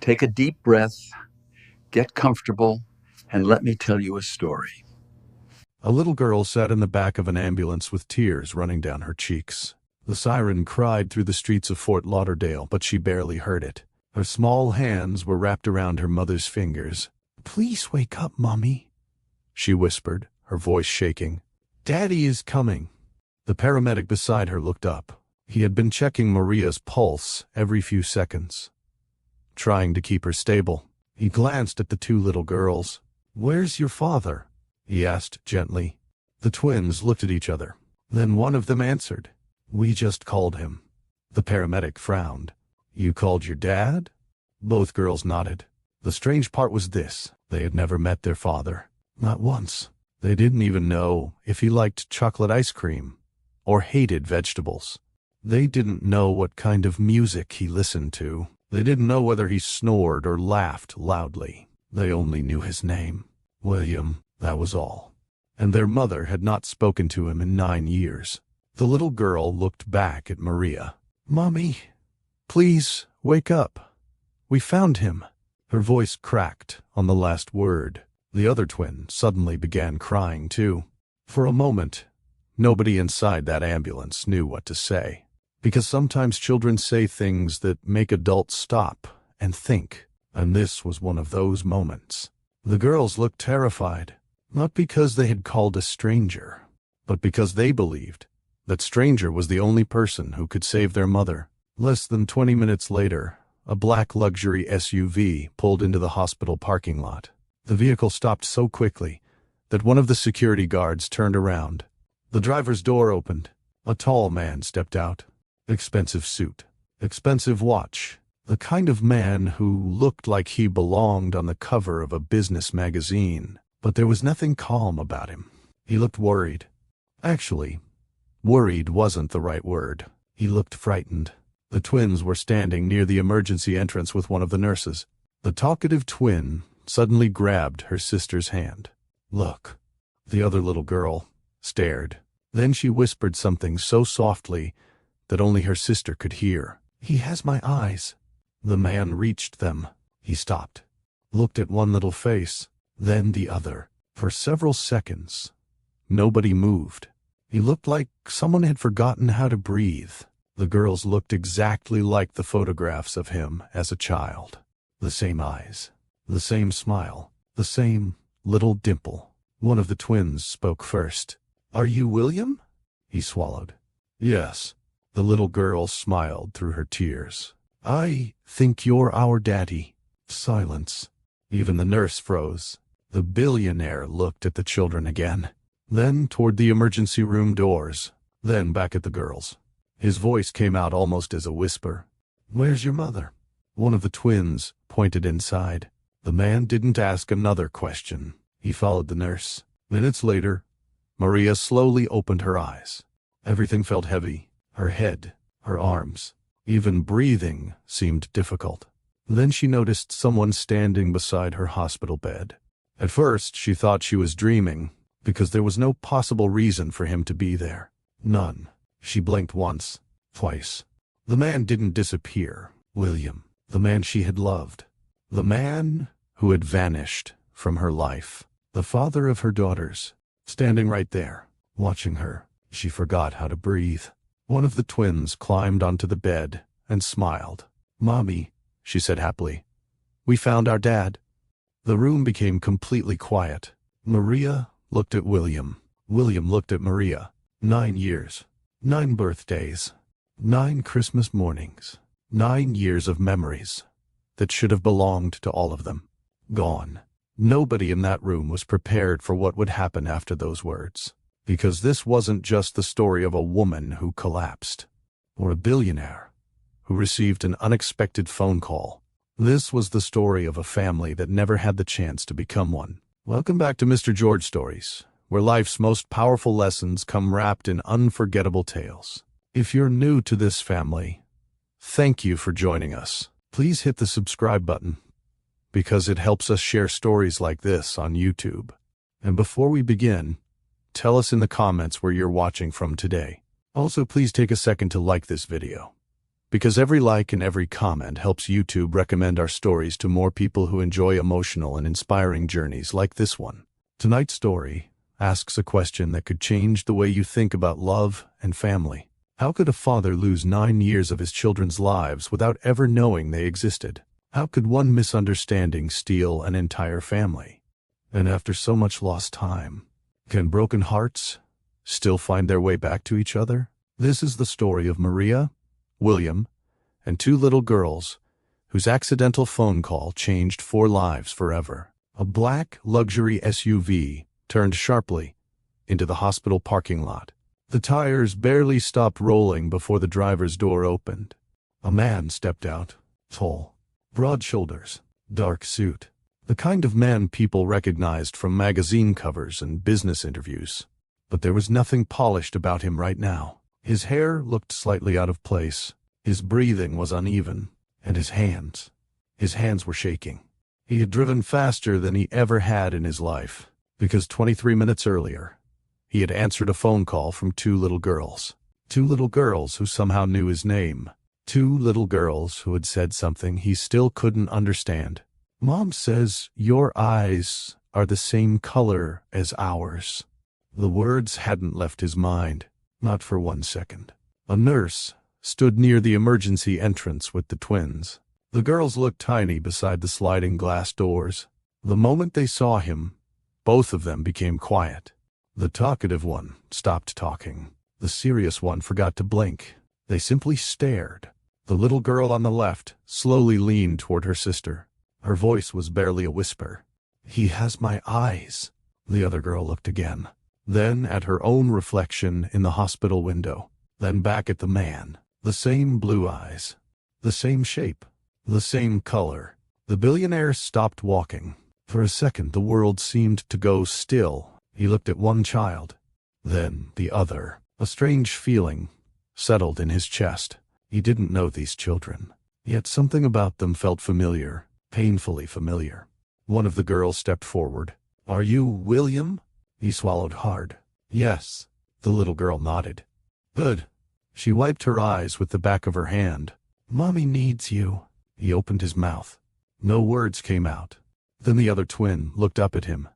Take a deep breath, get comfortable, and let me tell you a story. A little girl sat in the back of an ambulance with tears running down her cheeks. The siren cried through the streets of Fort Lauderdale, but she barely heard it. Her small hands were wrapped around her mother's fingers. "Please wake up, Mommy," she whispered, her voice shaking. "Daddy is coming." The paramedic beside her looked up. He had been checking Maria's pulse every few seconds, trying to keep her stable. He glanced at the two little girls. "Where's your father?" he asked gently. The twins looked at each other. Then one of them answered, "We just called him." The paramedic frowned. "You called your dad?" Both girls nodded. The strange part was this: they had never met their father. Not once. They didn't even know if he liked chocolate ice cream or hated vegetables. They didn't know what kind of music he listened to. They didn't know whether he snored or laughed loudly. They only knew his name. William, that was all. And their mother had not spoken to him in 9 years. The little girl looked back at Maria. "Mommy, please wake up. We found him." Her voice cracked on the last word. The other twin suddenly began crying too. For a moment, nobody inside that ambulance knew what to say. Because sometimes children say things that make adults stop and think, and this was one of those moments. The girls looked terrified, not because they had called a stranger, but because they believed that stranger was the only person who could save their mother. Less than 20 minutes later, a black luxury SUV pulled into the hospital parking lot. The vehicle stopped so quickly that one of the security guards turned around. The driver's door opened. A tall man stepped out. Expensive suit, expensive watch, the kind of man who looked like he belonged on the cover of a business magazine. But there was nothing calm about him. He looked worried. Actually, worried wasn't the right word. He looked frightened. The twins were standing near the emergency entrance with one of the nurses. The talkative twin suddenly grabbed her sister's hand. "Look." The other little girl stared. Then she whispered something so softly that only her sister could hear. "He has my eyes." The man reached them. He stopped, looked at one little face, then the other. For several seconds, nobody moved. He looked like someone had forgotten how to breathe. The girls looked exactly like the photographs of him as a child. The same eyes, the same smile, the same little dimple. One of the twins spoke first. "Are you William?" He swallowed. "Yes." The little girl smiled through her tears. "I think you're our daddy." Silence. Even the nurse froze. The billionaire looked at the children again, then toward the emergency room doors, then back at the girls. His voice came out almost as a whisper. "Where's your mother?" One of the twins pointed inside. The man didn't ask another question. He followed the nurse. Minutes later, Maria slowly opened her eyes. Everything felt heavy. Her head, her arms, even breathing seemed difficult. Then she noticed someone standing beside her hospital bed. At first, she thought she was dreaming, because there was no possible reason for him to be there. None. She blinked once, twice. The man didn't disappear. William, the man she had loved. The man who had vanished from her life. The father of her daughters, standing right there, watching her. She forgot how to breathe. One of the twins climbed onto the bed and smiled. "Mommy," she said happily, "we found our dad." The room became completely quiet. Maria looked at William. William looked at Maria. 9 years. 9 birthdays. 9 Christmas mornings. 9 years of memories that should have belonged to all of them. Gone. Nobody in that room was prepared for what would happen after those words. Because this wasn't just the story of a woman who collapsed, or a billionaire who received an unexpected phone call. This was the story of a family that never had the chance to become one. Welcome back to Mr. George Stories, where life's most powerful lessons come wrapped in unforgettable tales. If you're new to this family, thank you for joining us. Please hit the subscribe button, because it helps us share stories like this on YouTube. And before we begin, tell us in the comments where you're watching from today. Also, please take a second to like this video, because every like and every comment helps YouTube recommend our stories to more people who enjoy emotional and inspiring journeys like this one. Tonight's story asks a question that could change the way you think about love and family. How could a father lose 9 years of his children's lives without ever knowing they existed? How could one misunderstanding steal an entire family? And after so much lost time, can broken hearts still find their way back to each other? This is the story of Maria, William, and 2 little girls whose accidental phone call changed 4 lives forever. A black luxury SUV turned sharply into the hospital parking lot. The tires barely stopped rolling before the driver's door opened. A man stepped out, tall, broad shoulders, dark suit. The kind of man people recognized from magazine covers and business interviews. But there was nothing polished about him right now. His hair looked slightly out of place, his breathing was uneven, and his hands were shaking. He had driven faster than he ever had in his life, because 23 minutes earlier, he had answered a phone call from 2 little girls. 2 little girls who somehow knew his name. 2 little girls who had said something he still couldn't understand. "Mom says your eyes are the same color as ours." The words hadn't left his mind, not for 1 second. A nurse stood near the emergency entrance with the twins. The girls looked tiny beside the sliding glass doors. The moment they saw him, both of them became quiet. The talkative one stopped talking. The serious one forgot to blink. They simply stared. The little girl on the left slowly leaned toward her sister. Her voice was barely a whisper. "He has my eyes." The other girl looked again, then at her own reflection in the hospital window, then back at the man. The same blue eyes, the same shape, the same color. The billionaire stopped walking. For a second the world seemed to go still. He looked at one child, then the other. A strange feeling settled in his chest. He didn't know these children, yet something about them felt familiar, painfully familiar. One of the girls stepped forward. "Are you William?" He swallowed hard. "Yes." The little girl nodded. "Good." She wiped her eyes with the back of her hand. "Mommy needs you." He opened his mouth. No words came out. Then the other twin looked up at him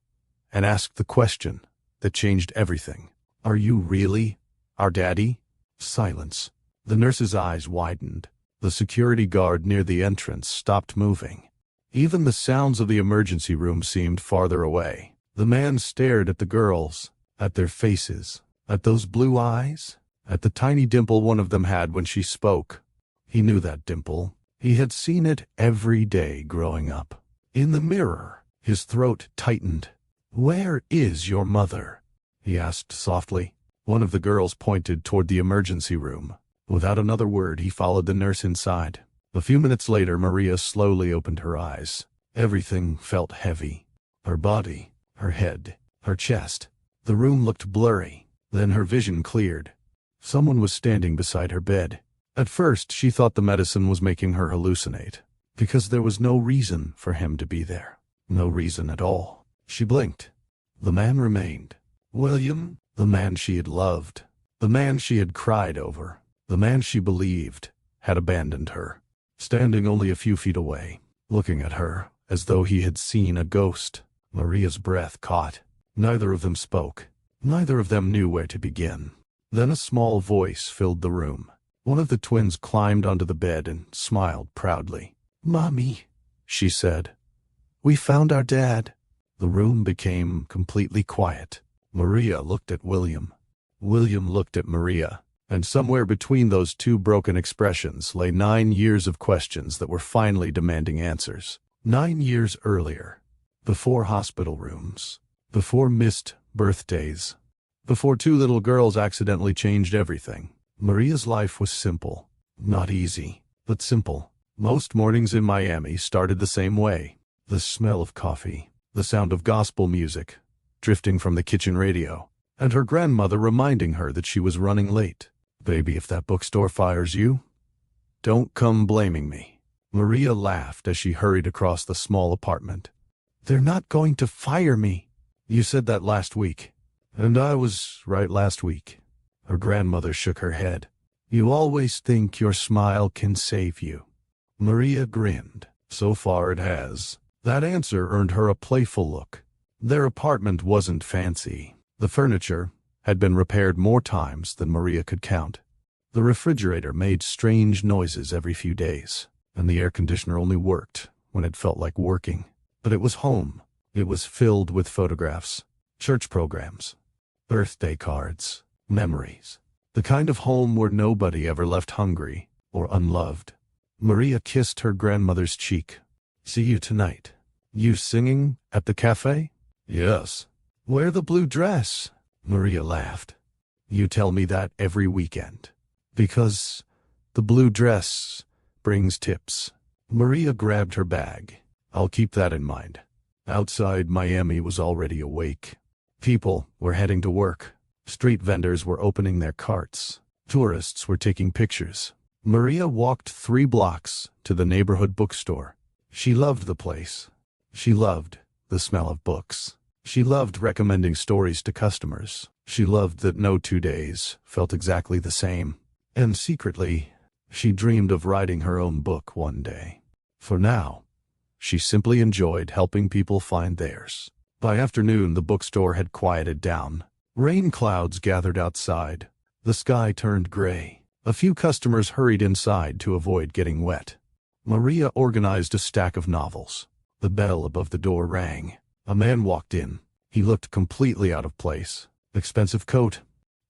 and asked the question that changed everything. "Are you really our daddy?" Silence. The nurse's eyes widened. The security guard near the entrance stopped moving. Even the sounds of the emergency room seemed farther away. The man stared at the girls, at their faces, at those blue eyes, at the tiny dimple one of them had when she spoke. He knew that dimple. He had seen it every day growing up. In the mirror, his throat tightened. "Where is your mother?" he asked softly. One of the girls pointed toward the emergency room. Without another word, he followed the nurse inside. A few minutes later, Maria slowly opened her eyes. Everything felt heavy. Her body, her head, her chest. The room looked blurry. Then her vision cleared. Someone was standing beside her bed. At first, she thought the medicine was making her hallucinate, because there was no reason for him to be there. No reason at all. She blinked. The man remained. William, the man she had loved, the man she had cried over, the man she believed had abandoned her. Standing only a few feet away, looking at her as though he had seen a ghost. Maria's breath caught. Neither of them spoke. Neither of them knew where to begin. Then a small voice filled the room. One of the twins climbed onto the bed and smiled proudly. "Mommy," she said. "We found our dad." The room became completely quiet. Maria looked at William. William looked at Maria. And somewhere between those two broken expressions lay 9 years of questions that were finally demanding answers. 9 years earlier, before hospital rooms, before missed birthdays, before 2 little girls accidentally changed everything. Maria's life was simple. Not easy, but simple. Most mornings in Miami started the same way. The smell of coffee, the sound of gospel music, drifting from the kitchen radio, and her grandmother reminding her that she was running late. "Baby, if that bookstore fires you, don't come blaming me." Maria laughed as she hurried across the small apartment. "They're not going to fire me." "You said that last week." "And I was right last week." Her grandmother shook her head. You always think your smile can save you. Maria grinned. So far it has. That answer earned her a playful look. Their apartment wasn't fancy. The furniture had been repaired more times than Maria could count. The refrigerator made strange noises every few days, and the air conditioner only worked when it felt like working. But it was home. It was filled with photographs, church programs, birthday cards, memories. The kind of home where nobody ever left hungry or unloved. Maria kissed her grandmother's cheek. See you tonight. You singing at the cafe? Yes. Wear the blue dress. Maria laughed. You tell me that every weekend. Because the blue dress brings tips. Maria grabbed her bag. I'll keep that in mind. Outside, Miami was already awake. People were heading to work. Street vendors were opening their carts. Tourists were taking pictures. Maria walked 3 blocks to the neighborhood bookstore. She loved the place. She loved the smell of books. She loved recommending stories to customers. She loved that no 2 days felt exactly the same. And secretly, she dreamed of writing her own book one day. For now, she simply enjoyed helping people find theirs. By afternoon, the bookstore had quieted down. Rain clouds gathered outside. The sky turned gray. A few customers hurried inside to avoid getting wet. Maria organized a stack of novels. The bell above the door rang. A man walked in. He looked completely out of place. Expensive coat,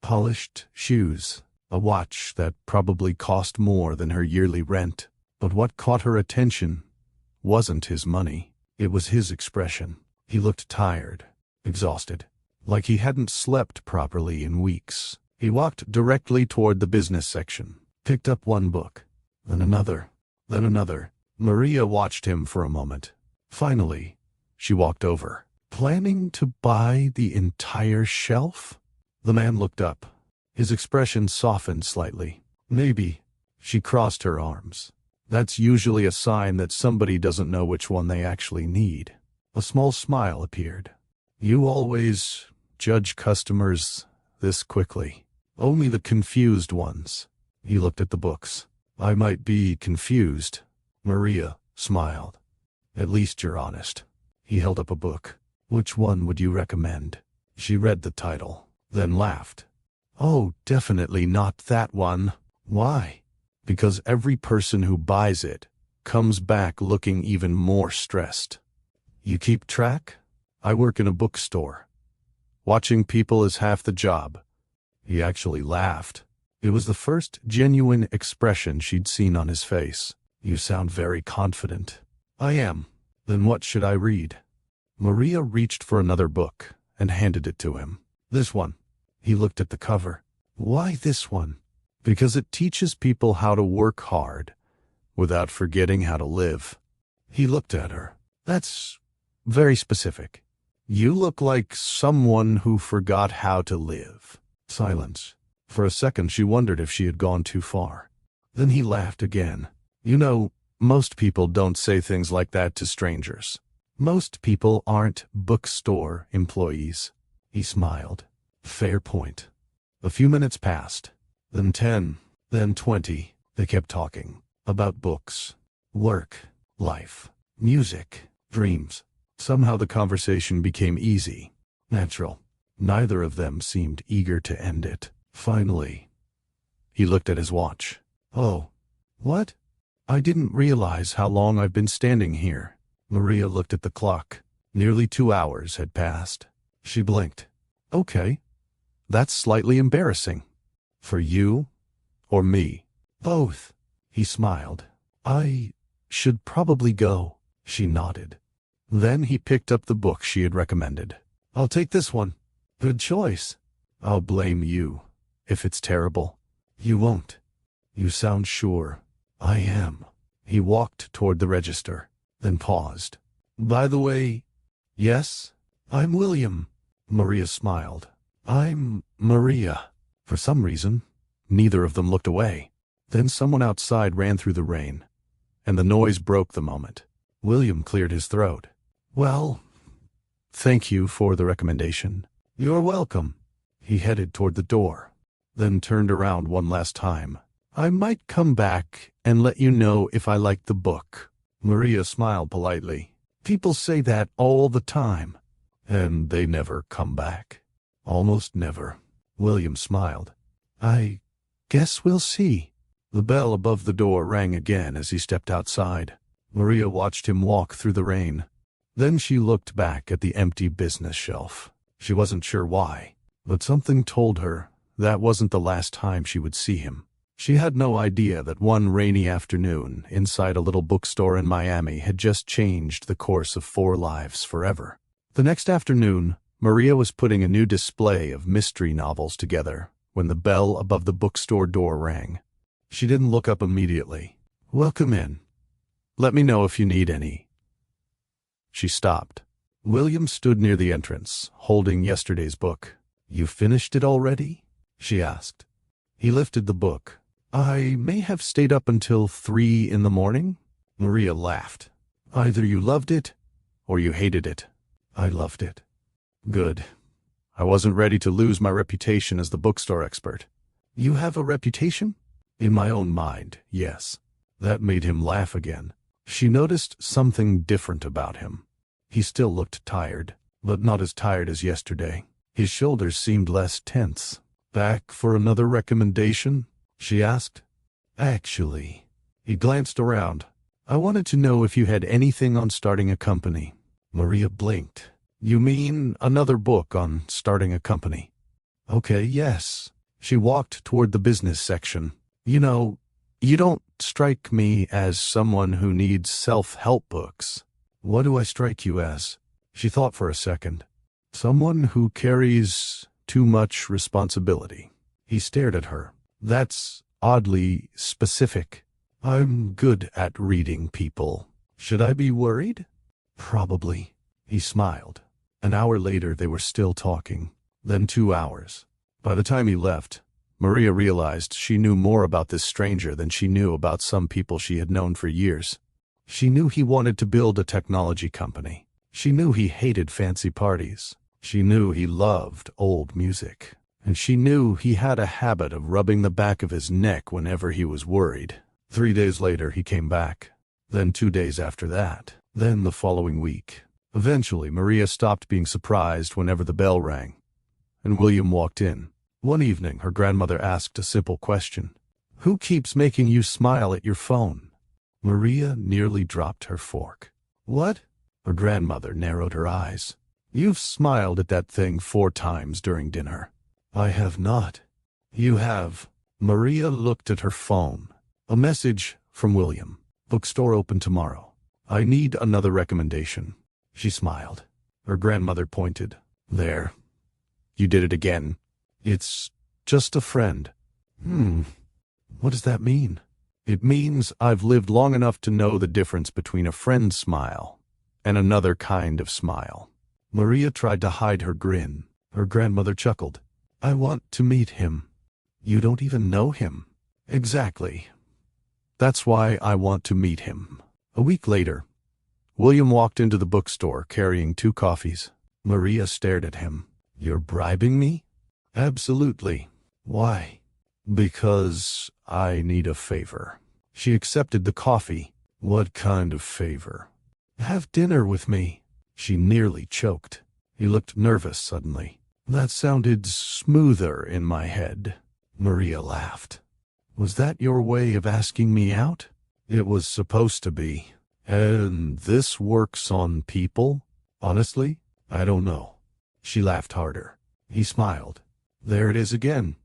polished shoes, a watch that probably cost more than her yearly rent. But what caught her attention wasn't his money. It was his expression. He looked tired, exhausted, like he hadn't slept properly in weeks. He walked directly toward the business section, picked up one book, then another, then another. Maria watched him for a moment. Finally, she walked over. Planning to buy the entire shelf? The man looked up. His expression softened slightly. Maybe. She crossed her arms. That's usually a sign that somebody doesn't know which one they actually need. A small smile appeared. You always judge customers this quickly. Only the confused ones. He looked at the books. I might be confused. Maria smiled. At least you're honest. He held up a book. Which one would you recommend? She read the title, then laughed. Oh, definitely not that one. Why? Because every person who buys it comes back looking even more stressed. You keep track? I work in a bookstore. Watching people is half the job. He actually laughed. It was the first genuine expression she'd seen on his face. You sound very confident. I am. Then what should I read? Maria reached for another book and handed it to him. This one. He looked at the cover. Why this one? Because it teaches people how to work hard without forgetting how to live. He looked at her. That's very specific. You look like someone who forgot how to live. Silence. For a second she wondered if she had gone too far. Then he laughed again. You know, most people don't say things like that to strangers. Most people aren't bookstore employees. He smiled. Fair point. A few minutes passed. Then 10. Then 20. They kept talking. About books. Work. Life. Music. Dreams. Somehow the conversation became easy. Natural. Neither of them seemed eager to end it. Finally, he looked at his watch. Oh. What? I didn't realize how long I've been standing here. Maria looked at the clock. Nearly 2 hours had passed. She blinked. Okay. That's slightly embarrassing. For you or me? Both. He smiled. I should probably go. She nodded. Then he picked up the book she had recommended. I'll take this one. Good choice. I'll blame you if it's terrible. You won't. You sound sure. I am. He walked toward the register, then paused. By the way, yes, I'm William. Maria smiled. I'm Maria. For some reason, neither of them looked away. Then someone outside ran through the rain, and the noise broke the moment. William cleared his throat. Well, thank you for the recommendation. You're welcome. He headed toward the door, then turned around one last time I might come back and let you know if I like the book. Maria smiled politely. People say that all the time. And they never come back. Almost never. William smiled. I guess we'll see. The bell above the door rang again as he stepped outside. Maria watched him walk through the rain. Then she looked back at the empty business shelf. She wasn't sure why, but something told her that wasn't the last time she would see him. She had no idea that one rainy afternoon inside a little bookstore in Miami had just changed the course of 4 lives forever. The next afternoon, Maria was putting a new display of mystery novels together when the bell above the bookstore door rang. She didn't look up immediately. Welcome in. Let me know if you need any. She stopped. William stood near the entrance, holding yesterday's book. You finished it already? She asked. He lifted the book. I may have stayed up until 3 in the morning. Maria laughed. Either you loved it or you hated it. I loved it. Good. I wasn't ready to lose my reputation as the bookstore expert. You have a reputation? In my own mind, yes. That made him laugh again. She noticed something different about him. He still looked tired, but not as tired as yesterday. His shoulders seemed less tense. Back for another recommendation? She asked. Actually, he glanced around. I wanted to know if you had anything on starting a company. Maria blinked. You mean another book on starting a company? Okay, yes. She walked toward the business section. You know, you don't strike me as someone who needs self-help books. What do I strike you as? She thought for a second. Someone who carries too much responsibility. He stared at her. That's oddly specific. I'm good at reading people. Should I be worried? Probably. He smiled. An hour later, they were still talking. Then 2 hours. By the time he left, Maria realized she knew more about this stranger than she knew about some people she had known for years. She knew he wanted to build a technology company. She knew he hated fancy parties. She knew he loved old music. And she knew he had a habit of rubbing the back of his neck whenever he was worried. 3 days later, he came back. Then 2 days after that. Then the following week. Eventually, Maria stopped being surprised whenever the bell rang, and William walked in. One evening, her grandmother asked a simple question. Who keeps making you smile at your phone? Maria nearly dropped her fork. What? Her grandmother narrowed her eyes. You've smiled at that thing 4 times during dinner. I have not. You have. Maria looked at her phone. A message from William. Bookstore open tomorrow. I need another recommendation. She smiled. Her grandmother pointed. There. You did it again. It's just a friend. What does that mean? It means I've lived long enough to know the difference between a friend's smile and another kind of smile. Maria tried to hide her grin. Her grandmother chuckled. I want to meet him. You don't even know him. Exactly. That's why I want to meet him. A week later, William walked into the bookstore carrying 2 coffees. Maria stared at him. You're bribing me? Absolutely. Why? Because I need a favor. She accepted the coffee. What kind of favor? Have dinner with me. She nearly choked. He looked nervous suddenly. That sounded smoother in my head. Maria laughed. Was that your way of asking me out? It was supposed to be. And this works on people? Honestly, I don't know. She laughed harder. He smiled. There it is again.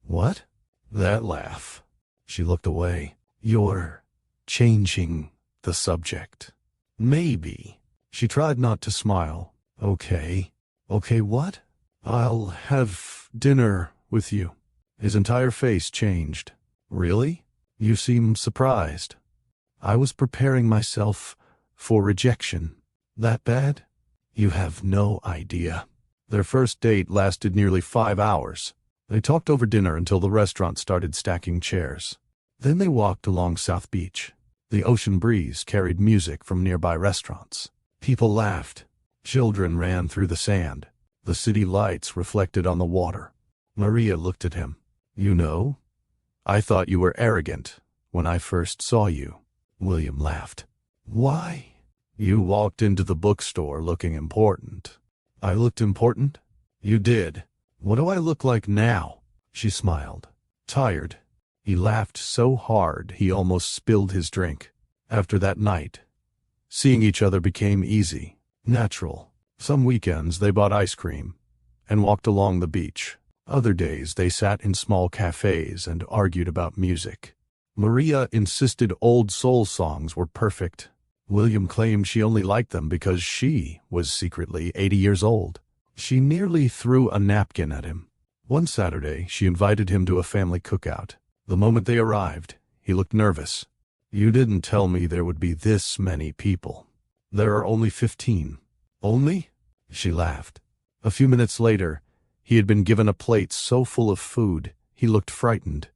What? That laugh. She looked away. You're changing the subject. Maybe. She tried not to smile. Okay. Okay, what? I'll have dinner with you. His entire face changed. Really? You seem surprised. I was preparing myself for rejection. That bad? You have no idea. Their first date lasted nearly 5 hours. They talked over dinner until the restaurant started stacking chairs. Then they walked along South Beach. The ocean breeze carried music from nearby restaurants. People laughed. Children ran through the sand. The city lights reflected on the water. Maria looked at him. You know, I thought you were arrogant when I first saw you. William laughed. Why? You walked into the bookstore looking important. I looked important? You did. What do I look like now? She smiled. Tired. He laughed so hard he almost spilled his drink. After that night, seeing each other became easy, natural. Some weekends they bought ice cream and walked along the beach. Other days they sat in small cafes and argued about music. Maria insisted old soul songs were perfect. William claimed she only liked them because she was secretly 80 years old. She nearly threw a napkin at him. One Saturday, she invited him to a family cookout. The moment they arrived, he looked nervous. You didn't tell me there would be this many people. There are only 15. Only? She laughed. A few minutes later, he had been given a plate so full of food, he looked frightened.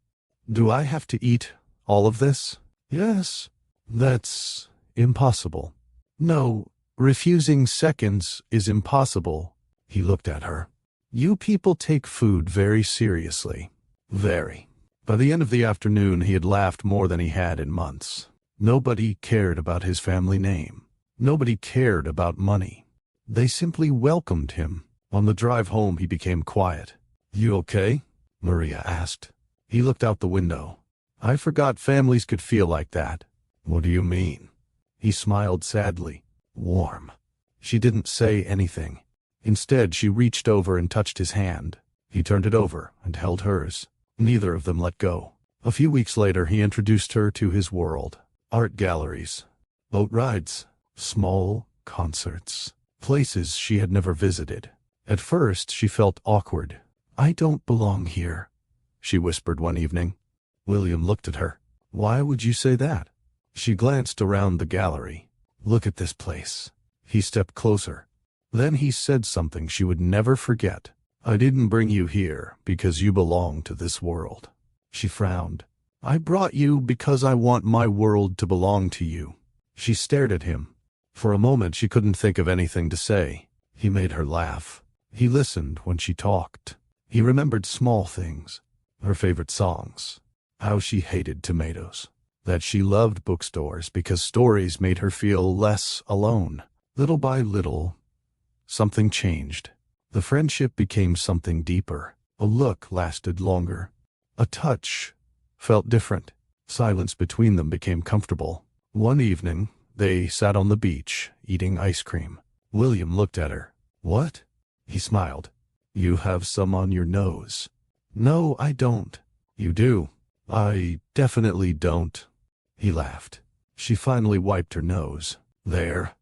Do I have to eat all of this? Yes. That's impossible. No, refusing seconds is impossible. He looked at her. You people take food very seriously. Very. By the end of the afternoon, he had laughed more than he had in months. Nobody cared about his family name. Nobody cared about money. They simply welcomed him. On the drive home, he became quiet. You okay? Maria asked. He looked out the window. I forgot families could feel like that. What do you mean? He smiled sadly. Warm. She didn't say anything. Instead, she reached over and touched his hand. He turned it over and held hers. Neither of them let go. A few weeks later, he introduced her to his world. Art galleries, boat rides, small concerts, places she had never visited. At first, she felt awkward. I don't belong here, she whispered one evening. William looked at her. Why would you say that? She glanced around the gallery. Look at this place. He stepped closer. Then he said something she would never forget. I didn't bring you here because you belong to this world. She frowned. I brought you because I want my world to belong to you. She stared at him. For a moment she couldn't think of anything to say. He made her laugh. He listened when she talked. He remembered small things. Her favorite songs. How she hated tomatoes. That she loved bookstores because stories made her feel less alone. Little by little, something changed. The friendship became something deeper. A look lasted longer. A touch felt different. Silence between them became comfortable. One evening, they sat on the beach, eating ice cream. William looked at her. What? He smiled. You have some on your nose. No, I don't. You do. I definitely don't. He laughed. She finally wiped her nose. There.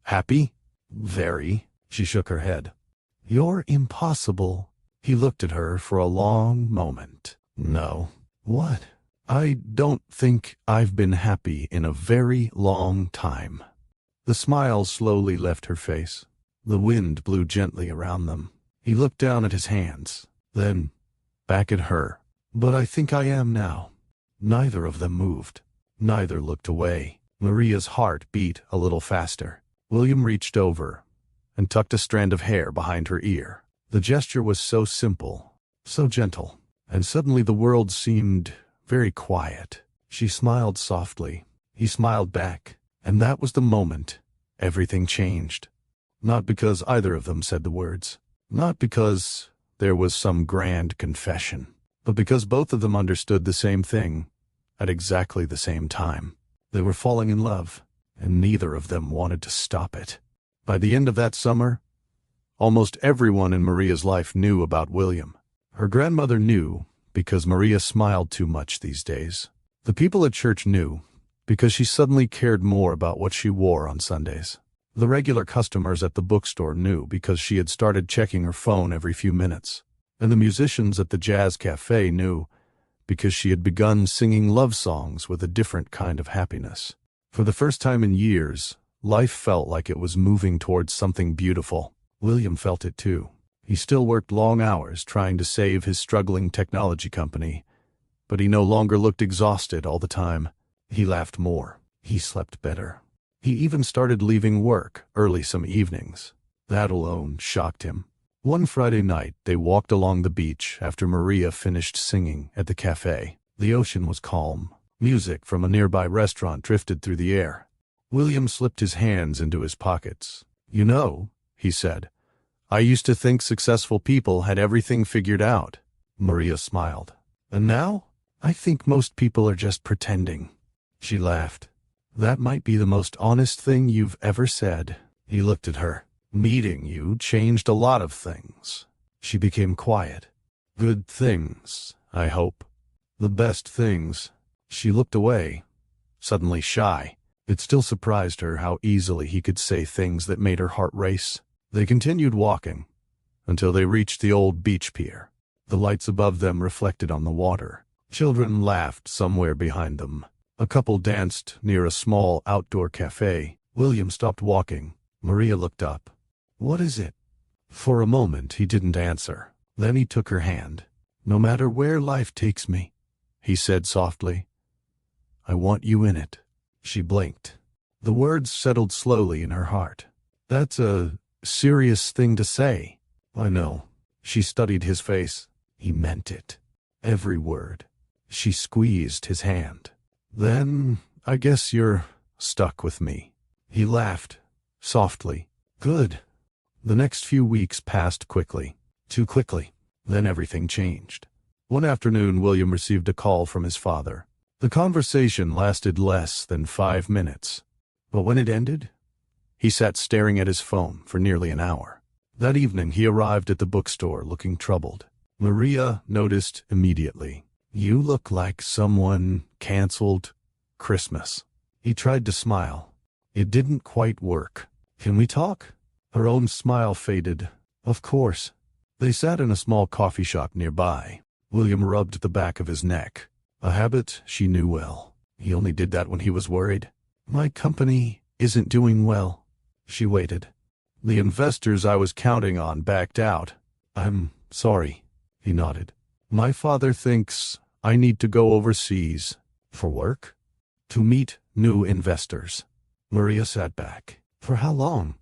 Happy? Very. She shook her head. You're impossible. He looked at her for a long moment. No. What? I don't think I've been happy in a very long time. The smile slowly left her face. The wind blew gently around them. He looked down at his hands, then back at her. But I think I am now. Neither of them moved. Neither looked away. Maria's heart beat a little faster. William reached over and tucked a strand of hair behind her ear. The gesture was so simple, so gentle, and suddenly the world seemed very quiet. She smiled softly. He smiled back, and that was the moment everything changed. Not because either of them said the words, not because there was some grand confession, but because both of them understood the same thing at exactly the same time. They were falling in love, and neither of them wanted to stop it. By the end of that summer, almost everyone in Maria's life knew about William. Her grandmother knew because Maria smiled too much these days. The people at church knew because she suddenly cared more about what she wore on Sundays. The regular customers at the bookstore knew because she had started checking her phone every few minutes. And the musicians at the jazz cafe knew because she had begun singing love songs with a different kind of happiness. For the first time in years, life felt like it was moving towards something beautiful. William felt it too. He still worked long hours trying to save his struggling technology company, but he no longer looked exhausted all the time. He laughed more. He slept better. He even started leaving work early some evenings. That alone shocked him. One Friday night, they walked along the beach after Maria finished singing at the cafe. The ocean was calm. Music from a nearby restaurant drifted through the air. William slipped his hands into his pockets. "You know," he said, "I used to think successful people had everything figured out." Maria smiled. "And now? I think most people are just pretending." She laughed. "That might be the most honest thing you've ever said." He looked at her. "Meeting you changed a lot of things." She became quiet. "Good things, I hope." "The best things." She looked away, suddenly shy. It still surprised her how easily he could say things that made her heart race. They continued walking until they reached the old beach pier. The lights above them reflected on the water. Children laughed somewhere behind them. A couple danced near a small outdoor cafe. William stopped walking. Maria looked up. "What is it?" For a moment he didn't answer. Then he took her hand. "No matter where life takes me," he said softly, "I want you in it." She blinked. The words settled slowly in her heart. "That's a serious thing to say." "I know." She studied his face. He meant it. Every word. She squeezed his hand. "Then I guess you're stuck with me." He laughed, softly. "Good." The next few weeks passed quickly. Too quickly. Then everything changed. One afternoon, William received a call from his father. The conversation lasted less than 5 minutes. But when it ended, he sat staring at his phone for nearly an hour. That evening, he arrived at the bookstore looking troubled. Maria noticed immediately. "You look like someone canceled Christmas." He tried to smile. It didn't quite work. "Can we talk?" Her own smile faded. "Of course." They sat in a small coffee shop nearby. William rubbed the back of his neck, a habit she knew well. He only did that when he was worried. "My company isn't doing well." She waited. "The investors I was counting on backed out." "I'm sorry." He nodded. "My father thinks I need to go overseas." "For work?" "To meet new investors." Maria sat back. "For how long?"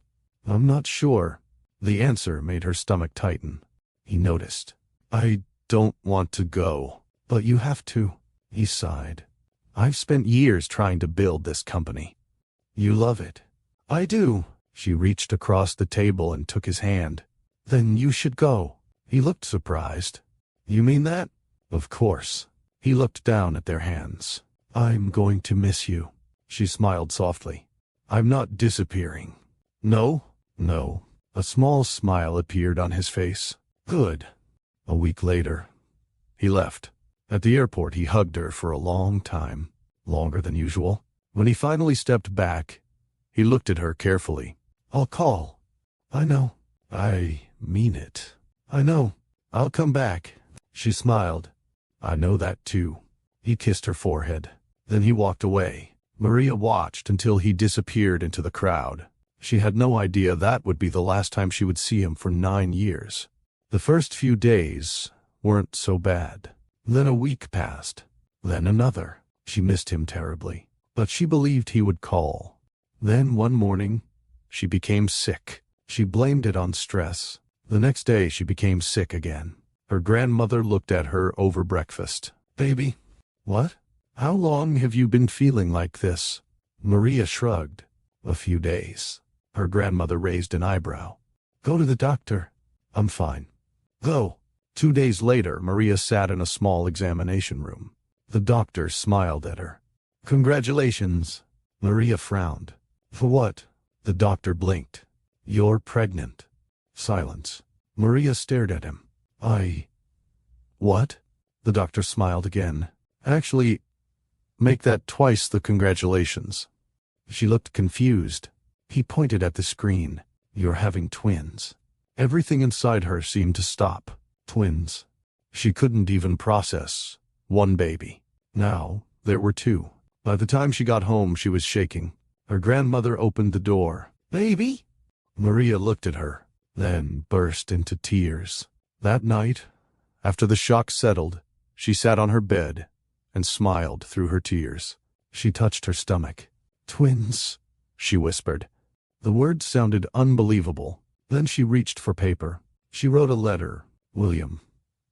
"I'm not sure." The answer made her stomach tighten. He noticed. "I don't want to go." "But you have to." He sighed. "I've spent years trying to build this company." "You love it." "I do." She reached across the table and took his hand. "Then you should go." He looked surprised. "You mean that?" "Of course." He looked down at their hands. "I'm going to miss you." She smiled softly. "I'm not disappearing." "No?" "No." A small smile appeared on his face. "Good." A week later, he left. At the airport, he hugged her for a long time, longer than usual. When he finally stepped back, he looked at her carefully. "I'll call." "I know." "I mean it." "I know. I'll come back." She smiled. "I know that too." He kissed her forehead. Then he walked away. Maria watched until he disappeared into the crowd. She had no idea that would be the last time she would see him for 9 years. The first few days weren't so bad. Then a week passed. Then another. She missed him terribly, but she believed he would call. Then one morning, she became sick. She blamed it on stress. The next day, she became sick again. Her grandmother looked at her over breakfast. "Baby." "What?" "How long have you been feeling like this?" Maria shrugged. "A few days." Her grandmother raised an eyebrow. "Go to the doctor." "I'm fine." "Go." 2 days later, Maria sat in a small examination room. The doctor smiled at her. "Congratulations." Maria frowned. "For what?" The doctor blinked. "You're pregnant." Silence. Maria stared at him. What?" The doctor smiled again. "Actually, make that twice the congratulations." She looked confused. He pointed at the screen. "You're having twins." Everything inside her seemed to stop. Twins. She couldn't even process one baby. Now, there were 2. By the time she got home, she was shaking. Her grandmother opened the door. "Baby?" Maria looked at her, then burst into tears. That night, after the shock settled, she sat on her bed and smiled through her tears. She touched her stomach. "Twins," she whispered. The words sounded unbelievable. Then she reached for paper. She wrote a letter. "William,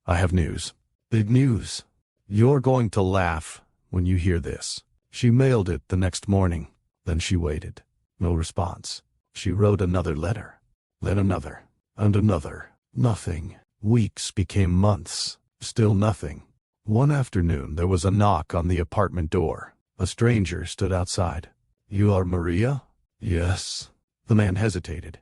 I have news." "Big news." You're going to laugh when you hear this. She mailed it the next morning. Then she waited. No response. She wrote another letter. Then another. And another. Nothing. Weeks became months. Still nothing. One afternoon there was a knock on the apartment door. A stranger stood outside. You are Maria? Yes. The man hesitated.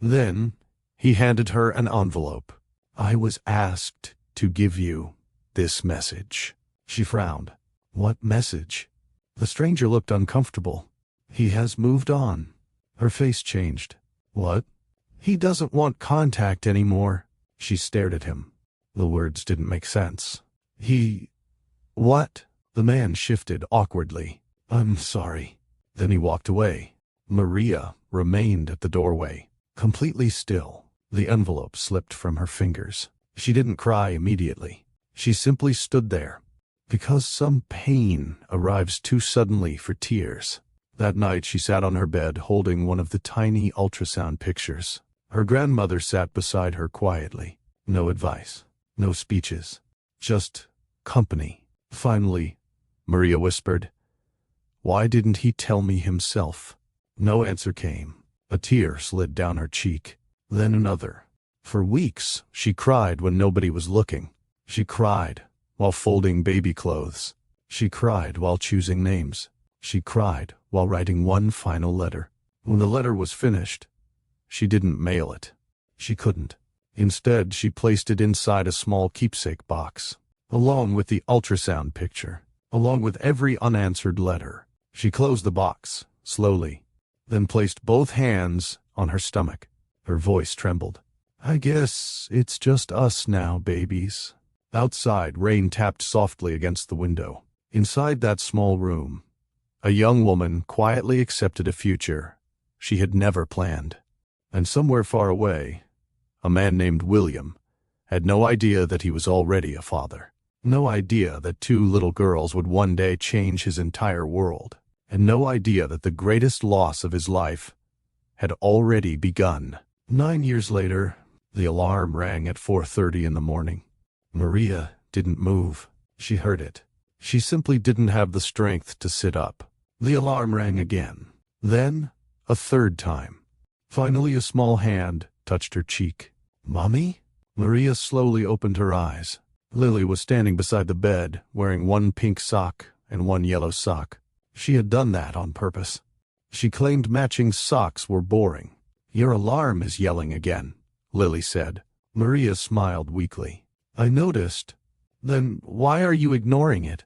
Then he handed her an envelope. I was asked to give you this message. She frowned. What message? The stranger looked uncomfortable. He has moved on. Her face changed. What? He doesn't want contact anymore. She stared at him. The words didn't make sense. What? The man shifted awkwardly. I'm sorry. Then he walked away. Maria remained at the doorway, completely still. The envelope slipped from her fingers. She didn't cry immediately. She simply stood there, because some pain arrives too suddenly for tears. That night she sat on her bed holding one of the tiny ultrasound pictures. Her grandmother sat beside her quietly. No advice, no speeches, just company. Finally, Maria whispered, Why didn't he tell me himself? No answer came. A tear slid down her cheek, then another. For weeks, she cried when nobody was looking. She cried while folding baby clothes. She cried while choosing names. She cried while writing one final letter. When the letter was finished, she didn't mail it. She couldn't. Instead, she placed it inside a small keepsake box, along with the ultrasound picture, along with every unanswered letter. She closed the box, slowly, then placed both hands on her stomach. Her voice trembled. I guess it's just us now, babies. Outside, rain tapped softly against the window. Inside that small room, a young woman quietly accepted a future she had never planned. And somewhere far away, a man named William had no idea that he was already a father. No idea that 2 little girls would one day change his entire world. And no idea that the greatest loss of his life had already begun. 9 years later, the alarm rang at 4:30 in the morning. Maria didn't move. She heard it. She simply didn't have the strength to sit up. The alarm rang again. Then, a third time. Finally, a small hand touched her cheek. Mommy? Maria slowly opened her eyes. Lily was standing beside the bed, wearing one pink sock and one yellow sock. She had done that on purpose. She claimed matching socks were boring. Your alarm is yelling again, Lily said. Maria smiled weakly. I noticed. Then why are you ignoring it?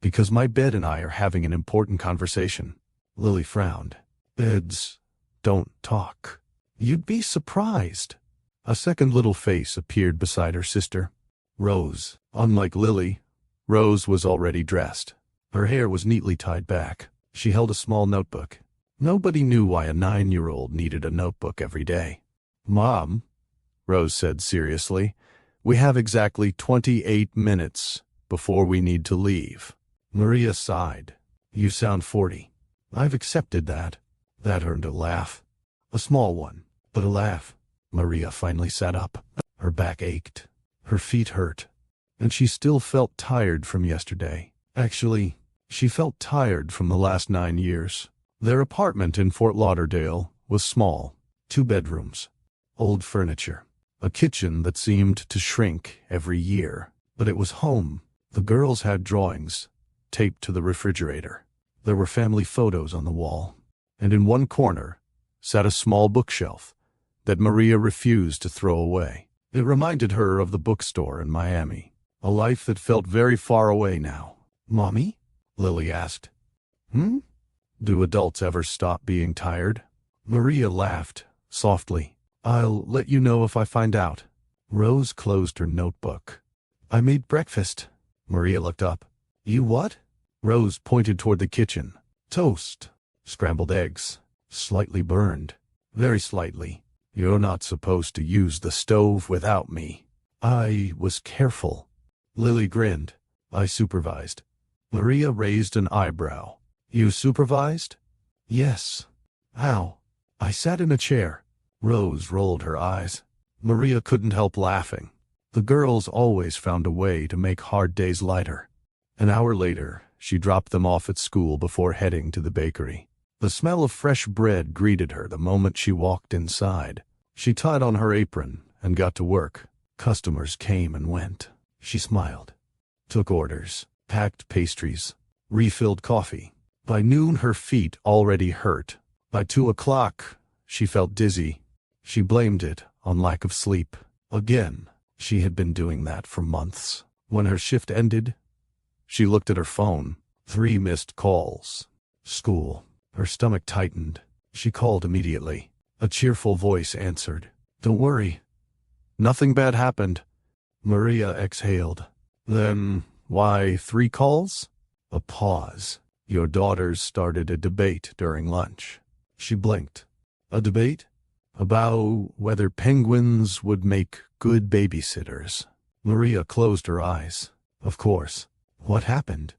Because my bed and I are having an important conversation. Lily frowned. Beds don't talk. You'd be surprised. A second little face appeared beside her sister. Rose. Unlike Lily, Rose was already dressed. Her hair was neatly tied back. She held a small notebook. Nobody knew why a 9-year-old needed a notebook every day. Mom, Rose said seriously, we have exactly 28 minutes before we need to leave. Maria sighed. You sound 40. I've accepted that. That earned a laugh. A small one, but a laugh. Maria finally sat up. Her back ached. Her feet hurt. And she still felt tired from yesterday. Actually, she felt tired from the last 9 years. Their apartment in Fort Lauderdale was small. 2 bedrooms. Old furniture. A kitchen that seemed to shrink every year. But it was home. The girls had drawings taped to the refrigerator. There were family photos on the wall. And in one corner sat a small bookshelf that Maria refused to throw away. It reminded her of the bookstore in Miami. A life that felt very far away now. Mommy? Lily asked. Do adults ever stop being tired? Maria laughed, softly. I'll let you know if I find out. Rose closed her notebook. I made breakfast. Maria looked up. You what? Rose pointed toward the kitchen. Toast. Scrambled eggs. Slightly burned. Very slightly. You're not supposed to use the stove without me. I was careful. Lily grinned. I supervised. Maria raised an eyebrow. You supervised? Yes. How? I sat in a chair. Rose rolled her eyes. Maria couldn't help laughing. The girls always found a way to make hard days lighter. An hour later, she dropped them off at school before heading to the bakery. The smell of fresh bread greeted her the moment she walked inside. She tied on her apron and got to work. Customers came and went. She smiled, took orders, packed pastries, refilled coffee. By noon, her feet already hurt. By 2 o'clock, she felt dizzy. She blamed it on lack of sleep. Again, she had been doing that for months. When her shift ended, she looked at her phone. 3 missed calls. School. Her stomach tightened. She called immediately. A cheerful voice answered. "Don't worry. Nothing bad happened." Maria exhaled. "Then why 3 calls?" A pause. "Your daughters started a debate during lunch." She blinked. "A debate? About whether penguins would make good babysitters." Maria closed her eyes. "Of course. What happened?"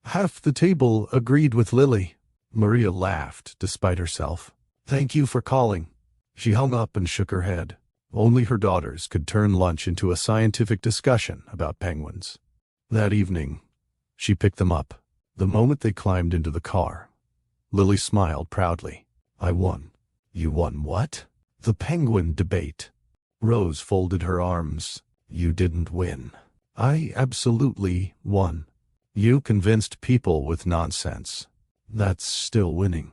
"Half the table agreed with Lily." Maria laughed despite herself. "Thank you for calling." She hung up and shook her head. Only her daughters could turn lunch into a scientific discussion about penguins. That evening, she picked them up. The moment they climbed into the car, Lily smiled proudly. "I won." "You won what?" "The penguin debate." Rose folded her arms. "You didn't win." "I absolutely won." "You convinced people with nonsense." "That's still winning."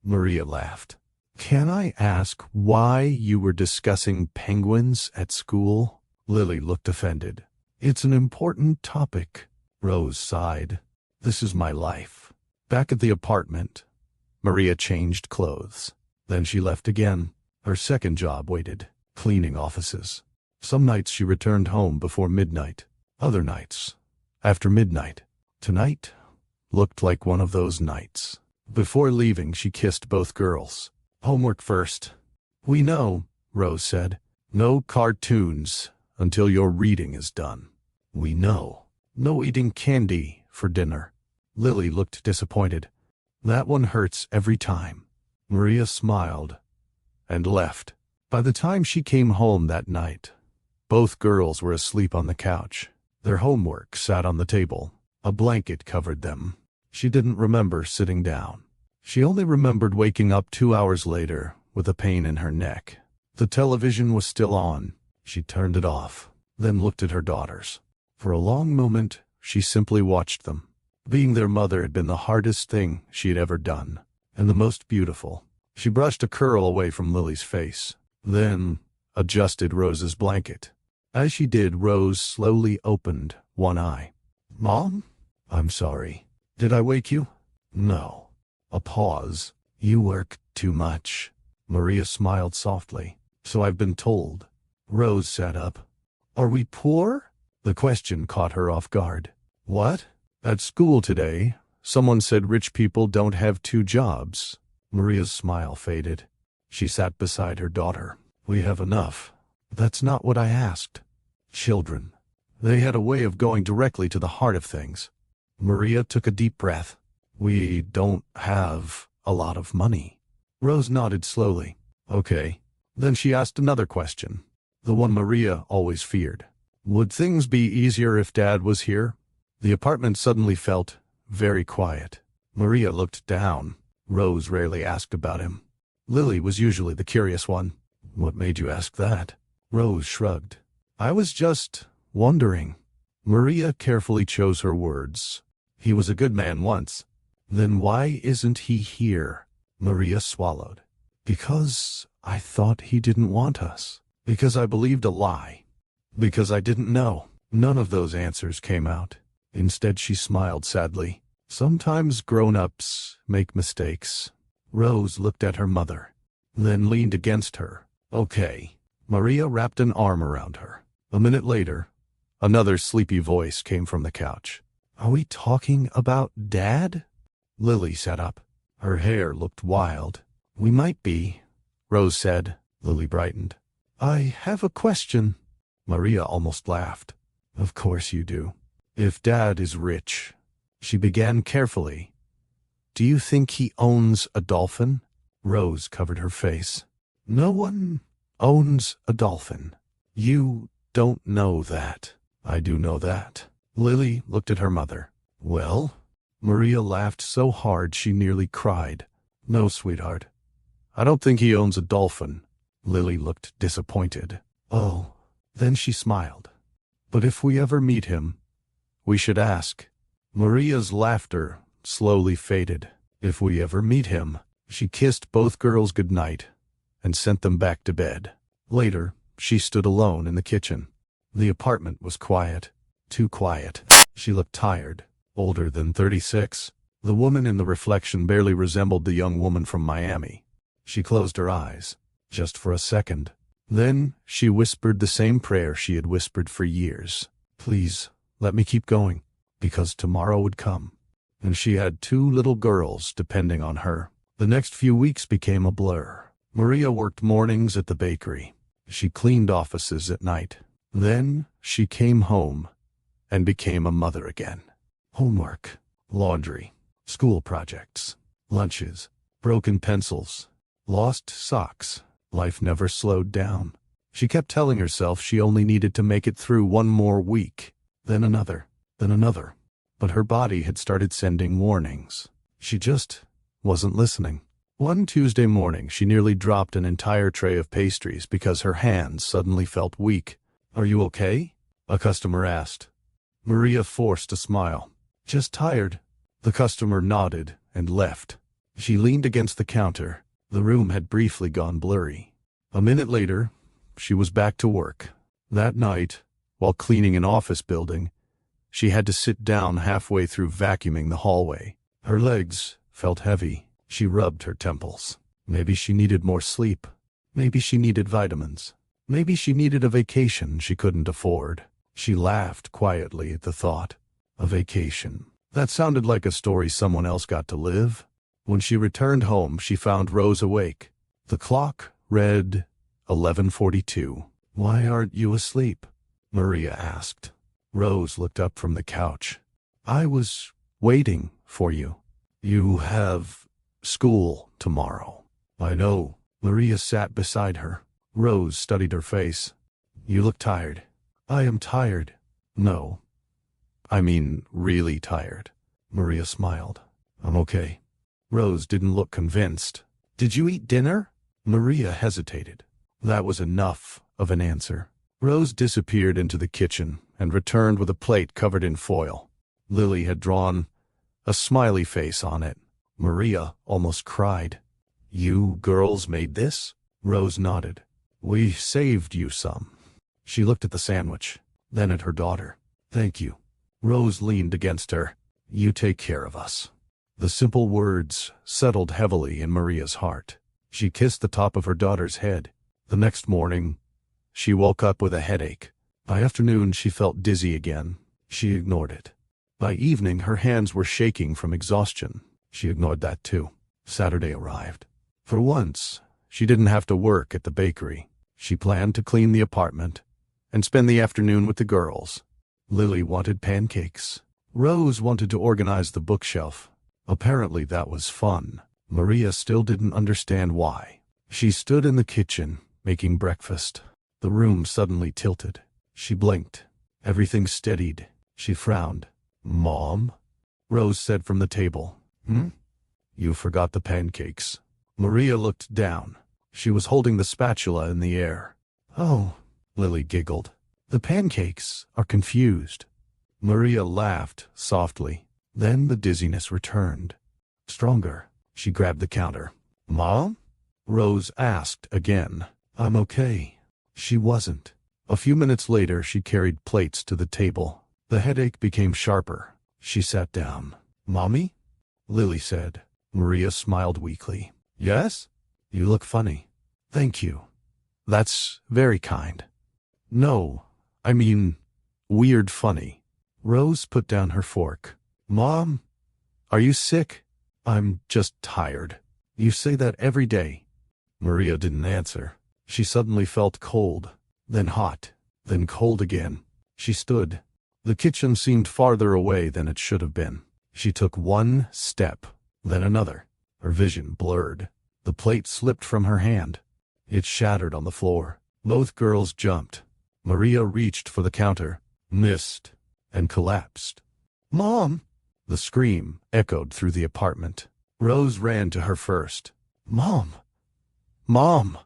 Maria laughed. "Can I ask why you were discussing penguins at school?" Lily looked offended. "It's an important topic." Rose sighed. "This is my life." Back at the apartment, Maria changed clothes. Then she left again. Her second job waited, cleaning offices. Some nights she returned home before midnight. Other nights, after midnight. Tonight looked like one of those nights. Before leaving, she kissed both girls. "Homework first." "We know," Rose said. "No cartoons until your reading is done." "We know." "No eating candy for dinner." Lily looked disappointed. "That one hurts every time." Maria smiled and left. By the time she came home that night, both girls were asleep on the couch. Their homework sat on the table. A blanket covered them. She didn't remember sitting down. She only remembered waking up 2 hours later with a pain in her neck. The television was still on. She turned it off, then looked at her daughters. For a long moment, she simply watched them. Being their mother had been the hardest thing she had ever done, and the most beautiful. She brushed a curl away from Lily's face, then adjusted Rose's blanket. As she did, Rose slowly opened one eye. "Mom? I'm sorry. Did I wake you?" "No." A pause. "You work too much." Maria smiled softly. "So I've been told." Rose sat up. "Are we poor?" The question caught her off guard. "What?" "At school today, someone said rich people don't have 2 jobs. Maria's smile faded. She sat beside her daughter. "We have enough." "That's not what I asked." "Children." They had a way of going directly to the heart of things. Maria took a deep breath. "We don't have a lot of money." Rose nodded slowly. "Okay." Then she asked another question, the one Maria always feared. "Would things be easier if Dad was here?" The apartment suddenly felt very quiet. Maria looked down. Rose rarely asked about him. Lily was usually the curious one. "What made you ask that?" Rose shrugged. "I was just wondering." Maria carefully chose her words. "He was a good man once." "Then why isn't he here?" Maria swallowed. "Because I thought he didn't want us. Because I believed a lie. Because I didn't know." None of those answers came out. Instead, she smiled sadly. "Sometimes grown-ups make mistakes." Rose looked at her mother, then leaned against her. "Okay." Maria wrapped an arm around her. A minute later, another sleepy voice came from the couch. "Are we talking about Dad?" Lily sat up. Her hair looked wild. "We might be," Rose said. Lily brightened. "I have a question." Maria almost laughed. "Of course you do. If Dad is rich," she began carefully, "do you think he owns a dolphin?" Rose covered her face. "No one owns a dolphin." "You don't know that." "I do know that." Lily looked at her mother. Well? Maria laughed so hard she nearly cried. No, sweetheart. I don't think he owns a dolphin. Lily looked disappointed. Oh. Then she smiled. But if we ever meet him, we should ask. Maria's laughter slowly faded. If we ever meet him, she kissed both girls goodnight and sent them back to bed. Later, she stood alone in the kitchen. The apartment was quiet. Too quiet. She looked tired, older than 36. The woman in the reflection barely resembled the young woman from Miami. She closed her eyes, just for a second. Then she whispered the same prayer she had whispered for years. Please, let me keep going, because tomorrow would come. And she had 2 little girls depending on her. The next few weeks became a blur. Maria worked mornings at the bakery. She cleaned offices at night. Then she came home and became a mother again. Homework, laundry, school projects, lunches, broken pencils, lost socks. Life never slowed down. She kept telling herself she only needed to make it through one more week, then another, then another. But her body had started sending warnings. She just wasn't listening. One Tuesday morning, she nearly dropped an entire tray of pastries because her hands suddenly felt weak. Are you okay? A customer asked. Maria forced a smile. Just tired. The customer nodded and left. She leaned against the counter. The room had briefly gone blurry. A minute later, she was back to work. That night, while cleaning an office building, she had to sit down halfway through vacuuming the hallway. Her legs felt heavy. She rubbed her temples. Maybe she needed more sleep. Maybe she needed vitamins. Maybe she needed a vacation she couldn't afford. She laughed quietly at the thought. A vacation. That sounded like a story someone else got to live. When she returned home, she found Rose awake. The clock read 11:42. Why aren't you asleep? Maria asked. Rose looked up from the couch. I was waiting for you. You have school tomorrow. I know. Maria sat beside her. Rose studied her face. You look tired. I am tired. No. I mean, really tired. Maria smiled. I'm okay. Rose didn't look convinced. Did you eat dinner? Maria hesitated. That was enough of an answer. Rose disappeared into the kitchen and returned with a plate covered in foil. Lily had drawn a smiley face on it. Maria almost cried. You girls made this? Rose nodded. We saved you some. She looked at the sandwich, then at her daughter. Thank you. Rose leaned against her. You take care of us. The simple words settled heavily in Maria's heart. She kissed the top of her daughter's head. The next morning, she woke up with a headache. By afternoon, she felt dizzy again. She ignored it. By evening, her hands were shaking from exhaustion. She ignored that too. Saturday arrived. For once, she didn't have to work at the bakery. She planned to clean the apartment and spend the afternoon with the girls. Lily wanted pancakes. Rose wanted to organize the bookshelf. Apparently that was fun. Maria still didn't understand why. She stood in the kitchen, making breakfast. The room suddenly tilted. She blinked. Everything steadied. She frowned. Mom? Rose said from the table. You forgot the pancakes. Maria looked down. She was holding the spatula in the air. Oh, Lily giggled. The pancakes are confused. Maria laughed softly. Then the dizziness returned. Stronger. She grabbed the counter. Mom? Rose asked again. I'm okay. She wasn't. A few minutes later, she carried plates to the table. The headache became sharper. She sat down. Mommy? Lily said. Maria smiled weakly. Yes? You look funny. Thank you. That's very kind. No, I mean, weird funny. Rose put down her fork. Mom, are you sick? I'm just tired. You say that every day. Maria didn't answer. She suddenly felt cold, then hot, then cold again. She stood. The kitchen seemed farther away than it should have been. She took one step, then another. Her vision blurred. The plate slipped from her hand. It shattered on the floor. Both girls jumped. Maria reached for the counter, missed, and collapsed. Mom! The scream echoed through the apartment. Rose ran to her first. "Mom! Mom!"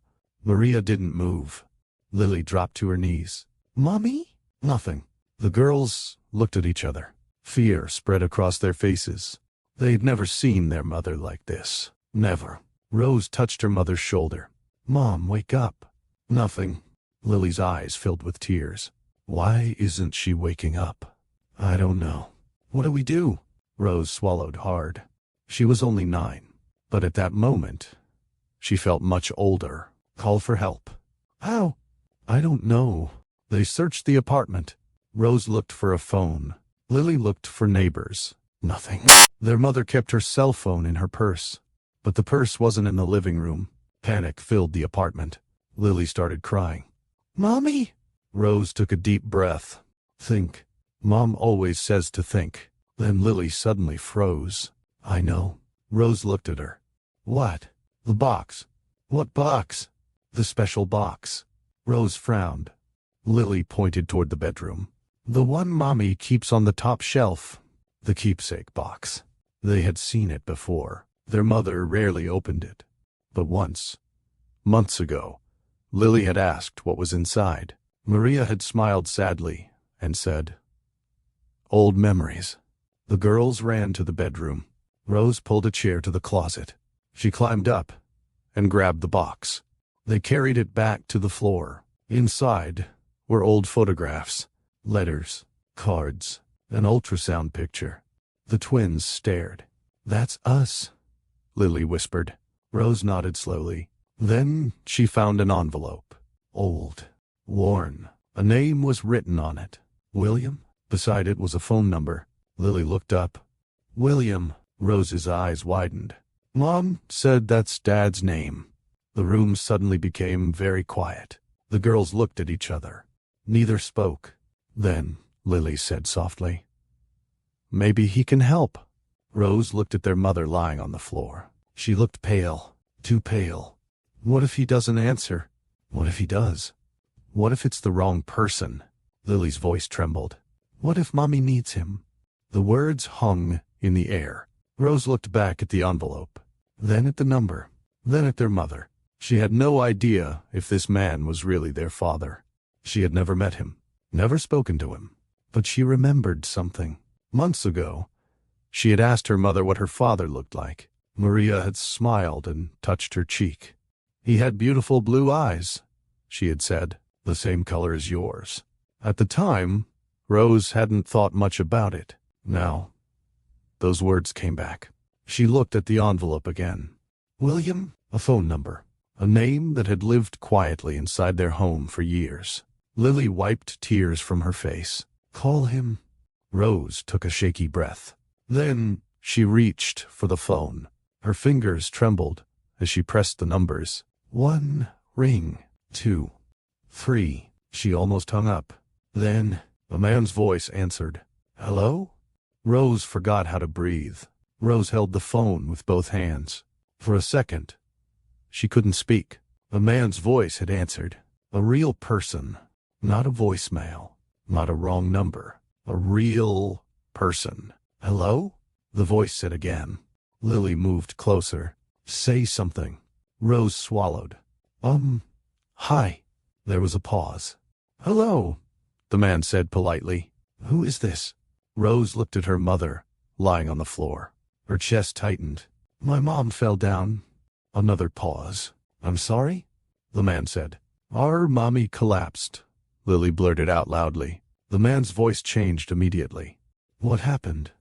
Maria didn't move. Lily dropped to her knees. "Mommy?" Nothing. The girls looked at each other. Fear spread across their faces. They'd never seen their mother like this. Never. Rose touched her mother's shoulder. "Mom, wake up." Nothing. Lily's eyes filled with tears. Why isn't she waking up? I don't know. What do we do? Rose swallowed hard. She was only 9, but at that moment, she felt much older. Call for help. How? I don't know. They searched the apartment. Rose looked for a phone. Lily looked for neighbors. Nothing. Their mother kept her cell phone in her purse. But the purse wasn't in the living room. Panic filled the apartment. Lily started crying. "Mommy!" Rose took a deep breath. Think. Mom always says to think. Then Lily suddenly froze. I know. Rose looked at her. What? The box. What box? The special box. Rose frowned. Lily pointed toward the bedroom. The one Mommy keeps on the top shelf. The keepsake box. They had seen it before. Their mother rarely opened it. But once, months ago, Lily had asked what was inside. Maria had smiled sadly and said, "Old memories." The girls ran to the bedroom. Rose pulled a chair to the closet. She climbed up and grabbed the box. They carried it back to the floor. Inside were old photographs, letters, cards, an ultrasound picture. The twins stared. "That's us," Lily whispered. Rose nodded slowly. Then she found an envelope. Old. Worn. A name was written on it. William? Beside it was a phone number. Lily looked up. William. Rose's eyes widened. Mom said that's Dad's name. The room suddenly became very quiet. The girls looked at each other. Neither spoke. Then Lily said softly, "Maybe he can help." Rose looked at their mother lying on the floor. She looked pale. Too pale. What if he doesn't answer? What if he does? What if it's the wrong person? Lily's voice trembled. What if Mommy needs him? The words hung in the air. Rose looked back at the envelope, then at the number, then at their mother. She had no idea if this man was really their father. She had never met him, never spoken to him. But she remembered something. Months ago, she had asked her mother what her father looked like. Maria had smiled and touched her cheek. He had beautiful blue eyes, she had said, the same color as yours. At the time, Rose hadn't thought much about it. Now, those words came back. She looked at the envelope again. William, a phone number, a name that had lived quietly inside their home for years. Lily wiped tears from her face. Call him. Rose took a shaky breath. Then she reached for the phone. Her fingers trembled as she pressed the numbers. 1, ring, 2, 3. She almost hung up. Then a man's voice answered. Hello? Rose forgot how to breathe. Rose held the phone with both hands. For a second, she couldn't speak. A man's voice had answered. A real person, not a voicemail, not a wrong number. A real person. Hello? The voice said again. Lily moved closer. Say something. Rose swallowed. Hi. There was a pause. Hello, the man said politely. Who is this? Rose looked at her mother, lying on the floor. Her chest tightened. My mom fell down. Another pause. I'm sorry? The man said. Our mommy collapsed. Lily blurted out loudly. The man's voice changed immediately. What happened?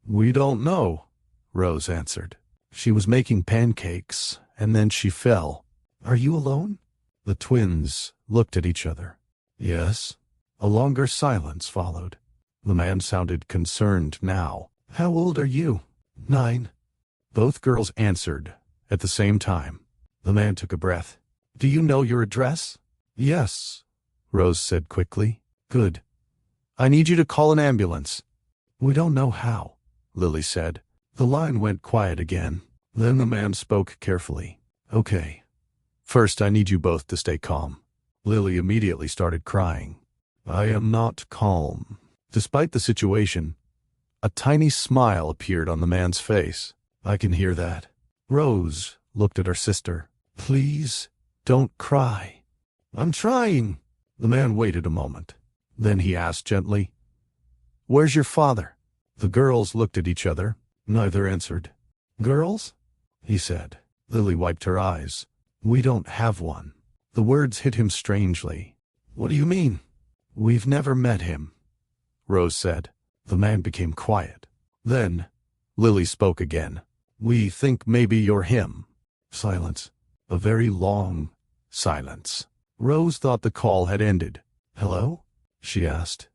We don't know, Rose answered. She was making pancakes, and then she fell. Are you alone? The twins looked at each other. Yes. A longer silence followed. The man sounded concerned now. How old are you? 9. Both girls answered at the same time. The man took a breath. Do you know your address? Yes, Rose said quickly. Good. I need you to call an ambulance. We don't know how, Lily said. The line went quiet again. Then the man spoke carefully. Okay. First, I need you both to stay calm. Lily immediately started crying. I am not calm. Despite the situation, A tiny smile appeared on the man's face. I can hear that. Rose looked at her sister. Please, don't cry. I'm trying. The man waited a moment. Then he asked gently, Where's your father? The girls looked at each other. Neither answered. Girls? He said. Lily wiped her eyes. We don't have one. The words hit him strangely. What do you mean? We've never met him, Rose said. The man became quiet. Then Lily spoke again. We think maybe you're him. Silence. A very long silence. Rose thought the call had ended. Hello? She asked.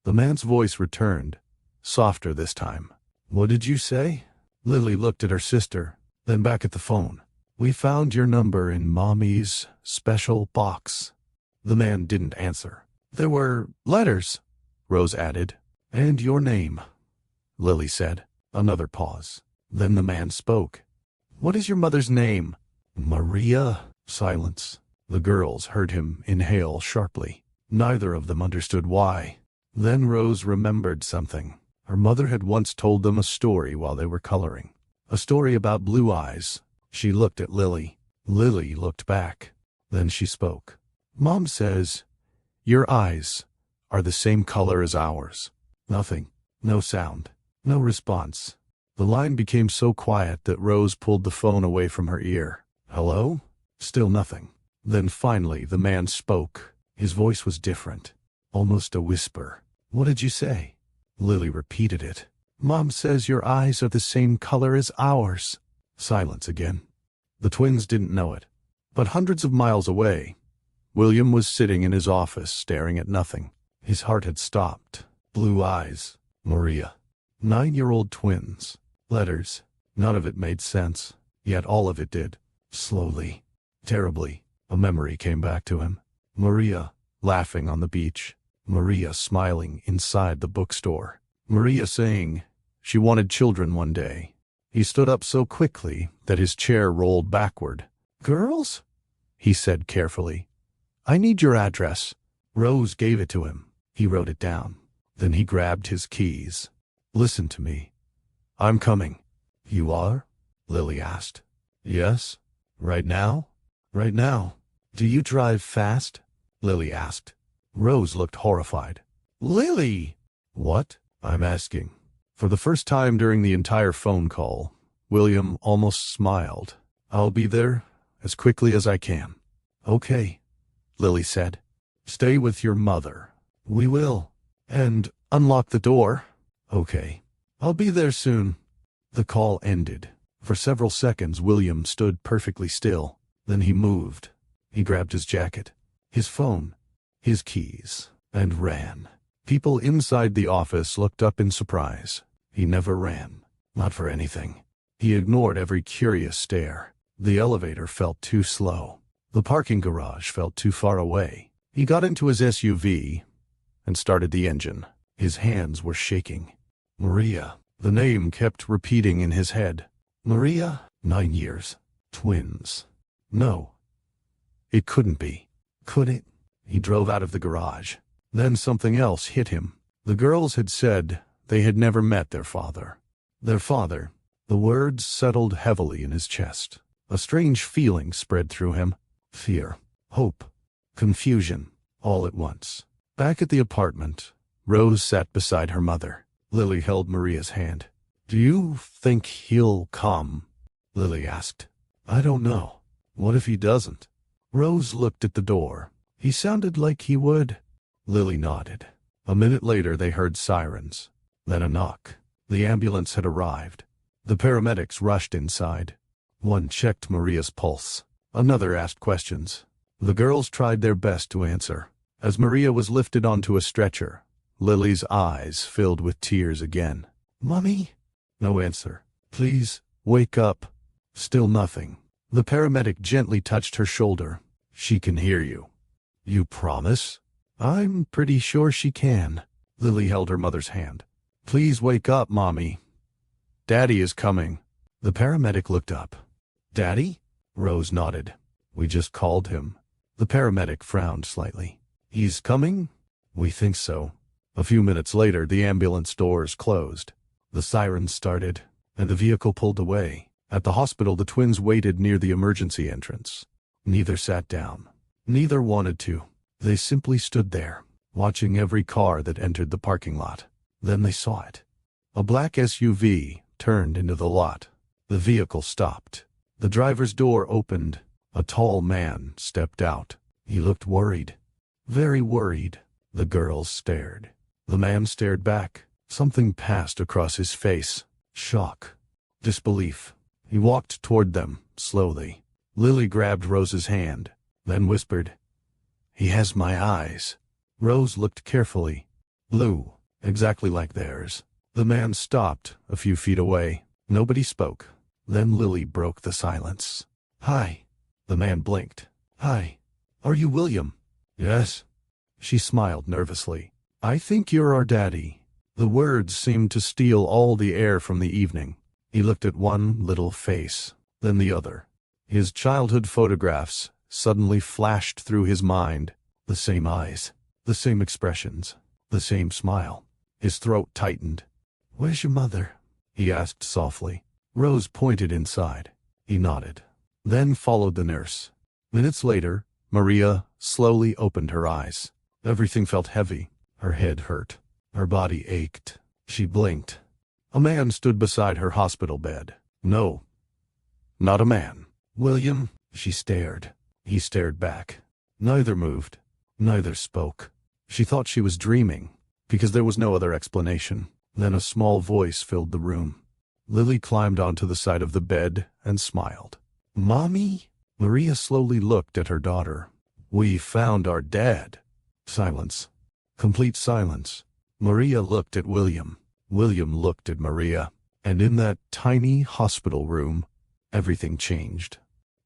The man's voice returned, softer this time. What did you say? Lily looked at her sister, then back at the phone. We found your number in Mommy's special box. The man didn't answer. There were letters, Rose added. And your name, Lily said. Another pause. Then the man spoke. What is your mother's name? Maria. Silence. The girls heard him inhale sharply. Neither of them understood why. Then Rose remembered something. Her mother had once told them a story while they were coloring. A story about blue eyes. She looked at Lily. Lily looked back. Then she spoke. Mom says, your eyes are the same color as ours. Nothing. No sound. No response. The line became so quiet that Rose pulled the phone away from her ear. Hello? Still nothing. Then finally the man spoke. His voice was different. Almost a whisper. What did you say? Lily repeated it. Mom says your eyes are the same color as ours. Silence again. The twins didn't know it. But hundreds of miles away, William was sitting in his office staring at nothing. His heart had stopped. Blue eyes. Maria. 9-year-old twins. Letters. None of it made sense. Yet all of it did. Slowly. Terribly. A memory came back to him. Maria, laughing on the beach. Maria smiling inside the bookstore. Maria saying she wanted children one day. He stood up so quickly that his chair rolled backward. Girls? He said carefully. I need your address. Rose gave it to him. He wrote it down. Then he grabbed his keys. Listen to me. I'm coming. You are? Lily asked. Yes. Right now? Right now. Do you drive fast? Lily asked. Rose looked horrified. Lily! What? I'm asking. For the first time during the entire phone call, William almost smiled. I'll be there as quickly as I can. Okay, Lily said. Stay with your mother. We will. And unlock the door. Okay. I'll be there soon. The call ended. For several seconds, William stood perfectly still. Then he moved. He grabbed his jacket, his phone, his keys, and ran. People inside the office looked up in surprise. He never ran. Not for anything. He ignored every curious stare. The elevator felt too slow. The parking garage felt too far away. He got into his SUV and started the engine. His hands were shaking. Maria. The name kept repeating in his head. Maria? 9 years. Twins. No. It couldn't be. Could it? He drove out of the garage. Then something else hit him. The girls had said they had never met their father. Their father. The words settled heavily in his chest. A strange feeling spread through him. Fear. Hope. Confusion. All at once. Back at the apartment, Rose sat beside her mother. Lily held Maria's hand. Do you think he'll come? Lily asked. I don't know. What if he doesn't? Rose looked at the door. He sounded like he would. Lily nodded. A minute later they heard sirens. Then a knock. The ambulance had arrived. The paramedics rushed inside. One checked Maria's pulse. Another asked questions. The girls tried their best to answer. As Maria was lifted onto a stretcher, Lily's eyes filled with tears again. Mommy? No answer. Please, wake up. Still nothing. The paramedic gently touched her shoulder. She can hear you. You promise? I'm pretty sure she can. Lily held her mother's hand. Please wake up, Mommy. Daddy is coming. The paramedic looked up. Daddy? Rose nodded. We just called him. The paramedic frowned slightly. He's coming? We think so. A few minutes later, the ambulance doors closed. The siren started, and the vehicle pulled away. At the hospital, the twins waited near the emergency entrance. Neither sat down. Neither wanted to. They simply stood there, watching every car that entered the parking lot. Then they saw it. A black SUV turned into the lot. The vehicle stopped. The driver's door opened. A tall man stepped out. He looked worried. Very worried. The girls stared. The man stared back. Something passed across his face. Shock. Disbelief. He walked toward them, slowly. Lily grabbed Rose's hand, then whispered, "He has my eyes." Rose looked carefully. Blue, exactly like theirs. The man stopped a few feet away. Nobody spoke. Then Lily broke the silence. "Hi." The man blinked. "Hi. Are you William?" "Yes." She smiled nervously. "I think you're our daddy." The words seemed to steal all the air from the evening. He looked at one little face, then the other. His childhood photographs suddenly flashed through his mind. The same eyes, the same expressions, the same smile. His throat tightened. "Where's your mother?" he asked softly. Rose pointed inside. He nodded, then followed the nurse. Minutes later, Maria slowly opened her eyes. Everything felt heavy. Her head hurt. Her body ached. She blinked. A man stood beside her hospital bed. No, not a man. "William," she stared. He stared back. Neither moved. Neither spoke. She thought she was dreaming, because there was no other explanation. Then a small voice filled the room. Lily climbed onto the side of the bed and smiled. "Mommy?" Maria slowly looked at her daughter. "We found our dad." Silence. Complete silence. Maria looked at William. William looked at Maria. And in that tiny hospital room, everything changed.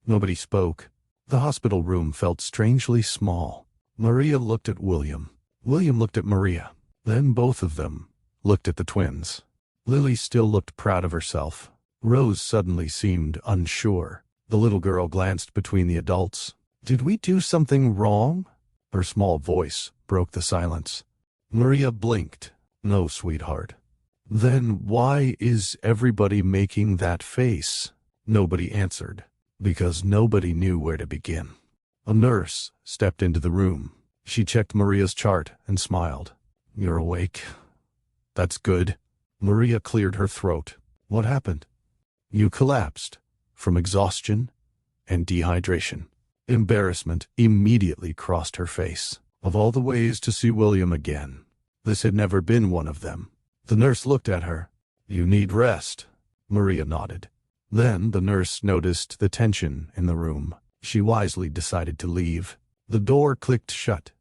Nobody spoke. The hospital room felt strangely small. Maria looked at William. William looked at Maria. Then both of them looked at the twins. Lily still looked proud of herself. Rose suddenly seemed unsure. The little girl glanced between the adults. "Did we do something wrong?" Her small voice broke the silence. Maria blinked. "No, sweetheart." "Then why is everybody making that face?" Nobody answered, because nobody knew where to begin. A nurse stepped into the room. She checked Maria's chart and smiled. "You're awake. That's good." Maria cleared her throat. "What happened?" "You collapsed from exhaustion and dehydration." Embarrassment immediately crossed her face. Of all the ways to see William again, this had never been one of them. The nurse looked at her. "You need rest." Maria nodded. Then the nurse noticed the tension in the room. She wisely decided to leave. The door clicked shut.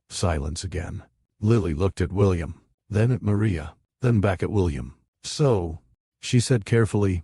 Silence again. Lily looked at William, then at Maria, then back at William. "So," she said carefully,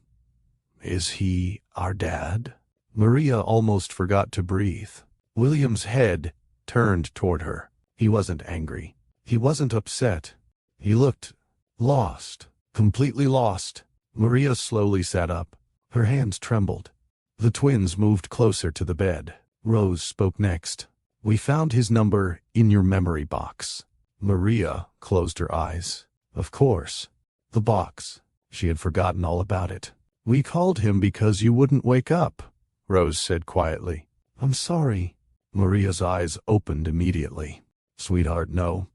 "is he our dad?" Maria almost forgot to breathe. William's head turned toward her. He wasn't angry. He wasn't upset. He looked lost, completely lost. Maria slowly sat up. Her hands trembled. The twins moved closer to the bed. Rose spoke next. "We found his number in your memory box." Maria closed her eyes. Of course. The box. She had forgotten all about it. "We called him because you wouldn't wake up," Rose said quietly. "I'm sorry." Maria's eyes opened immediately. "Sweetheart, no.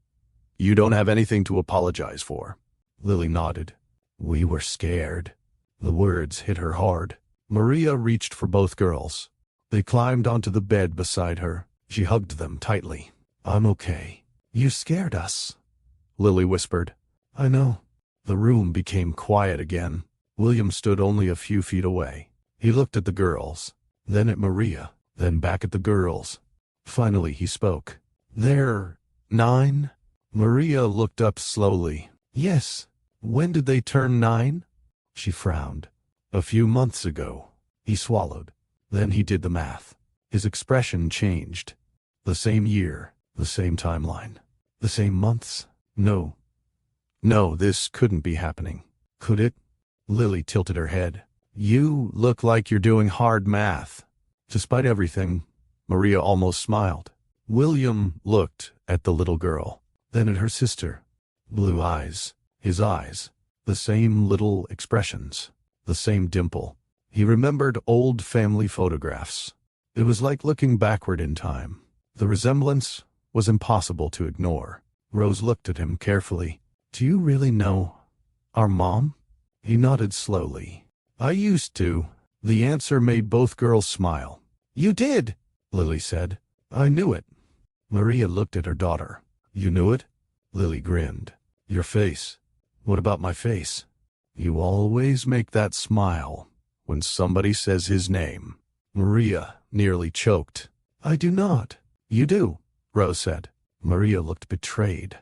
You don't have anything to apologize for." Lily nodded. "We were scared." The words hit her hard. Maria reached for both girls. They climbed onto the bed beside her. She hugged them tightly. "I'm okay." "You scared us," Lily whispered. "I know." The room became quiet again. William stood only a few feet away. He looked at the girls, then at Maria, then back at the girls. Finally he spoke. "They're 9? Maria looked up slowly. "Yes." "When did they turn 9? She frowned. "A few months ago." He swallowed. Then he did the math. His expression changed. The same year, the same timeline, the same months. No, this couldn't be happening. Could it? Lily tilted her head. "You look like you're doing hard math." Despite everything, Maria almost smiled. William looked at the little girl, then at her sister. Blue eyes. His eyes. The same little expressions. The same dimple. He remembered old family photographs. It was like looking backward in time. The resemblance was impossible to ignore. Rose looked at him carefully. "Do you really know our mom?" He nodded slowly. "I used to." The answer made both girls smile. "You did," Lily said. "I knew it." Maria looked at her daughter. "You knew it?" Lily grinned. "Your face." "What about my face?" "You always make that smile when somebody says his name." Maria nearly choked. "I do not." "You do," Rose said. Maria looked betrayed.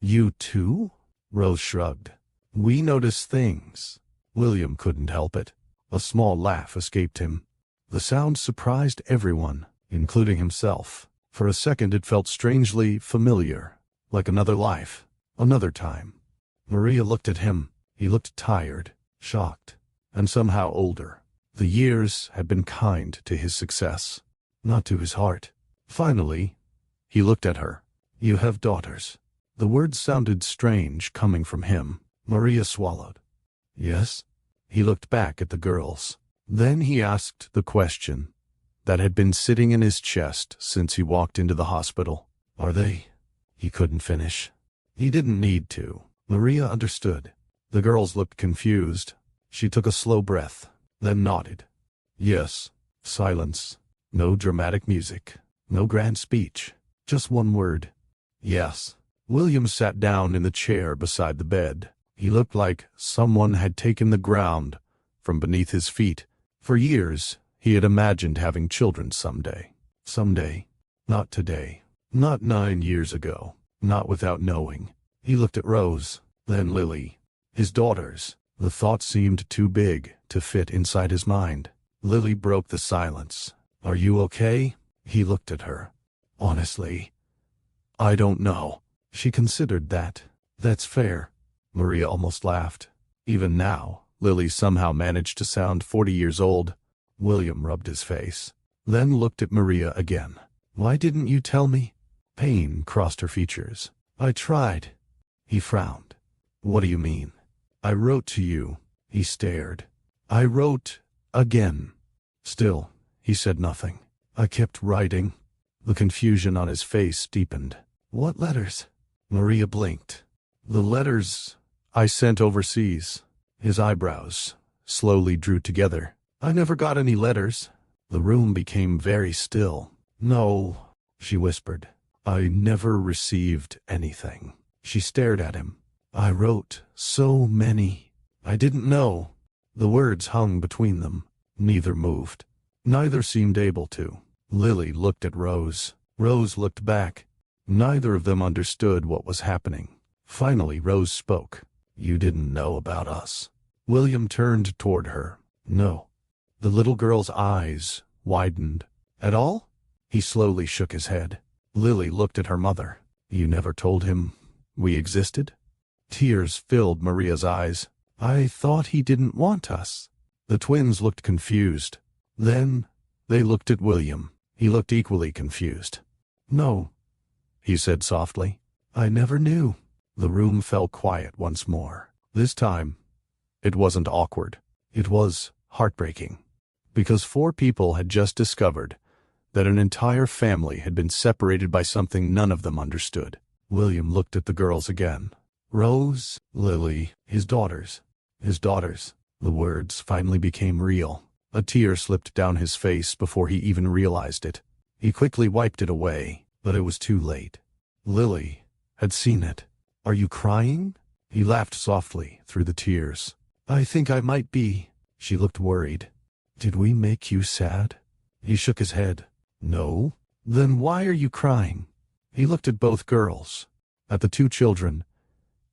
"You too?" Rose shrugged. "We notice things." William couldn't help it. A small laugh escaped him. The sound surprised everyone, including himself. For a second it felt strangely familiar, like another life, another time. Maria looked at him. He looked tired, shocked, and somehow older. The years had been kind to his success, not to his heart. Finally, he looked at her. "You have daughters." The words sounded strange coming from him. Maria swallowed. "Yes?" He looked back at the girls. Then he asked the question that had been sitting in his chest since he walked into the hospital. "Are they?" He couldn't finish. He didn't need to. Maria understood. The girls looked confused. She took a slow breath, then nodded. "Yes." Silence. No dramatic music. No grand speech. Just one word. "Yes." William sat down in the chair beside the bed. He looked like someone had taken the ground from beneath his feet. For years, he had imagined having children someday. Someday. Not today. Not 9 years ago. Not without knowing. He looked at Rose, then Lily. His daughters. The thought seemed too big to fit inside his mind. Lily broke the silence. "Are you okay?" He looked at her. "Honestly, I don't know." She considered that. "That's fair." Maria almost laughed. Even now, Lily somehow managed to sound 40 years old. William rubbed his face, then looked at Maria again. "Why didn't you tell me?" Pain crossed her features. "I tried." He frowned. "What do you mean?" "I wrote to you." He stared. "I wrote again." Still, he said nothing. "I kept writing." The confusion on his face deepened. "What letters?" Maria blinked. "The letters I sent overseas." His eyebrows slowly drew together. "I never got any letters." The room became very still. "No," she whispered. "I never received anything." She stared at him. "I wrote so many. I didn't know." The words hung between them. Neither moved. Neither seemed able to. Lily looked at Rose. Rose looked back. Neither of them understood what was happening. Finally, Rose spoke. "You didn't know about us." William turned toward her. "No." The little girl's eyes widened. "At all?" He slowly shook his head. Lily looked at her mother. "You never told him we existed?" Tears filled Maria's eyes. "I thought he didn't want us." The twins looked confused. Then they looked at William. He looked equally confused. "No," he said softly. "I never knew." The room fell quiet once more. This time, it wasn't awkward. It was heartbreaking. Because 4 people had just discovered that an entire family had been separated by something none of them understood. William looked at the girls again. Rose, Lily, his daughters. His daughters. The words finally became real. A tear slipped down his face before he even realized it. He quickly wiped it away, but it was too late. Lily had seen it. "Are you crying?" He laughed softly through the tears. "I think I might be." She looked worried. "Did we make you sad?" He shook his head. "No." "Then why are you crying?" He looked at both girls. At the 2 children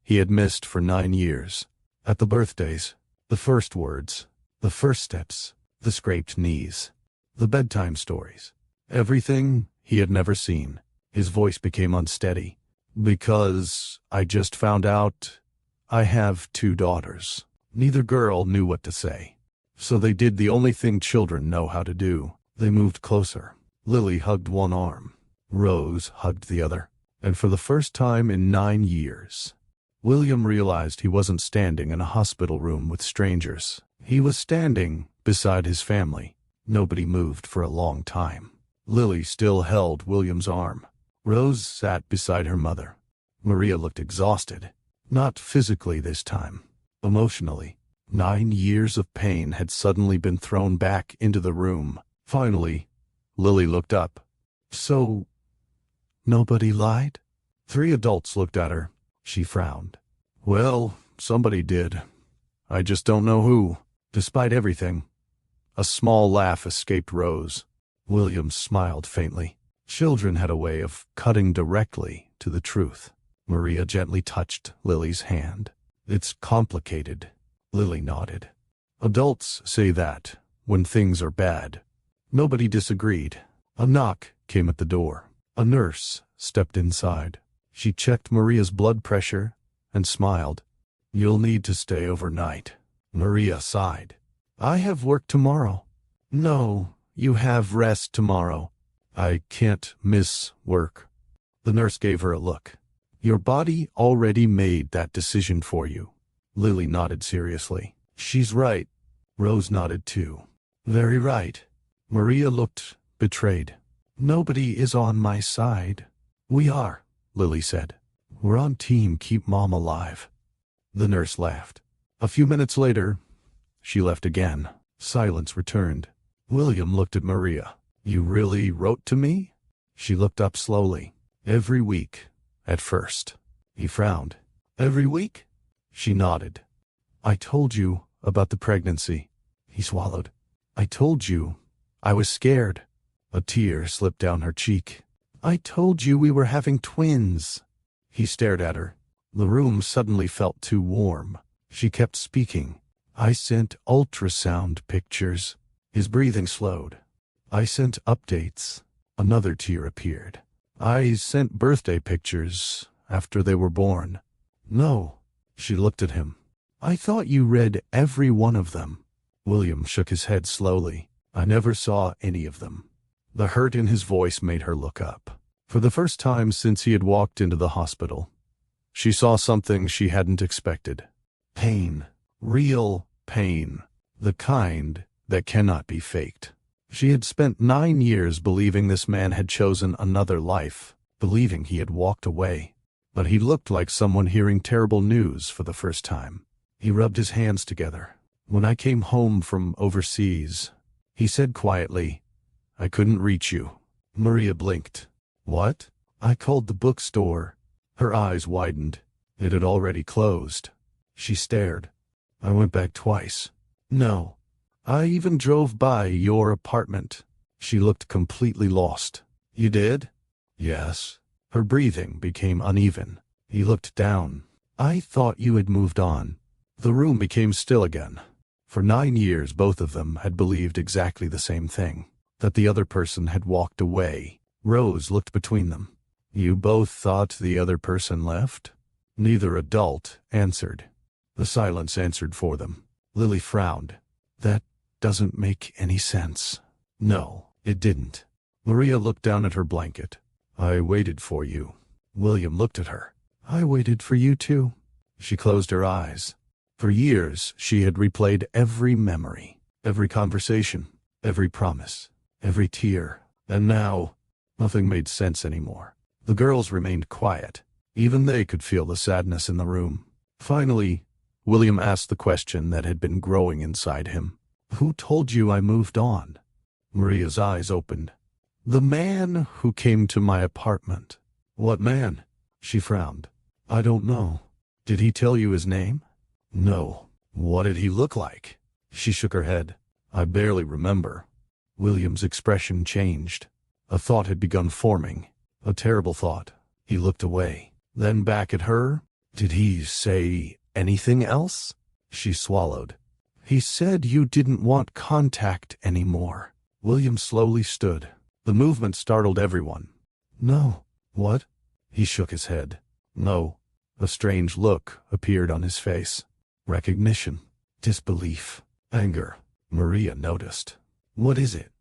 he had missed for 9 years. At the birthdays, the first words, the first steps, the scraped knees, the bedtime stories. Everything he had never seen. His voice became unsteady. "Because I just found out I have 2 daughters." Neither girl knew what to say. So they did the only thing children know how to do. They moved closer. Lily hugged one arm. Rose hugged the other. And for the first time in 9 years, William realized he wasn't standing in a hospital room with strangers. He was standing beside his family. Nobody moved for a long time. Lily still held William's arm. Rose sat beside her mother. Maria looked exhausted. Not physically this time. Emotionally. 9 years of pain had suddenly been thrown back into the room. Finally, Lily looked up. So, nobody lied? 3 adults looked at her. She frowned. Well, somebody did. I just don't know who. Despite everything. A small laugh escaped Rose. William smiled faintly. Children had a way of cutting directly to the truth. Maria gently touched Lily's hand. It's complicated. Lily nodded. Adults say that when things are bad. Nobody disagreed. A knock came at the door. A nurse stepped inside. She checked Maria's blood pressure and smiled. You'll need to stay overnight. Maria sighed. I have work tomorrow. No, you have rest tomorrow. I can't miss work. The nurse gave her a look. Your body already made that decision for you. Lily nodded seriously. She's right. Rose nodded too. Very right. Maria looked betrayed. Nobody is on my side. We are, Lily said. We're on team Keep Mom Alive. The nurse laughed. A few minutes later, she left again. Silence returned. William looked at Maria. You really wrote to me? She looked up slowly. Every week, at first. He frowned. Every week? She nodded. I told you about the pregnancy. He swallowed. I told you I was scared. A tear slipped down her cheek. I told you we were having twins. He stared at her. The room suddenly felt too warm. She kept speaking. I sent ultrasound pictures. His breathing slowed. I sent updates. Another tear appeared. I sent birthday pictures after they were born. No. She looked at him. I thought you read every one of them. William shook his head slowly. I never saw any of them. The hurt in his voice made her look up. For the first time since he had walked into the hospital, she saw something she hadn't expected. Pain. Real pain. The kind that cannot be faked. She had spent 9 years believing this man had chosen another life, believing he had walked away. But he looked like someone hearing terrible news for the first time. He rubbed his hands together. When I came home from overseas, he said quietly, I couldn't reach you. Maria blinked. What? I called the bookstore. Her eyes widened. It had already closed. She stared. I went back twice. No. I even drove by your apartment. She looked completely lost. You did? Yes. Her breathing became uneven. He looked down. I thought you had moved on. The room became still again. For 9 years both of them had believed exactly the same thing, that the other person had walked away. Rose looked between them. You both thought the other person left? Neither adult answered. The silence answered for them. Lily frowned. That doesn't make any sense. No, it didn't. Maria looked down at her blanket. I waited for you. William looked at her. I waited for you too. She closed her eyes. For years, she had replayed every memory, every conversation, every promise, every tear. And now, nothing made sense anymore. The girls remained quiet. Even they could feel the sadness in the room. Finally, William asked the question that had been growing inside him. Who told you I moved on? Maria's eyes opened. The man who came to my apartment. What man? She frowned. I don't know. Did he tell you his name? No. What did he look like? She shook her head. I barely remember. William's expression changed. A thought had begun forming. A terrible thought. He looked away. Then back at her. Did he say anything else? She swallowed. He said you didn't want contact anymore. William slowly stood. The movement startled everyone. No. What? He shook his head. No. A strange look appeared on his face. Recognition. Disbelief. Anger. Maria noticed. What is it?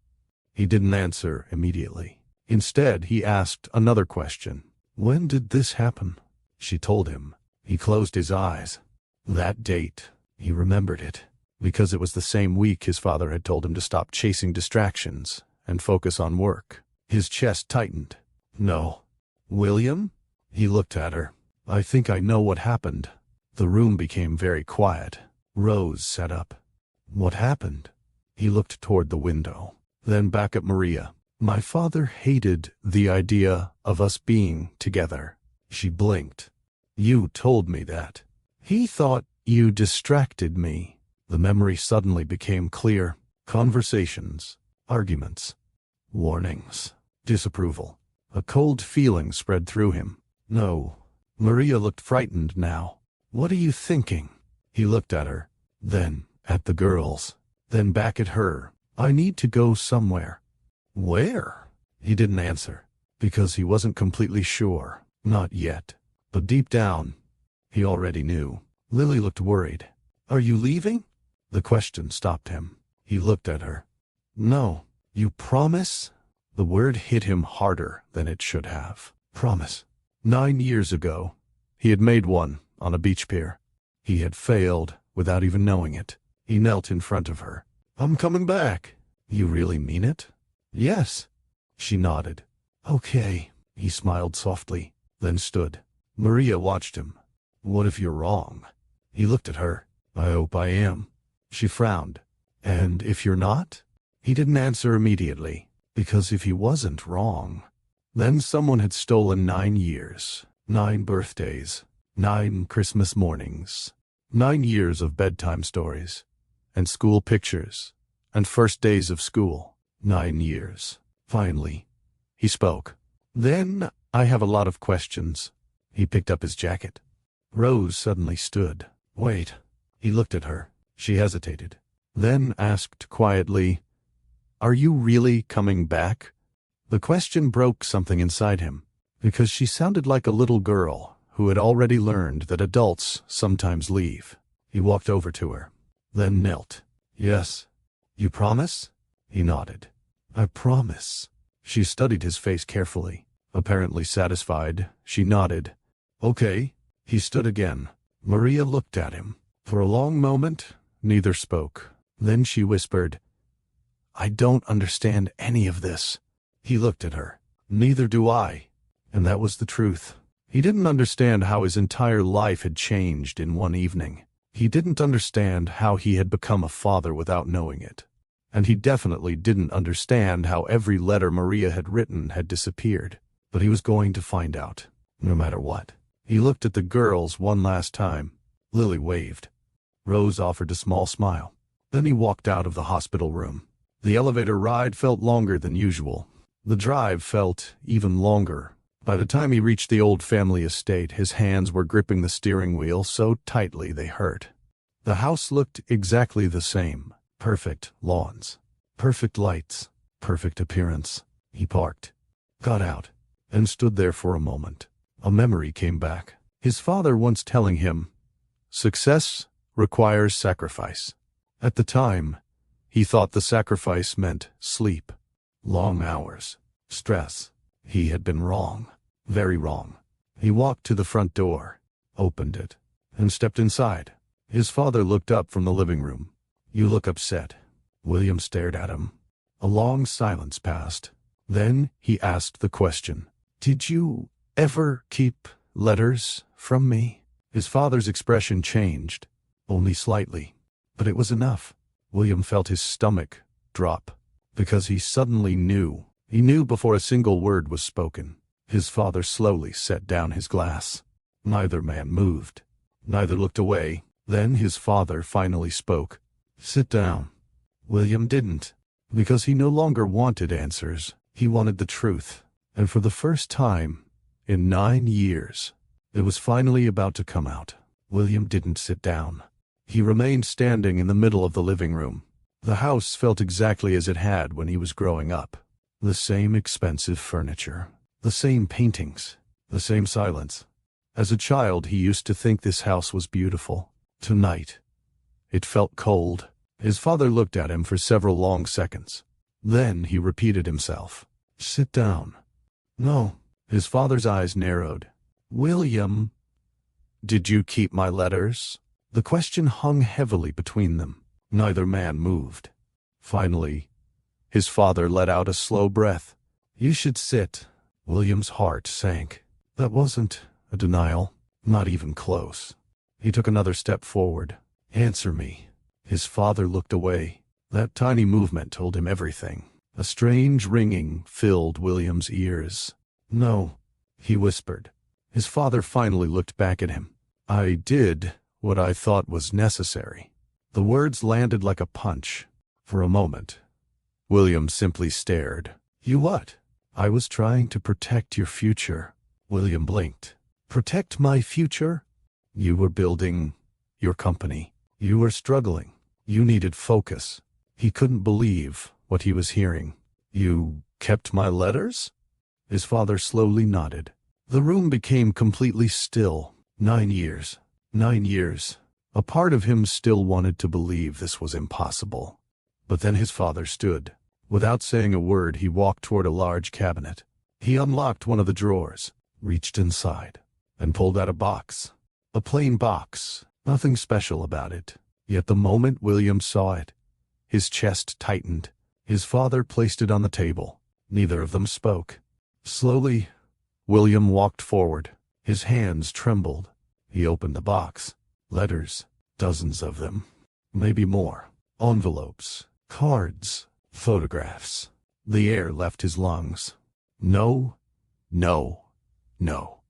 He didn't answer immediately. Instead, he asked another question. When did this happen? She told him. He closed his eyes. That date, he remembered it, because it was the same week his father had told him to stop chasing distractions and focus on work. His chest tightened. No. William? He looked at her. I think I know what happened. The room became very quiet. Rose sat up. What happened? He looked toward the window, then back at Maria. My father hated the idea of us being together. She blinked. You told me that. He thought you distracted me. The memory suddenly became clear. Conversations, arguments, warnings, disapproval. A cold feeling spread through him. No. Maria looked frightened now. What are you thinking? He looked at her, then at the girls, then back at her. I need to go somewhere. Where? He didn't answer, because he wasn't completely sure. Not yet. But deep down, he already knew. Lily looked worried. Are you leaving? The question stopped him. He looked at her. No. You promise? The word hit him harder than it should have. Promise. 9 years ago, he had made one on a beach pier. He had failed without even knowing it. He knelt in front of her. I'm coming back. You really mean it? Yes. She nodded. Okay. He smiled softly, then stood. Maria watched him. What if you're wrong? He looked at her. I hope I am. She frowned. And if you're not? He didn't answer immediately, because if he wasn't wrong, then someone had stolen 9 years, 9 birthdays, 9 Christmas mornings, 9 years of bedtime stories, and school pictures, and first days of school. 9 years. Finally, he spoke. Then I have a lot of questions. He picked up his jacket. Rose suddenly stood. Wait. He looked at her. She hesitated, then asked quietly, Are you really coming back? The question broke something inside him, because she sounded like a little girl who had already learned that adults sometimes leave. He walked over to her, then knelt. Yes. You promise? He nodded. I promise. She studied his face carefully. Apparently satisfied, she nodded. Okay. He stood again. Maria looked at him. For a long moment, neither spoke. Then she whispered, I don't understand any of this. He looked at her. Neither do I. And that was the truth. He didn't understand how his entire life had changed in one evening. He didn't understand how he had become a father without knowing it. And he definitely didn't understand how every letter Maria had written had disappeared. But he was going to find out, no matter what. He looked at the girls one last time. Lily waved. Rose offered a small smile. Then he walked out of the hospital room. The elevator ride felt longer than usual. The drive felt even longer. By the time he reached the old family estate, his hands were gripping the steering wheel so tightly they hurt. The house looked exactly the same. Perfect lawns, perfect lights, perfect appearance. He parked, got out, and stood there for a moment. A memory came back. His father once telling him, Success requires sacrifice. At the time, he thought the sacrifice meant sleep, long hours, stress. He had been wrong, very wrong. He walked to the front door, opened it, and stepped inside. His father looked up from the living room. You look upset. William stared at him. A long silence passed. Then he asked the question, Did you ever keep letters from me? His father's expression changed, only slightly, but it was enough. William felt his stomach drop, because he suddenly knew. He knew before a single word was spoken. His father slowly set down his glass. Neither man moved. Neither looked away. Then his father finally spoke. Sit down. William didn't, because he no longer wanted answers. He wanted the truth. And for the first time in 9 years, it was finally about to come out. William didn't sit down. He remained standing in the middle of the living room. The house felt exactly as it had when he was growing up. The same expensive furniture, the same paintings, the same silence. As a child, he used to think this house was beautiful. Tonight, it felt cold. His father looked at him for several long seconds. Then he repeated himself. Sit down. No. His father's eyes narrowed. William, Did you keep my letters? The question hung heavily between them. Neither man moved. Finally, his father let out a slow breath. You should sit. William's heart sank. That wasn't a denial, not even close. He took another step forward. Answer me. His father looked away. That tiny movement told him everything. A strange ringing filled William's ears. No, he whispered. His father finally looked back at him. I did what I thought was necessary. The words landed like a punch. For a moment, William simply stared. You what? I was trying to protect your future. William blinked. Protect my future? You were building your company. You were struggling. You needed focus. He couldn't believe what he was hearing. You kept my letters? His father slowly nodded. The room became completely still. 9 years. 9 years. A part of him still wanted to believe this was impossible. But then his father stood. Without saying a word, he walked toward a large cabinet. He unlocked one of the drawers, reached inside, and pulled out a box. A plain box, nothing special about it. Yet the moment William saw it, his chest tightened. His father placed it on the table. Neither of them spoke. Slowly, William walked forward. His hands trembled. He opened the box. Letters, dozens of them, maybe more. Envelopes, cards, photographs. The air left his lungs. No, no, no.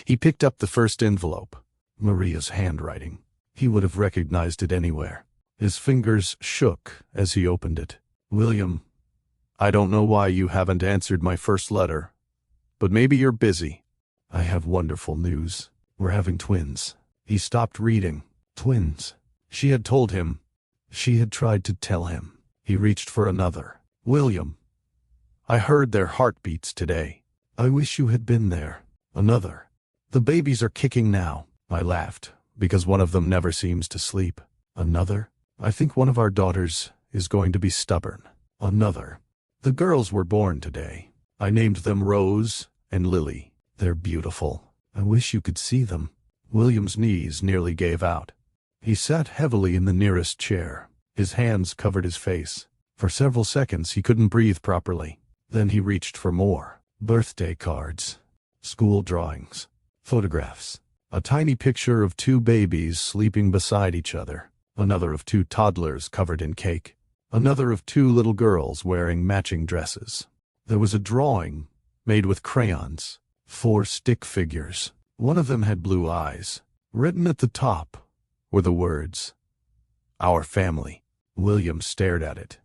He picked up the first envelope. Maria's handwriting. He would have recognized it anywhere. His fingers shook as he opened it. William, I don't know why you haven't answered my first letter, but maybe you're busy. I have wonderful news. We're having twins. He stopped reading. Twins. She had told him. She had tried to tell him. He reached for another. William, I heard their heartbeats today. I wish you had been there. Another. The babies are kicking now. I laughed, because one of them never seems to sleep. Another. I think one of our daughters is going to be stubborn. Another. The girls were born today. I named them Rose and Lily. They're beautiful. I wish you could see them. William's knees nearly gave out. He sat heavily in the nearest chair. His hands covered his face. For several seconds he couldn't breathe properly. Then he reached for more. Birthday cards. School drawings. Photographs. A tiny picture of 2 babies sleeping beside each other. Another of 2 toddlers covered in cake. Another of 2 little girls wearing matching dresses. There was a drawing made with crayons. 4 stick figures. One of them had blue eyes. Written at the top were the words, Our family. William stared at it.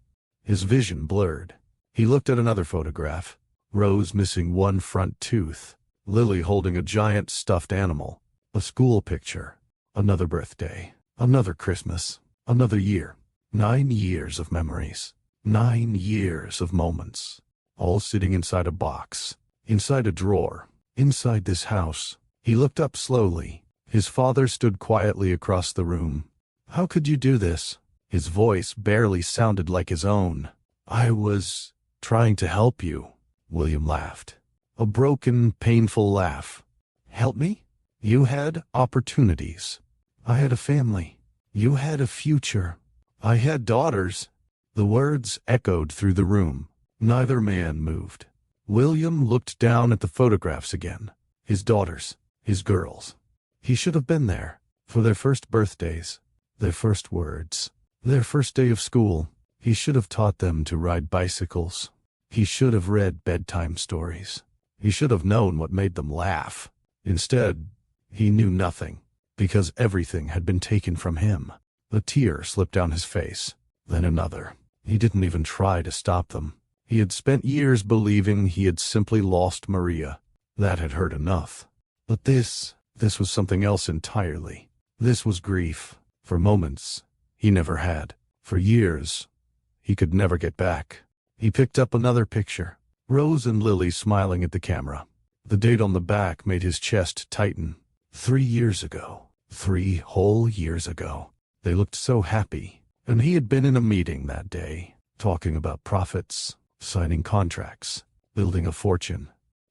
His vision blurred. He looked at another photograph. Rose missing 1 front tooth. Lily holding a giant stuffed animal. A school picture. Another birthday. Another Christmas. Another year. 9 years of memories. 9 years of moments. All sitting inside a box. Inside a drawer. Inside this house. He looked up slowly. His father stood quietly across the room. How could you do this? His voice barely sounded like his own. I was trying to help you. William laughed. A broken, painful laugh. Help me? You had opportunities. I had a family. You had a future. I had daughters. The words echoed through the room. Neither man moved. William looked down at the photographs again. His daughters. His girls. He should have been there. For their first birthdays. Their first words. Their first day of school. He should have taught them to ride bicycles. He should have read bedtime stories. He should have known what made them laugh. Instead, he knew nothing, because everything had been taken from him. A tear slipped down his face, then another. He didn't even try to stop them. He had spent years believing he had simply lost Maria. That had hurt enough. But this was something else entirely. This was grief. For moments, he never had. For years, he could never get back. He picked up another picture. Rose and Lily smiling at the camera. The date on the back made his chest tighten. 3 years ago. 3 whole years ago. They looked so happy. And he had been in a meeting that day, talking about profits, signing contracts, building a fortune.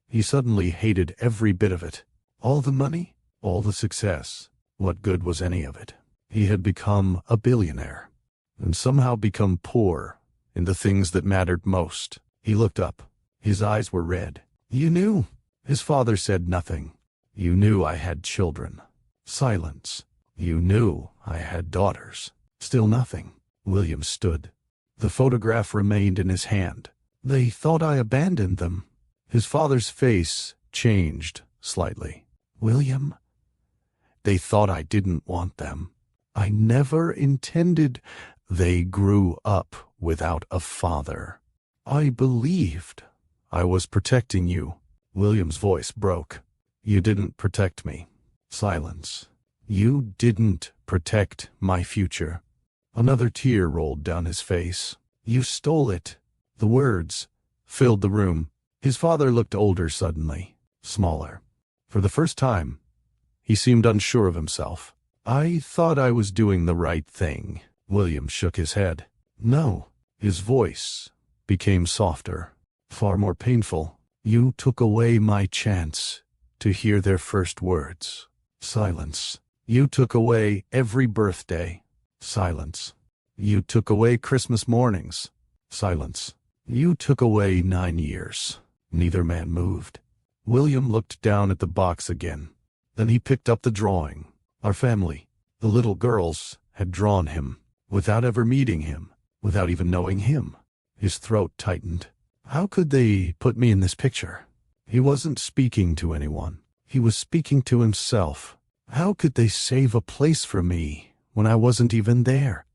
He suddenly hated every bit of it. All the money, All the success. What good was any of it? He had become a billionaire, and somehow become poor in the things that mattered most. He looked up. His eyes were red. "You knew?" His father said nothing. "You knew I had children." Silence. "You knew I had daughters." Still nothing. William stood. The photograph remained in his hand. "They thought I abandoned them." His father's face changed slightly. "William, they thought I didn't want them. I never intended. They grew up without a father. I believed I was protecting you." William's voice broke. "You didn't protect me." Silence. "You didn't protect my future." Another tear rolled down his face. "You stole it." The words filled the room. His father looked older suddenly, smaller. For the first time, he seemed unsure of himself. "I thought I was doing the right thing." William shook his head. "No." His voice became softer, far more painful. "You took away my chance to hear their first words." Silence. "You took away every birthday." Silence. "You took away Christmas mornings." Silence. "You took away 9 years." Neither man moved. William looked down at the box again. Then he picked up the drawing. Our family, the little girls, had drawn him, without ever meeting him, without even knowing him. His throat tightened. How could they put me in this picture? He wasn't speaking to anyone. He was speaking to himself. How could they save a place for me when I wasn't even there?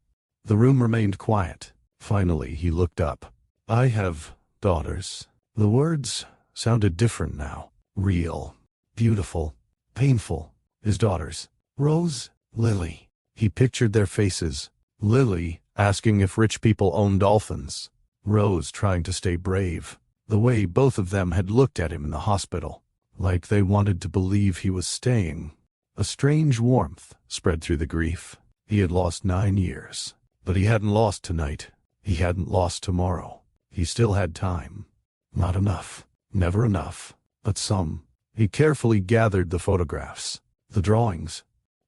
The room remained quiet. Finally, he looked up. "I have daughters." The words sounded different now. Real, beautiful, painful. His daughters. Rose, Lily. He pictured their faces. Lily asking if rich people own dolphins. Rose trying to stay brave. The way both of them had looked at him in the hospital, like they wanted to believe he was staying. A strange warmth spread through the grief. He had lost 9 years, but he hadn't lost tonight. He hadn't lost tomorrow. He still had time. Not enough. Never enough. But some. He carefully gathered the photographs, the drawings,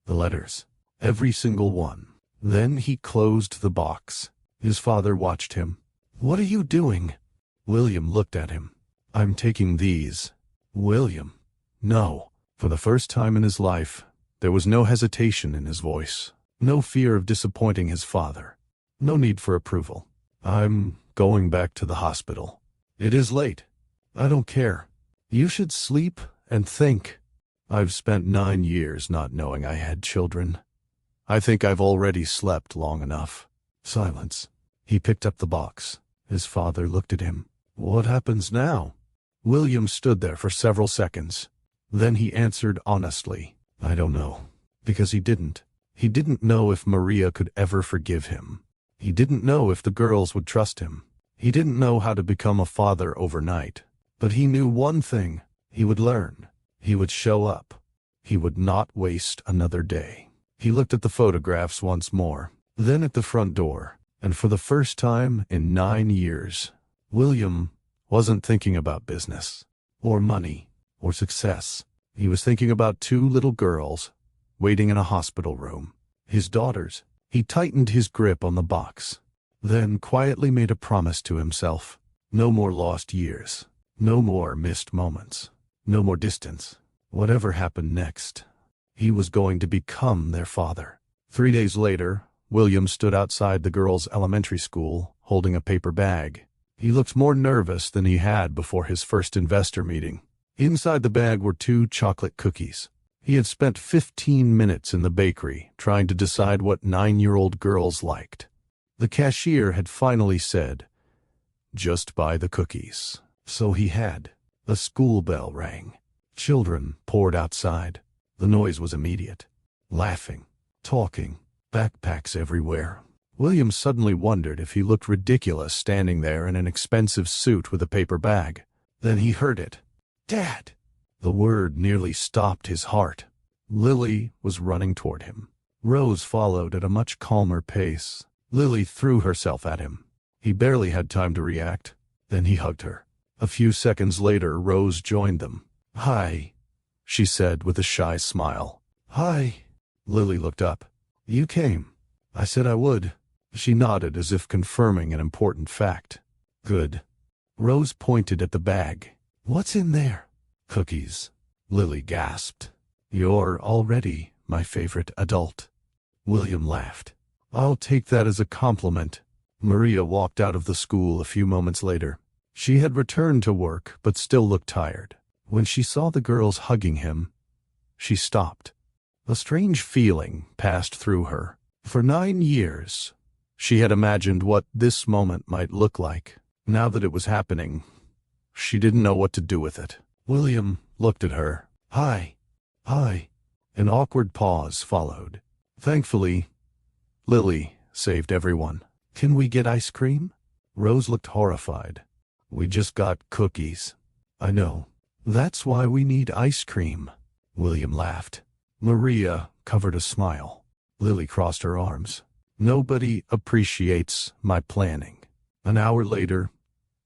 the letters, every single one. Then he closed the box. His father watched him. "What are you doing?" William looked at him. "I'm taking these." "William." "No." For the first time in his life, there was no hesitation in his voice. No fear of disappointing his father. No need for approval. "I'm going back to the hospital. It is late. I don't care. You should sleep and think. I've spent 9 years not knowing I had children. I think I've already slept long enough." Silence. He picked up the box. His father looked at him. "What happens now?" William stood there for several seconds. Then he answered honestly, "I don't know." Because he didn't. He didn't know if Maria could ever forgive him. He didn't know if the girls would trust him. He didn't know how to become a father overnight. But he knew one thing. He would learn. He would show up. He would not waste another day. He looked at the photographs once more, then at the front door, and for the first time in 9 years, William wasn't thinking about business, or money, or success. He was thinking about 2 little girls waiting in a hospital room. His daughters. He tightened his grip on the box, then quietly made a promise to himself. No more lost years. No more missed moments. No more distance. Whatever happened next, he was going to become their father. 3 days later, William stood outside the girls' elementary school, holding a paper bag. He looked more nervous than he had before his first investor meeting. Inside the bag were 2 chocolate cookies. He had spent 15 minutes in the bakery trying to decide what 9-year-old girls liked. The cashier had finally said, "Just buy the cookies." So he had. The school bell rang. Children poured outside. The noise was immediate. Laughing, talking, backpacks everywhere. William suddenly wondered if he looked ridiculous standing there in an expensive suit with a paper bag. Then he heard it. "Dad!" The word nearly stopped his heart. Lily was running toward him. Rose followed at a much calmer pace. Lily threw herself at him. He barely had time to react. Then he hugged her. A few seconds later, Rose joined them. "Hi," she said with a shy smile. "Hi." Lily looked up. "You came." "I said I would." She nodded as if confirming an important fact. "Good." Rose pointed at the bag. "What's in there?" "Cookies." Lily gasped. "You're already my favorite adult." William laughed. "I'll take that as a compliment." Maria walked out of the school a few moments later. She had returned to work but still looked tired. When she saw the girls hugging him, she stopped. A strange feeling passed through her. For 9 years, she had imagined what this moment might look like. Now that it was happening, she didn't know what to do with it. William looked at her. "Hi." "Hi." An awkward pause followed. Thankfully, Lily saved everyone. "Can we get ice cream?" Rose looked horrified. "We just got cookies." "I know. That's why we need ice cream." William laughed. Maria covered a smile. Lily crossed her arms. "Nobody appreciates my planning." An hour later,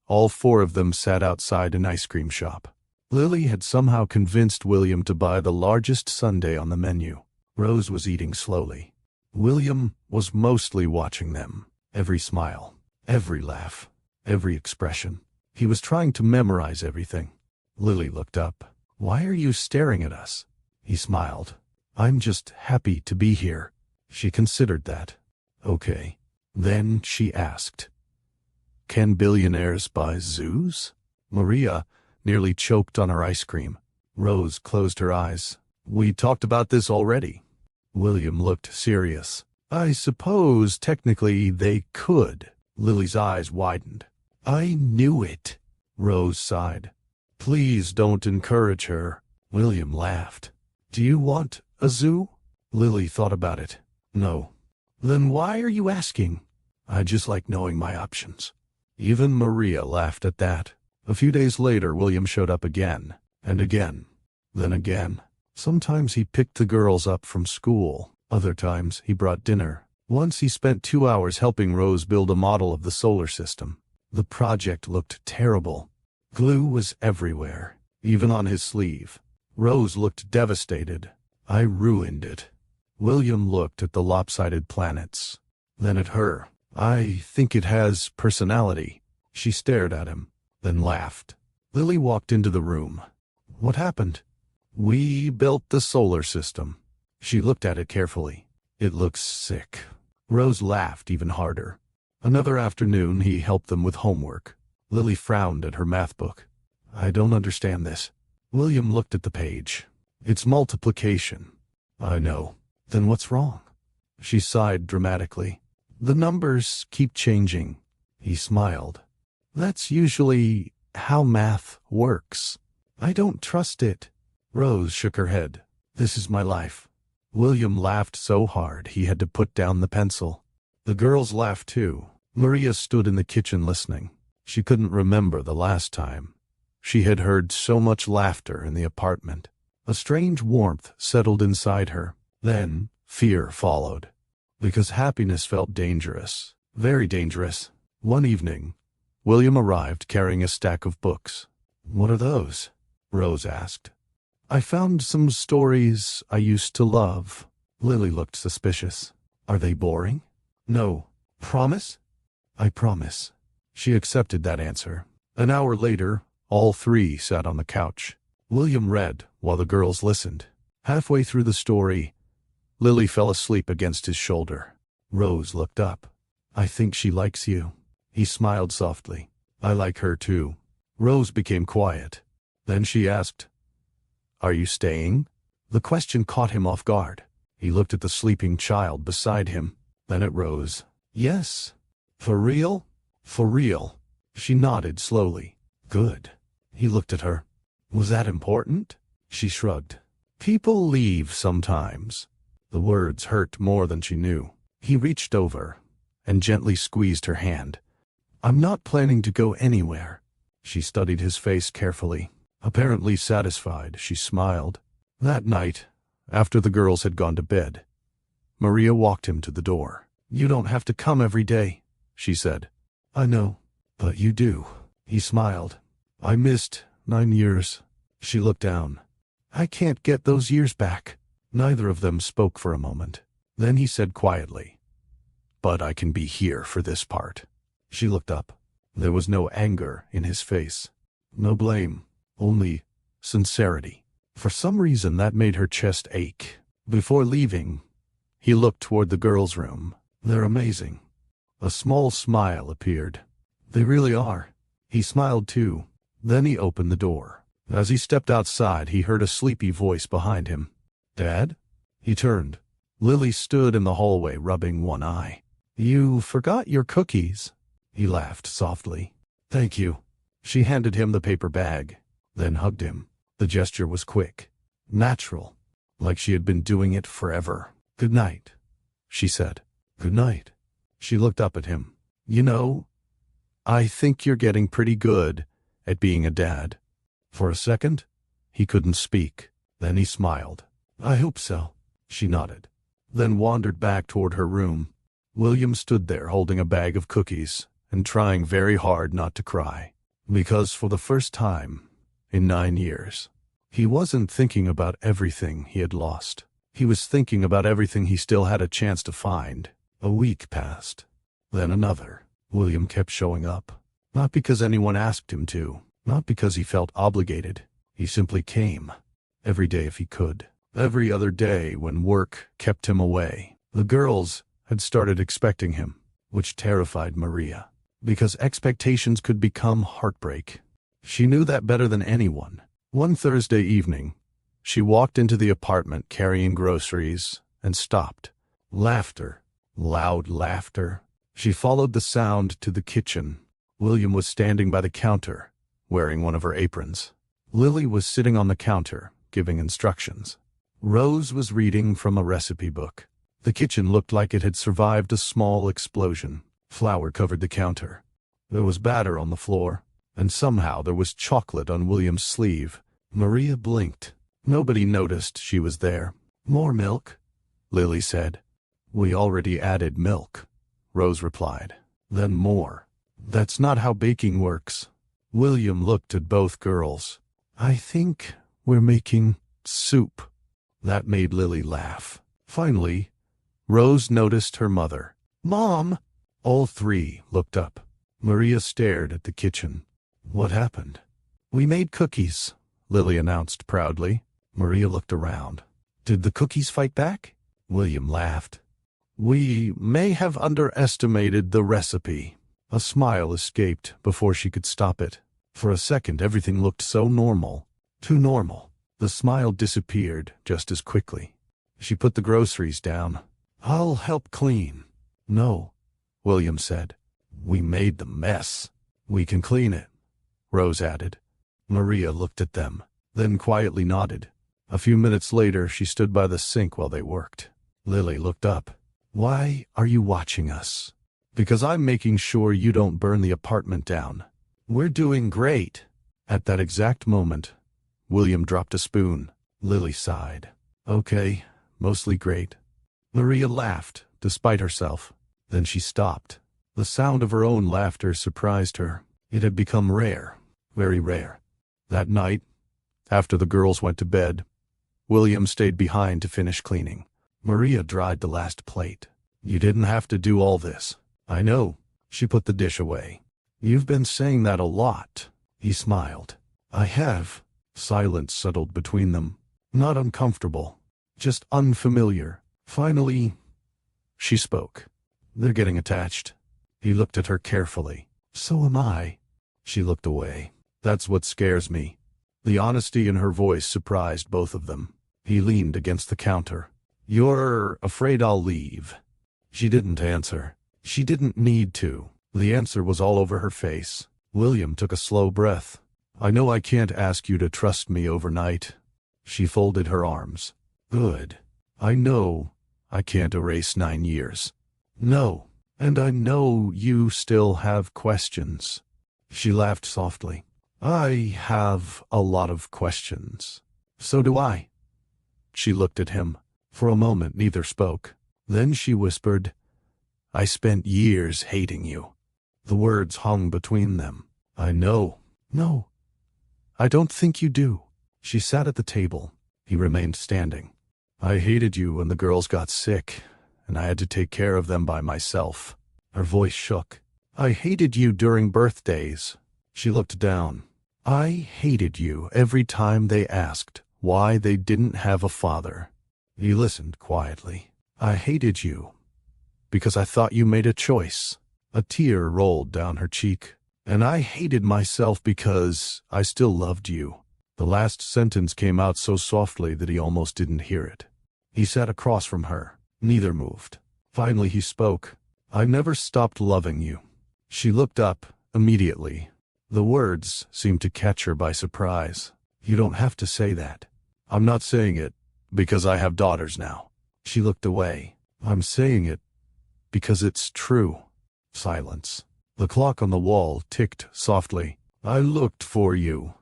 all 4 of them sat outside an ice cream shop. Lily had somehow convinced William to buy the largest sundae on the menu. Rose was eating slowly. William was mostly watching them. Every smile, every laugh, every expression. He was trying to memorize everything. Lily looked up. "Why are you staring at us?" He smiled. "I'm just happy to be here." She considered that. "Okay." Then she asked, "Can billionaires buy zoos?" Maria nearly choked on her ice cream. Rose closed her eyes. "We talked about this already." William looked serious. "I suppose technically they could." Lily's eyes widened. "I knew it." Rose sighed. "Please don't encourage her." William laughed. "Do you want a zoo?" Lily thought about it. "No." "Then why are you asking?" "I just like knowing my options." Even Maria laughed at that. A few days later, William showed up again, and again, then again. Sometimes he picked the girls up from school. Other times, he brought dinner. Once he spent 2 hours helping Rose build a model of the solar system. The project looked terrible. Glue was everywhere, even on his sleeve. Rose looked devastated. "I ruined it." William looked at the lopsided planets, then at her. "I think it has personality." She stared at him, then laughed. Lily walked into the room. "What happened?" "We built the solar system." She looked at it carefully. "It looks sick." Rose laughed even harder. Another afternoon, he helped them with homework. Lily frowned at her math book. "I don't understand this." William looked at the page. "It's multiplication." "I know." "Then what's wrong?" She sighed dramatically. "The numbers keep changing." He smiled. "That's usually how math works." "I don't trust it." Rose shook her head. "This is my life." William laughed so hard he had to put down the pencil. The girls laughed too. Maria stood in the kitchen listening. She couldn't remember the last time she had heard so much laughter in the apartment. A strange warmth settled inside her. Then fear followed. Because happiness felt dangerous. Very dangerous. One evening, William arrived carrying a stack of books. "What are those?" Rose asked. "I found some stories I used to love." Lily looked suspicious. "Are they boring?" "No." "Promise?" "I promise." She accepted that answer. An hour later, all 3 sat on the couch. William read while the girls listened. Halfway through the story, Lily fell asleep against his shoulder. Rose looked up. "I think she likes you." He smiled softly. "I like her too." Rose became quiet. Then she asked, "Are you staying?" The question caught him off guard. He looked at the sleeping child beside him, then at Rose. "Yes." "For real?" "For real." She nodded slowly. "Good." He looked at her. "Was that important?" She shrugged. "People leave sometimes." The words hurt more than she knew. He reached over and gently squeezed her hand. "I'm not planning to go anywhere." She studied his face carefully. Apparently satisfied, she smiled. That night, after the girls had gone to bed, Maria walked him to the door. "You don't have to come every day," she said. "I know, but you do." He smiled. "I missed 9 years." She looked down. I can't get those years back. Neither of them spoke for a moment. Then he said quietly, but I can be here for this part. She looked up. There was no anger in his face. No blame. Only sincerity. For some reason that made her chest ache. Before leaving, he looked toward the girls' room. They're amazing. A small smile appeared. They really are. He smiled too. Then he opened the door. As he stepped outside, he heard a sleepy voice behind him. Dad? He turned. Lily stood in the hallway, rubbing one eye. You forgot your cookies. He laughed softly. Thank you. She handed him the paper bag, then hugged him. The gesture was quick, natural, like she had been doing it forever. Good night, she said. Good night. She looked up at him. You know, I think you're getting pretty good at being a dad. For a second, he couldn't speak. Then he smiled. I hope so. She nodded, then wandered back toward her room. William stood there holding a bag of cookies and trying very hard not to cry. Because for the first time in 9 years, he wasn't thinking about everything he had lost. He was thinking about everything he still had a chance to find. A week passed. Then another. William kept showing up. Not because anyone asked him to. Not because he felt obligated. He simply came. Every day if he could. Every other day when work kept him away. The girls had started expecting him, which terrified Maria. Because expectations could become heartbreak. She knew that better than anyone. One Thursday evening, she walked into the apartment carrying groceries and stopped. Laughter. Loud laughter. She followed the sound to the kitchen. William was standing by the counter, wearing one of her aprons. Lily was sitting on the counter, giving instructions. Rose was reading from a recipe book. The kitchen looked like it had survived a small explosion. Flour covered the counter. There was batter on the floor, and somehow there was chocolate on William's sleeve. Maria blinked. Nobody noticed she was there. More milk? Lily said. We already added milk, Rose replied. Then more. That's not how baking works. William looked at both girls. I think we're making soup. That made Lily laugh. Finally, Rose noticed her mother. Mom! All three looked up. Maria stared at the kitchen. What happened? We made cookies, Lily announced proudly. Maria looked around. Did the cookies fight back? William laughed. We may have underestimated the recipe. A smile escaped before she could stop it. For a second, everything looked so normal. Too normal. The smile disappeared just as quickly. She put the groceries down. I'll help clean. No, William said. We made the mess. We can clean it, Rose added. Maria looked at them, then quietly nodded. A few minutes later, she stood by the sink while they worked. Lily looked up. Why are you watching us? Because I'm making sure you don't burn the apartment down. We're doing great. At that exact moment, William dropped a spoon. Lily sighed. Okay, mostly great. Maria laughed, despite herself. Then she stopped. The sound of her own laughter surprised her. It had become rare, very rare. That night, after the girls went to bed, William stayed behind to finish cleaning. Maria dried the last plate. You didn't have to do all this. I know. She put the dish away. You've been saying that a lot. He smiled. I have. Silence settled between them. Not uncomfortable. Just unfamiliar. Finally, she spoke. They're getting attached. He looked at her carefully. So am I. She looked away. That's what scares me. The honesty in her voice surprised both of them. He leaned against the counter. You're afraid I'll leave. She didn't answer. She didn't need to. The answer was all over her face. William took a slow breath. I know I can't ask you to trust me overnight. She folded her arms. Good. I know I can't erase 9 years. No. And I know you still have questions. She laughed softly. I have a lot of questions. So do I. She looked at him. For a moment neither spoke. Then she whispered, I spent years hating you. The words hung between them. I know. No. I don't think you do. She sat at the table, He remained standing. I hated you when the girls got sick, and I had to take care of them by myself. Her voice shook. I hated you during birthdays. She looked down. I hated you every time they asked why they didn't have a father. He listened quietly. I hated you because I thought you made a choice. A tear rolled down her cheek. And I hated myself because I still loved you. The last sentence came out so softly that he almost didn't hear it. He sat across from her. Neither moved. Finally he spoke. I never stopped loving you. She looked up immediately. The words seemed to catch her by surprise. You don't have to say that. I'm not saying it because I have daughters now. She looked away. I'm saying it because it's true. Silence. The clock on the wall ticked softly. I looked for you,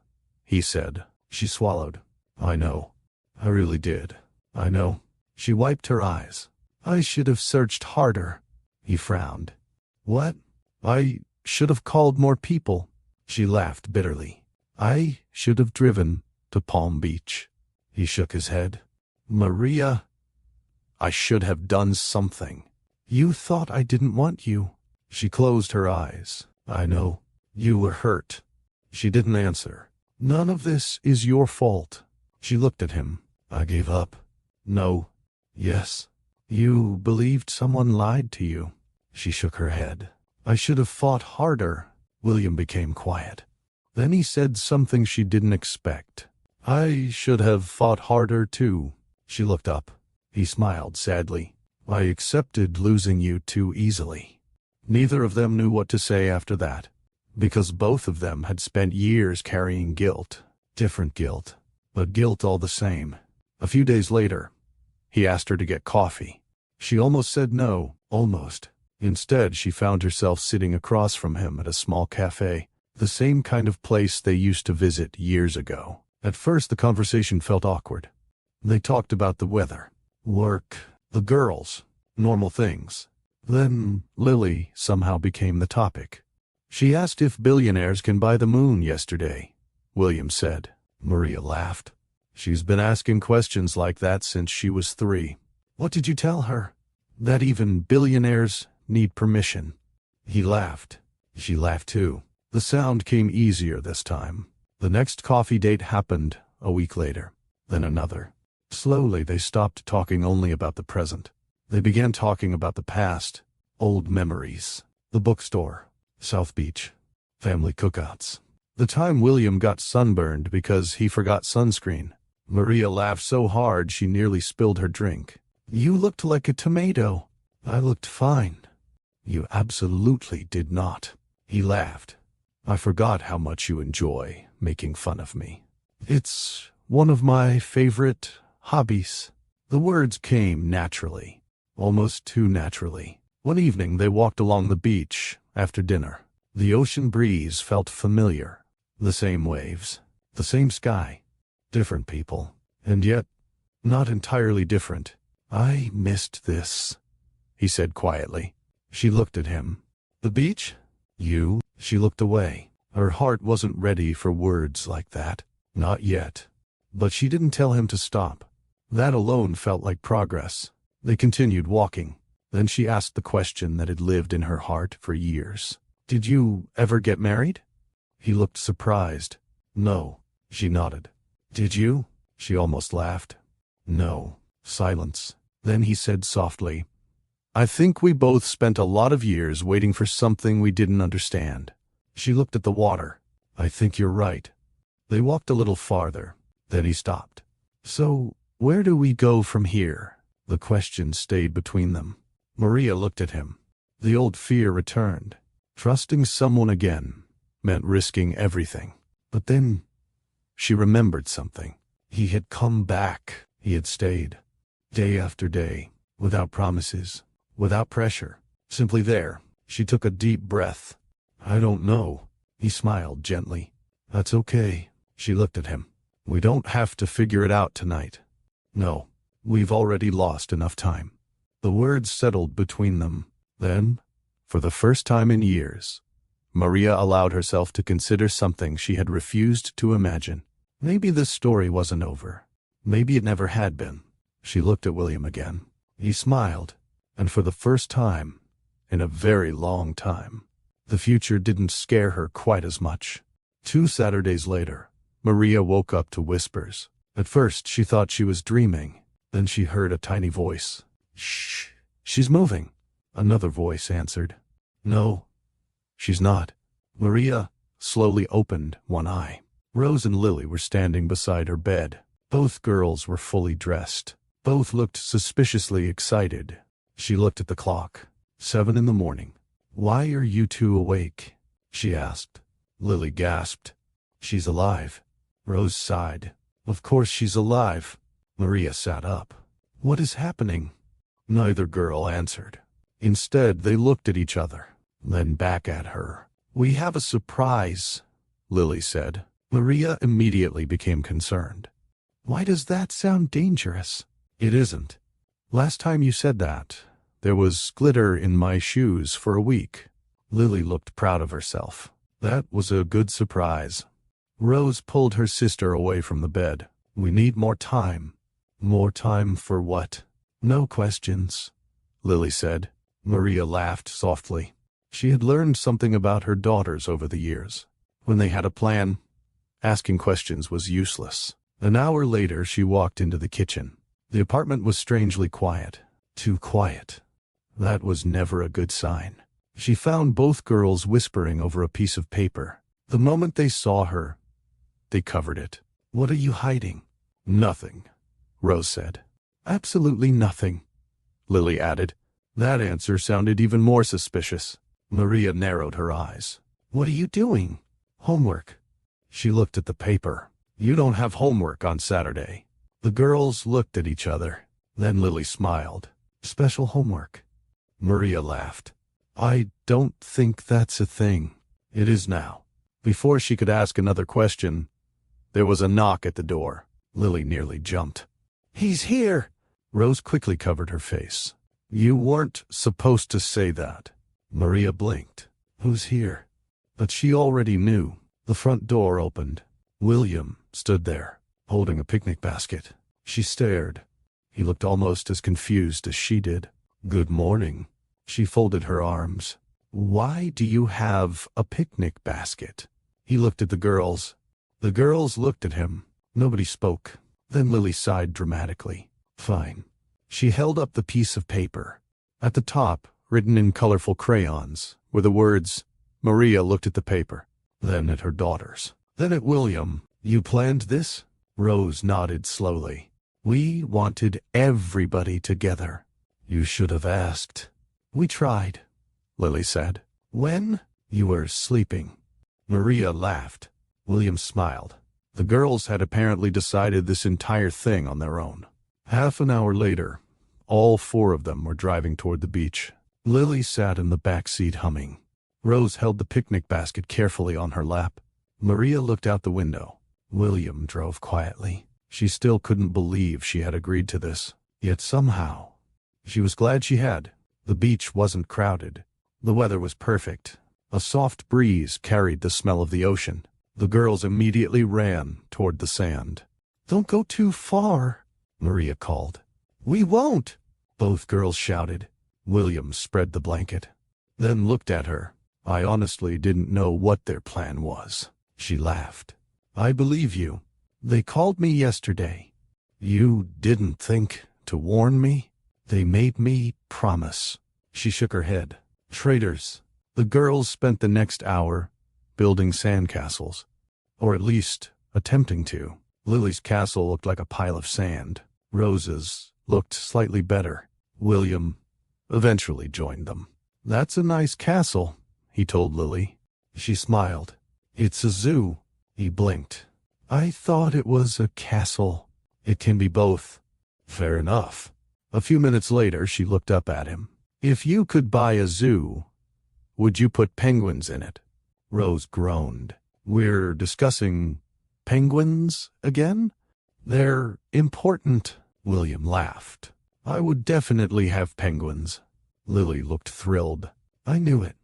he said. She swallowed. I know. I really did. I know. She wiped her eyes. I should have searched harder. He frowned. What? I should have called more people. She laughed bitterly. I should have driven to Palm Beach. He shook his head. Maria, I should have done something. You thought I didn't want you. She closed her eyes. I know. You were hurt. She didn't answer. None of this is your fault. She looked at him. I gave up. No. Yes. You believed someone lied to you. She shook her head. I should have fought harder. William became quiet. Then he said something she didn't expect. I should have fought harder too. She looked up. He smiled sadly. I accepted losing you too easily. Neither of them knew what to say after that, because both of them had spent years carrying guilt. Different guilt, but guilt all the same. A few days later, he asked her to get coffee. She almost said no, almost. Instead, she found herself sitting across from him at a small cafe, the same kind of place they used to visit years ago. At first, the conversation felt awkward. They talked about the weather, work, the girls, normal things. Then Lily somehow became the topic. She asked if billionaires can buy the moon yesterday. William said. Maria laughed. She's been asking questions like that since she was 3. What did you tell her? That even billionaires need permission. He laughed. She laughed too. The sound came easier this time. The next coffee date happened a week later. Then another. Slowly they stopped talking only about the present. They began talking about the past, old memories, the bookstore, South Beach, family cookouts. The time William got sunburned because he forgot sunscreen. Maria laughed so hard she nearly spilled her drink. You looked like a tomato. I looked fine. You absolutely did not. He laughed. I forgot how much you enjoy making fun of me. It's one of my favorite hobbies. The words came naturally. Almost too naturally. One evening they walked along the beach after dinner. The ocean breeze felt familiar. The same waves. The same sky. Different people. And yet, not entirely different. I missed this, he said quietly. She looked at him. The beach? You? She looked away. Her heart wasn't ready for words like that. Not yet. But she didn't tell him to stop. That alone felt like progress. They continued walking. Then she asked the question that had lived in her heart for years. Did you ever get married? He looked surprised. No. She nodded. Did you? She almost laughed. No. Silence. Then he said softly, I think we both spent a lot of years waiting for something we didn't understand. She looked at the water. I think you're right. They walked a little farther. Then he stopped. So, where do we go from here? The question stayed between them. Maria looked at him. The old fear returned. Trusting someone again meant risking everything. But then she remembered something. He had come back. He had stayed. Day after day. Without promises. Without pressure. Simply there. She took a deep breath. I don't know. He smiled gently. That's okay. She looked at him. We don't have to figure it out tonight. No. We've already lost enough time. The words settled between them. Then, for the first time in years, Maria allowed herself to consider something she had refused to imagine. Maybe the story wasn't over. Maybe it never had been. She looked at William again. He smiled, and for the first time, in a very long time, the future didn't scare her quite as much. 2 Saturdays later, Maria woke up to whispers. At first, she thought she was dreaming. Then she heard a tiny voice. "Shh, she's moving." Another voice answered. "No, she's not." Maria slowly opened one eye. Rose and Lily were standing beside her bed. Both girls were fully dressed. Both looked suspiciously excited. She looked at the clock. 7 in the morning. "Why are you two awake?" she asked. Lily gasped. "She's alive." Rose sighed. "Of course she's alive." Maria sat up. "What is happening?" Neither girl answered. Instead, they looked at each other, then back at her. "We have a surprise," Lily said. Maria immediately became concerned. "Why does that sound dangerous?" "It isn't. Last time you said that, there was glitter in my shoes for a week." Lily looked proud of herself. "That was a good surprise." Rose pulled her sister away from the bed. "We need more time." "More time for what?" "No questions," Lily said. Maria laughed softly. She had learned something about her daughters over the years. When they had a plan, asking questions was useless. An hour later, she walked into the kitchen. The apartment was strangely quiet. Too quiet. That was never a good sign. She found both girls whispering over a piece of paper. The moment they saw her, they covered it. "What are you hiding?" "Nothing," Rose said. "Absolutely nothing," Lily added. That answer sounded even more suspicious. Maria narrowed her eyes. "What are you doing?" "Homework." She looked at the paper. "You don't have homework on Saturday." The girls looked at each other. Then Lily smiled. "Special homework." Maria laughed. "I don't think that's a thing." "It is now." Before she could ask another question, there was a knock at the door. Lily nearly jumped. "He's here!" Rose quickly covered her face. "You weren't supposed to say that." Maria blinked. "Who's here?" But she already knew. The front door opened. William stood there, holding a picnic basket. She stared. He looked almost as confused as she did. "Good morning." She folded her arms. "Why do you have a picnic basket?" He looked at the girls. The girls looked at him. Nobody spoke. Then Lily sighed dramatically. "Fine." She held up the piece of paper. At the top, written in colorful crayons, were the words. Maria looked at the paper, then at her daughters, then at William. "You planned this?" Rose nodded slowly. "We wanted everybody together." "You should have asked." "We tried," Lily said. "When?" "You were sleeping." Maria laughed. William smiled. The girls had apparently decided this entire thing on their own. Half an hour later, all 4 of them were driving toward the beach. Lily sat in the back seat humming. Rose held the picnic basket carefully on her lap. Maria looked out the window. William drove quietly. She still couldn't believe she had agreed to this. Yet somehow, she was glad she had. The beach wasn't crowded. The weather was perfect. A soft breeze carried the smell of the ocean. The girls immediately ran toward the sand. "Don't go too far," Maria called. "We won't," both girls shouted. William spread the blanket, then looked at her. "I honestly didn't know what their plan was." She laughed. "I believe you. They called me yesterday." "You didn't think to warn me?" "They made me promise." She shook her head. "Traitors." The girls spent the next hour building sandcastles, or at least attempting to. Lily's castle looked like a pile of sand. Rose's looked slightly better. William eventually joined them. "That's a nice castle," he told Lily. She smiled. "It's a zoo." He blinked. "I thought it was a castle." "It can be both." "Fair enough." A few minutes later, she looked up at him. "If you could buy a zoo, would you put penguins in it?" Rose groaned. "We're discussing penguins again?" "They're important," William laughed. "I would definitely have penguins." Lily looked thrilled. "I knew it."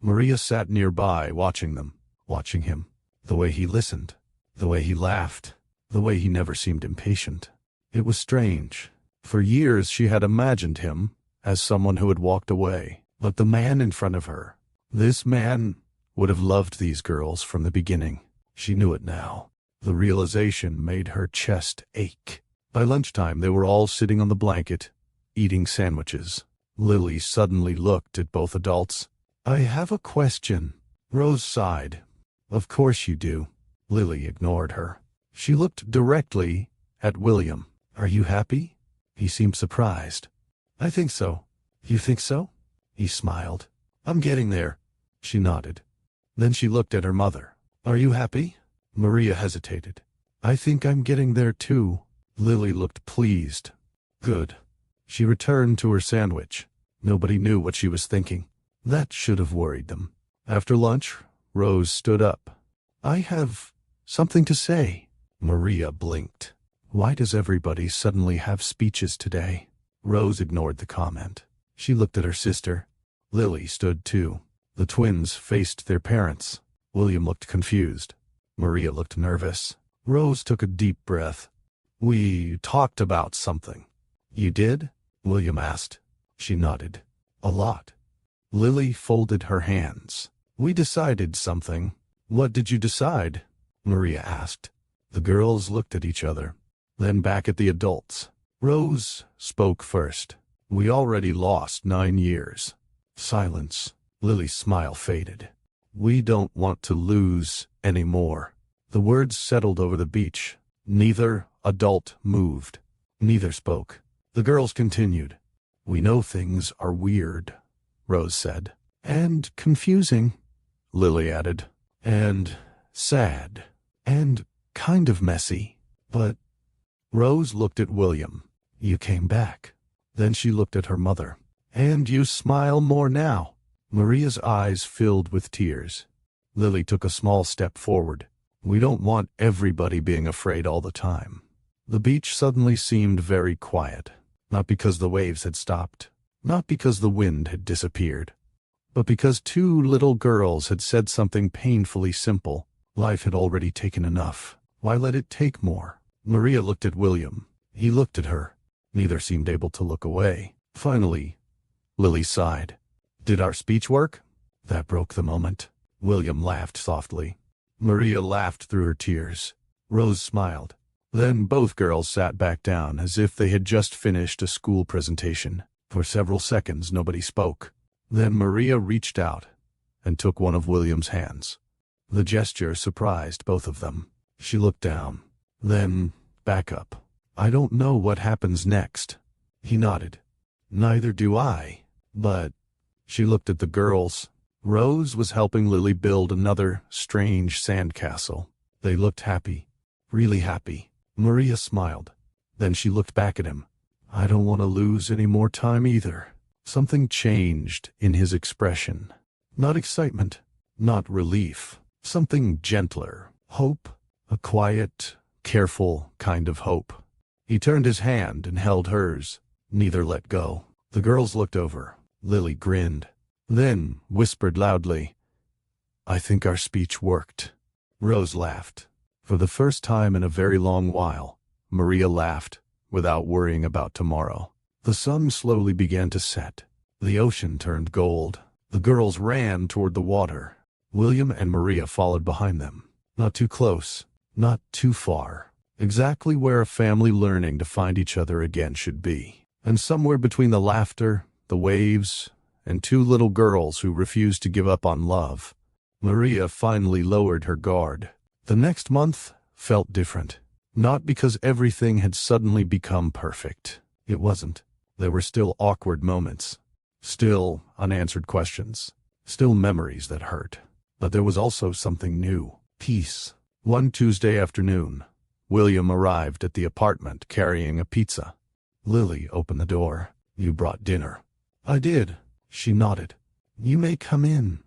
Maria sat nearby watching them, watching him. The way he listened, the way he laughed, the way he never seemed impatient. It was strange. For years she had imagined him as someone who had walked away, but the man in front of her, this man would have loved these girls from the beginning. She knew it now. The realization made her chest ache. By lunchtime, they were all sitting on the blanket, eating sandwiches. Lily suddenly looked at both adults. "I have a question." Rose sighed. "Of course you do." Lily ignored her. She looked directly at William. "Are you happy?" He seemed surprised. "I think so." "You think so?" He smiled. "I'm getting there." She nodded. Then she looked at her mother. "Are you happy?" Maria hesitated. "I think I'm getting there too." Lily looked pleased. "Good." She returned to her sandwich. Nobody knew what she was thinking. That should have worried them. After lunch, Rose stood up. "I have something to say." Maria blinked. "Why does everybody suddenly have speeches today?" Rose ignored the comment. She looked at her sister. Lily stood too. The twins faced their parents. William looked confused. Maria looked nervous. Rose took a deep breath. "We talked about something." "You did?" William asked. She nodded. "A lot." Lily folded her hands. "We decided something." "What did you decide?" Maria asked. The girls looked at each other, then back at the adults. Rose spoke first. "We already lost 9 years." Silence. Lily's smile faded. "We don't want to lose any more." The words settled over the beach. Neither adult moved. Neither spoke. The girls continued. "We know things are weird," Rose said. "And confusing," Lily added. "And sad. And kind of messy. But..." Rose looked at William. "You came back." Then she looked at her mother. "And you smile more now." Maria's eyes filled with tears. Lily took a small step forward. "We don't want everybody being afraid all the time." The beach suddenly seemed very quiet. Not because the waves had stopped. Not because the wind had disappeared. But because 2 little girls had said something painfully simple. Life had already taken enough. Why let it take more? Maria looked at William. He looked at her. Neither seemed able to look away. Finally, Lily sighed. "Did our speech work?" That broke the moment. William laughed softly. Maria laughed through her tears. Rose smiled. Then both girls sat back down as if they had just finished a school presentation. For several seconds nobody spoke. Then Maria reached out and took one of William's hands. The gesture surprised both of them. She looked down, then back up. "I don't know what happens next." He nodded. "Neither do I, but..." She looked at the girls. Rose was helping Lily build another strange sandcastle. They looked happy. Really happy. Maria smiled. Then she looked back at him. "I don't want to lose any more time either." Something changed in his expression. Not excitement, not relief. Something gentler. Hope. A quiet, careful kind of hope. He turned his hand and held hers. Neither let go. The girls looked over. Lily grinned. Then whispered loudly, "I think our speech worked." Rose laughed. For the first time in a very long while, Maria laughed without worrying about tomorrow. The sun slowly began to set. The ocean turned gold. The girls ran toward the water. William and Maria followed behind them. Not too close, not too far. Exactly where a family learning to find each other again should be. And somewhere between the laughter, the waves, and 2 little girls who refused to give up on love, Maria finally lowered her guard. The next month felt different. Not because everything had suddenly become perfect. It wasn't. There were still awkward moments. Still unanswered questions. Still memories that hurt. But there was also something new. Peace. One Tuesday afternoon, William arrived at the apartment carrying a pizza. Lily opened the door. "You brought dinner." "I did." She nodded. "You may come in."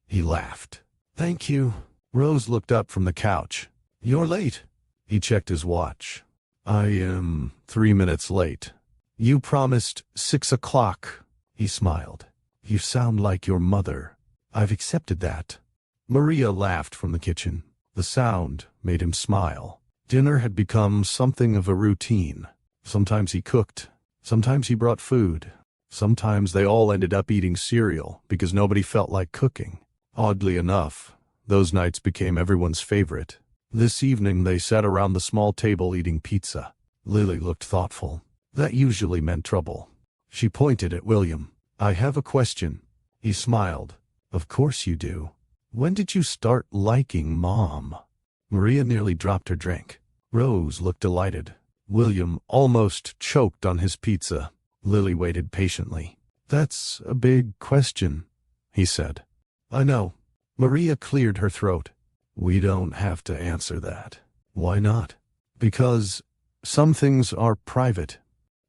He laughed. "Thank you." Rose looked up from the couch. "You're late." He checked his watch. "I am 3 minutes late." "You promised 6 o'clock." He smiled. "You sound like your mother." "I've accepted that." Maria laughed from the kitchen. The sound made him smile. Dinner had become something of a routine. Sometimes he cooked. Sometimes he brought food. Sometimes they all ended up eating cereal because nobody felt like cooking. Oddly enough, those nights became everyone's favorite. This evening they sat around the small table eating pizza. Lily looked thoughtful. That usually meant trouble. She pointed at William. "I have a question." He smiled. "Of course you do. When did you start liking Mom?" Maria nearly dropped her drink. Rose looked delighted. William almost choked on his pizza. Lily waited patiently. "That's a big question," he said. "I know." Maria cleared her throat. "We don't have to answer that." "Why not?" "Because some things are private."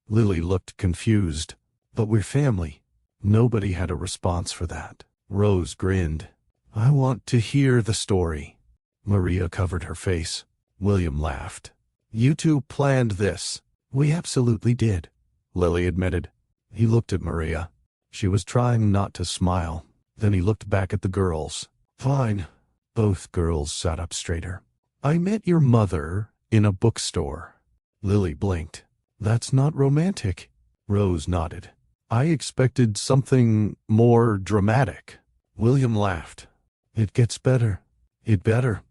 Lily looked confused. "But we're family." Nobody had a response for that. Rose grinned. "I want to hear the story." Maria covered her face. William laughed. "You two planned this." "We absolutely did," Lily admitted. He looked at Maria. She was trying not to smile. Then he looked back at the girls. "Fine." Both girls sat up straighter. "I met your mother in a bookstore." Lily blinked. "That's not romantic." Rose nodded. "I expected something more dramatic." William laughed. "It gets better." "It better,"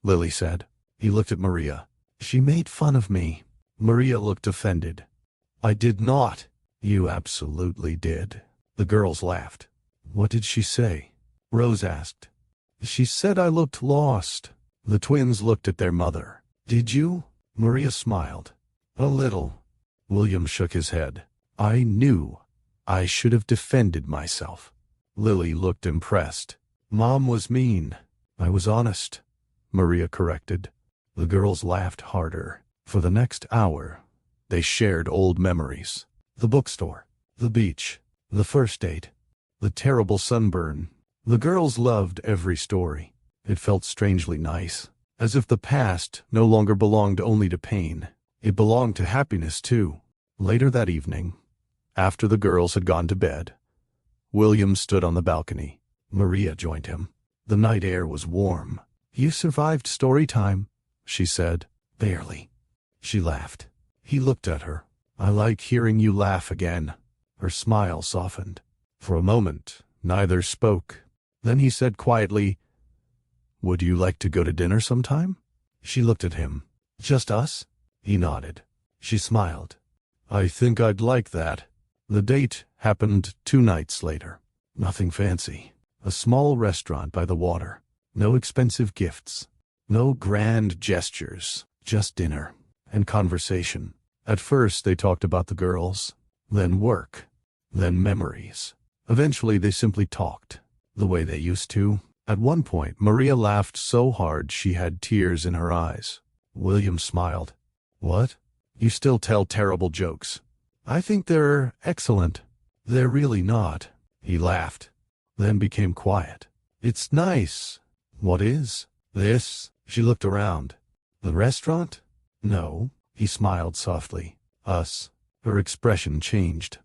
Lily said. He looked at Maria. "She made fun of me." Maria looked offended. "I did not." "You absolutely did." The girls laughed. "What did she say?" Rose asked. "She said I looked lost." The twins looked at their mother. "Did you?" Maria smiled. "A little." William shook his head. "I knew I should have defended myself." Lily looked impressed. "Mom was mean." "I was honest," Maria corrected. The girls laughed harder. For the next hour, they shared old memories. The bookstore, the beach, the first date, the terrible sunburn. The girls loved every story. It felt strangely nice, as if the past no longer belonged only to pain. It belonged to happiness, too. Later that evening, after the girls had gone to bed, William stood on the balcony. Maria joined him. The night air was warm. "You survived story time," she said. "Barely." She laughed. He looked at her. "I like hearing you laugh again." Her smile softened. For a moment, neither spoke. Then he said quietly, "Would you like to go to dinner sometime?" She looked at him. "Just us?" He nodded. She smiled. "I think I'd like that." The date happened 2 nights later. Nothing fancy. A small restaurant by the water. No expensive gifts. No grand gestures. Just dinner and conversation. At first they talked about the girls, then work, then memories. Eventually they simply talked, the way they used to. At one point, Maria laughed so hard she had tears in her eyes. William smiled. "What? You still tell terrible jokes." "I think they're excellent." "They're really not." He laughed, then became quiet. "It's nice." "What is?" "This." She looked around. "The restaurant?" "No." He smiled softly. "Us." Her expression changed,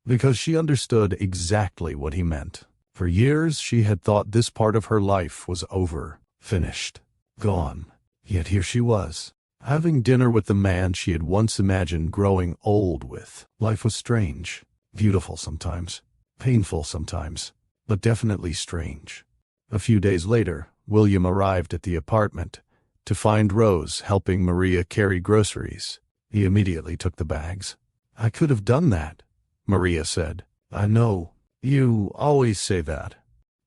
because she understood exactly what he meant. For years she had thought this part of her life was over, finished, gone. Yet here she was, having dinner with the man she had once imagined growing old with. Life was strange, beautiful sometimes, painful sometimes, but definitely strange. A few days later, William arrived at the apartment to find Rose helping Maria carry groceries. He immediately took the bags. "I could have done that," Maria said. "I know. You always say that."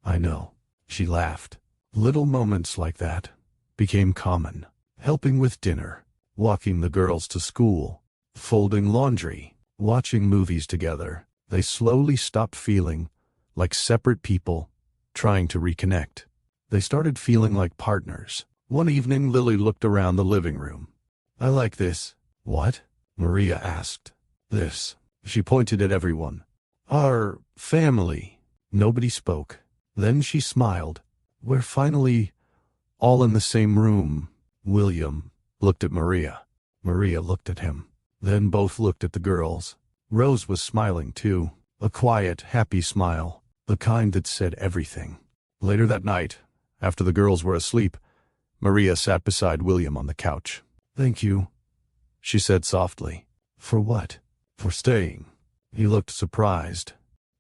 "I know." She laughed. Little moments like that became common. Helping with dinner, walking the girls to school, folding laundry, watching movies together. They slowly stopped feeling like separate people trying to reconnect. They started feeling like partners. One evening, Lily looked around the living room. "I like this." "What?" Maria asked. "This." She pointed at everyone. "Our family." Nobody spoke. Then she smiled. "We're finally all in the same room." William looked at Maria. Maria looked at him. Then both looked at the girls. Rose was smiling too. A quiet, happy smile. The kind that said everything. Later that night, after the girls were asleep, Maria sat beside William on the couch. Thank you, she said softly. For what? For staying. He looked surprised.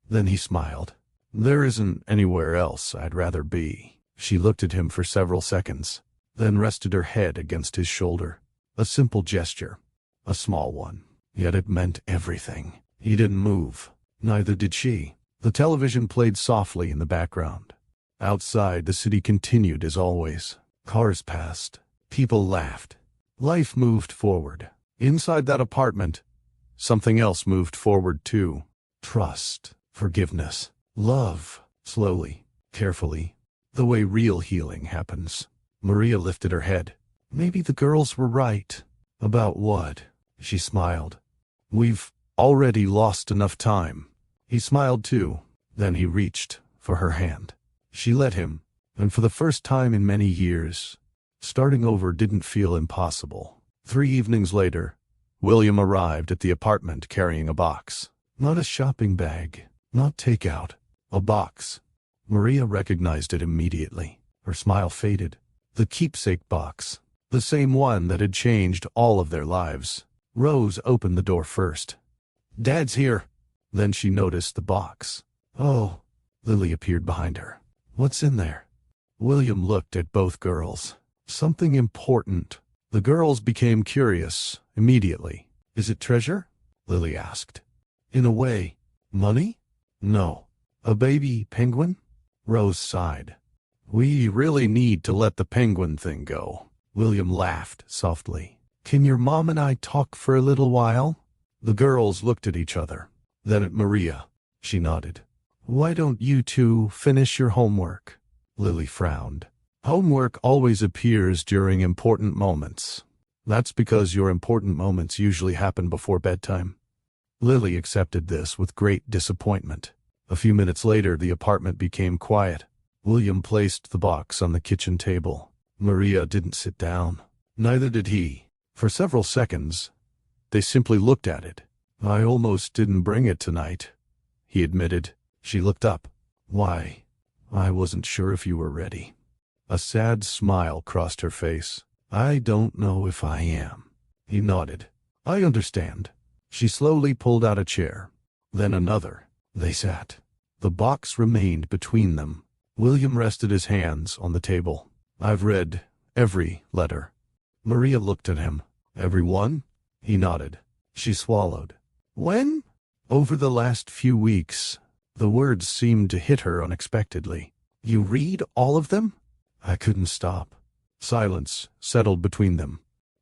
Then he smiled. There isn't anywhere else I'd rather be. She looked at him for several seconds, then rested her head against his shoulder. A simple gesture. A small one. Yet it meant everything. He didn't move. Neither did she. The television played softly in the background. Outside, the city continued as always. Cars passed. People laughed. Life moved forward. Inside that apartment, something else moved forward too. Trust, forgiveness, love. Slowly, carefully, the way real healing happens. Maria lifted her head. Maybe the girls were right. About what? She smiled. We've already lost enough time. He smiled too. Then he reached for her hand. She let him, and for the first time in many years, starting over didn't feel impossible. 3 evenings later, William arrived at the apartment carrying a box. Not a shopping bag, not takeout, a box. Maria recognized it immediately. Her smile faded. The keepsake box, the same one that had changed all of their lives. Rose opened the door first. Dad's here. Then she noticed the box. Oh, Lily appeared behind her. What's in there? William looked at both girls. Something important. The girls became curious immediately. Is it treasure? Lily asked. In a way. Money? No. A baby penguin? Rose sighed. We really need to let the penguin thing go. William laughed softly. Can your mom and I talk for a little while? The girls looked at each other. Then at Maria. She nodded. Why don't you two finish your homework? Lily frowned. Homework always appears during important moments. That's because your important moments usually happen before bedtime. Lily accepted this with great disappointment. A few minutes later, the apartment became quiet. William placed the box on the kitchen table. Maria didn't sit down. Neither did he. For several seconds, they simply looked at it. I almost didn't bring it tonight, he admitted. She looked up. Why? I wasn't sure if you were ready. A sad smile crossed her face. I don't know if I am. He nodded. I understand. She slowly pulled out a chair. Then another. They sat. The box remained between them. William rested his hands on the table. I've read every letter. Maria looked at him. Every one? He nodded. She swallowed. When? Over the last few weeks. The words seemed to hit her unexpectedly. You read all of them? I couldn't stop. Silence settled between them.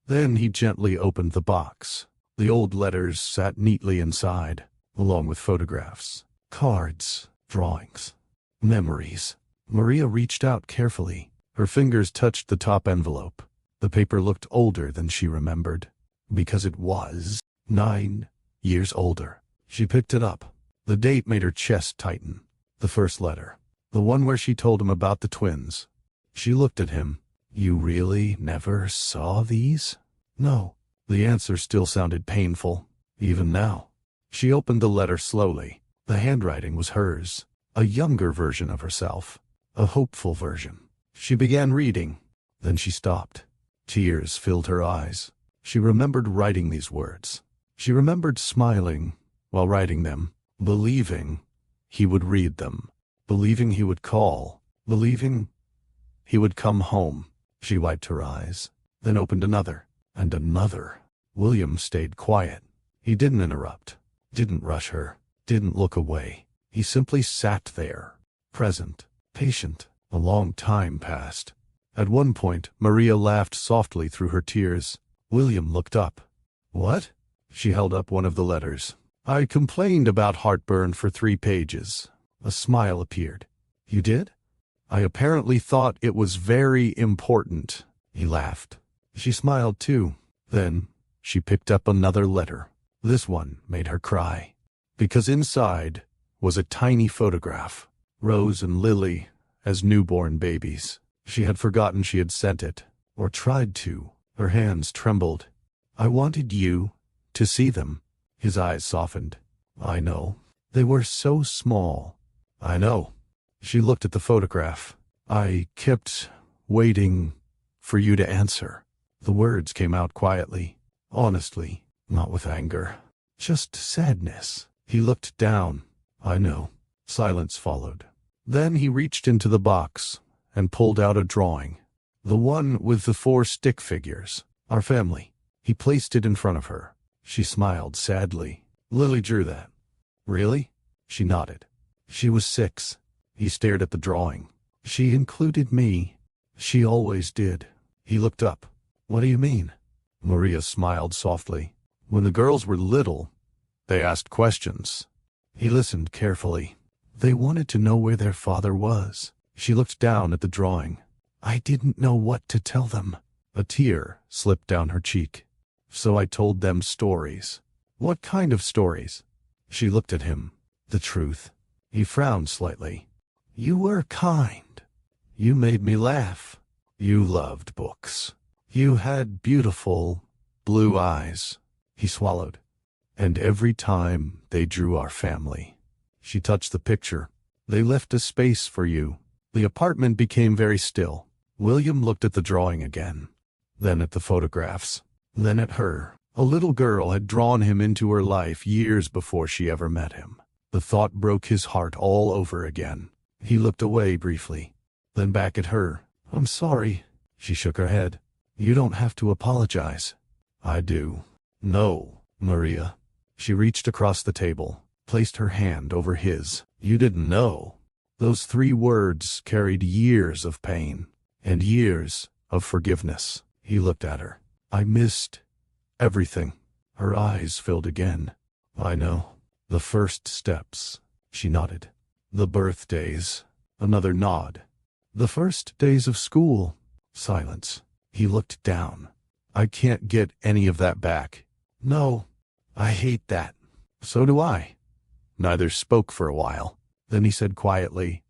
Then he gently opened the box. The old letters sat neatly inside, along with photographs, cards, drawings, memories. Maria reached out carefully. Her fingers touched the top envelope. The paper looked older than she remembered, because it was 9 years older. She picked it up. The date made her chest tighten. The first letter. The one where she told him about the twins. She looked at him. You really never saw these? No. The answer still sounded painful, even now. She opened the letter slowly. The handwriting was hers. A younger version of herself. A hopeful version. She began reading. Then she stopped. Tears filled her eyes. She remembered writing these words. She remembered smiling while writing them, believing he would read them, believing he would call, believing he would come home. She wiped her eyes, then opened another, and another. William stayed quiet. He didn't interrupt, didn't rush her, didn't look away. He simply sat there, present, patient. A long time passed. At one point, Maria laughed softly through her tears. William looked up. What? She held up one of the letters. I complained about heartburn for 3 pages. A smile appeared. You did? I apparently thought it was very important. He laughed. She smiled too. Then, she picked up another letter. This one made her cry. Because inside was a tiny photograph. Rose and Lily as newborn babies. She had forgotten she had sent it, or tried to. Her hands trembled. I wanted you to see them. His eyes softened. I know. They were so small. I know. She looked at the photograph. I kept waiting for you to answer. The words came out quietly, honestly, not with anger. Just sadness. He looked down. I know. Silence followed. Then he reached into the box and pulled out a drawing. The one with the 4 stick figures. Our family. He placed it in front of her. She smiled sadly. Lily drew that. Really? She nodded. She was 6. He stared at the drawing. She included me. She always did. He looked up. What do you mean? Maria smiled softly. When the girls were little, they asked questions. He listened carefully. They wanted to know where their father was. She looked down at the drawing. I didn't know what to tell them. A tear slipped down her cheek. So I told them stories. What kind of stories? She looked at him. The truth. He frowned slightly. You were kind. You made me laugh. You loved books. You had beautiful blue eyes. He swallowed. And every time they drew our family. She touched the picture. They left a space for you. The apartment became very still. William looked at the drawing again. Then at the photographs. Then at her. A little girl had drawn him into her life years before she ever met him. The thought broke his heart all over again. He looked away briefly. Then back at her. I'm sorry. She shook her head. You don't have to apologize. I do. No, Maria. She reached across the table, placed her hand over his. You didn't know. Those 3 words carried years of pain and years of forgiveness. He looked at her. I missed everything. Her eyes filled again. I know. The first steps. She nodded. The birthdays. Another nod. The first days of school. Silence. He looked down. I can't get any of that back. No. I hate that. So do I. Neither spoke for a while. Then he said quietly,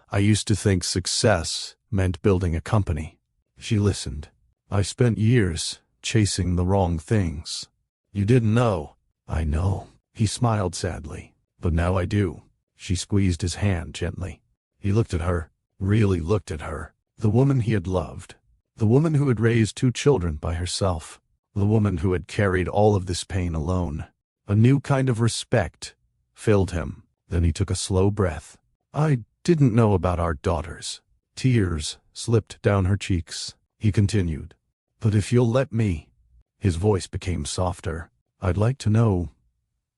I used to think success meant building a company. She listened. I spent years chasing the wrong things. You didn't know. I know. He smiled sadly. But now I do. She squeezed his hand gently. He looked at her, really looked at her. The woman he had loved. The woman who had raised 2 children by herself. The woman who had carried all of this pain alone. A new kind of respect filled him. Then he took a slow breath. I didn't know about our daughters. Tears slipped down her cheeks. He continued. But if you'll let me. His voice became softer. I'd like to know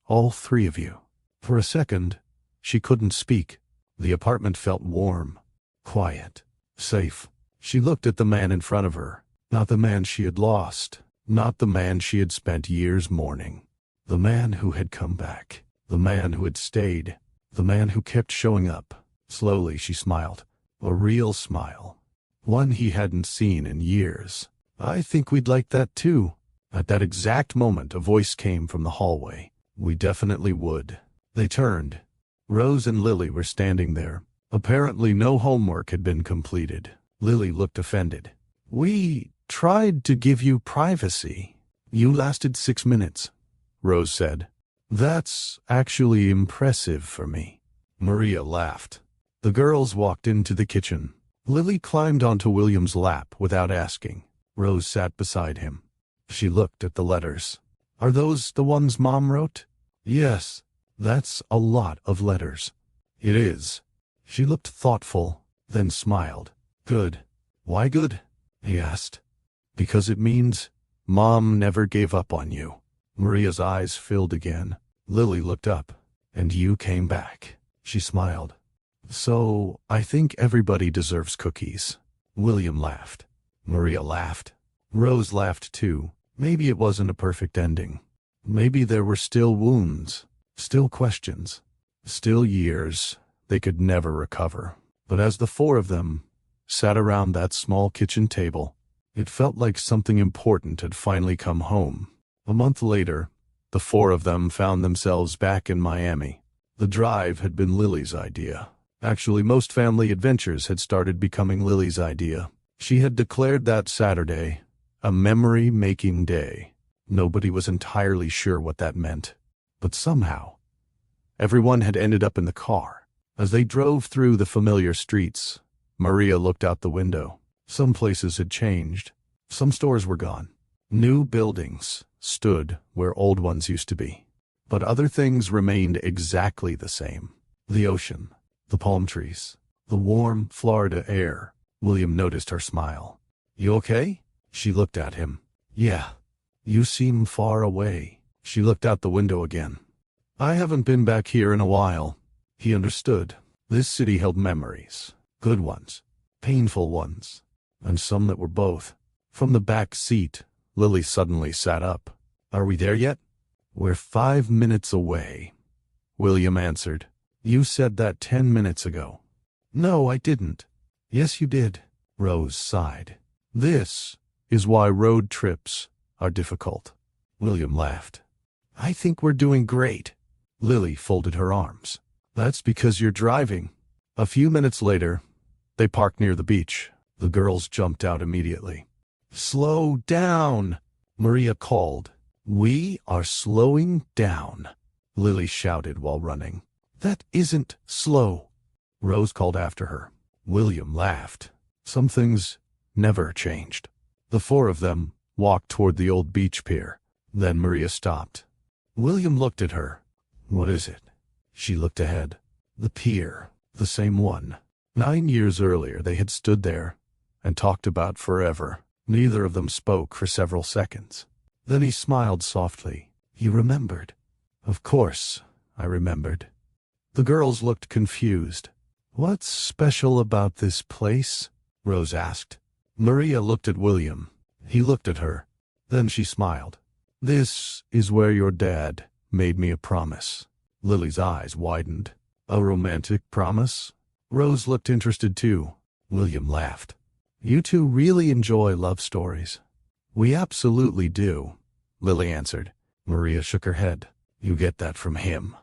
all 3 of you. For a second, she couldn't speak. The apartment felt warm, quiet, safe. She looked at the man in front of her. Not the man she had lost. Not the man she had spent years mourning. The man who had come back. The man who had stayed. The man who kept showing up. Slowly she smiled. A real smile. One he hadn't seen in years. I think we'd like that too. At that exact moment a voice came from the hallway. We definitely would. They turned. Rose and Lily were standing there. Apparently no homework had been completed. Lily looked offended. We tried to give you privacy. You lasted 6 minutes, Rose said. That's actually impressive for me. Maria laughed. The girls walked into the kitchen. Lily climbed onto William's lap without asking. Rose sat beside him. She looked at the letters. Are those the ones Mom wrote? Yes. That's a lot of letters. It is. She looked thoughtful, then smiled. Good. Why good? He asked. Because it means Mom never gave up on you. Maria's eyes filled again. Lily looked up. And you came back. She smiled. So, I think everybody deserves cookies. William laughed. Maria laughed. Rose laughed too. Maybe it wasn't a perfect ending. Maybe there were still wounds, still questions, still years they could never recover. But as the 4 of them sat around that small kitchen table, it felt like something important had finally come home. A month later, the 4 of them found themselves back in Miami. The drive had been Lily's idea. Actually, most family adventures had started becoming Lily's idea. She had declared that Saturday a memory-making day. Nobody was entirely sure what that meant. But somehow, everyone had ended up in the car. As they drove through the familiar streets, Maria looked out the window. Some places had changed. Some stores were gone. New buildings stood where old ones used to be. But other things remained exactly the same. The ocean, the palm trees, the warm Florida air. William noticed her smile. "You okay?" She looked at him. "Yeah. You seem far away." She looked out the window again. "I haven't been back here in a while." He understood. This city held memories. Good ones, painful ones, and some that were both. From the back seat, Lily suddenly sat up. "Are we there yet?" "We're 5 minutes away," William answered. "You said that 10 minutes ago." "No, I didn't." "Yes, you did," Rose sighed. "This is why road trips are difficult." William laughed. "I think we're doing great." Lily folded her arms. "That's because you're driving." A few minutes later, they parked near the beach. The girls jumped out immediately. "Slow down," Maria called. "We are slowing down," Lily shouted while running. "That isn't slow," Rose called after her. William laughed. Some things never changed. The four of them walked toward the old beach pier. Then Maria stopped. William looked at her. "What is it?" She looked ahead. The pier, the same one. 9 years earlier they had stood there and talked about forever. Neither of them spoke for several seconds. Then he smiled softly. "You remembered?" "Of course, I remembered." The girls looked confused. "What's special about this place?" Rose asked. Maria looked at William. He looked at her. Then she smiled. "This is where your dad made me a promise." Lily's eyes widened. "A romantic promise?" Rose looked interested too. William laughed. "You two really enjoy love stories." "We absolutely do," Lily answered. Maria shook her head. "You get that from him."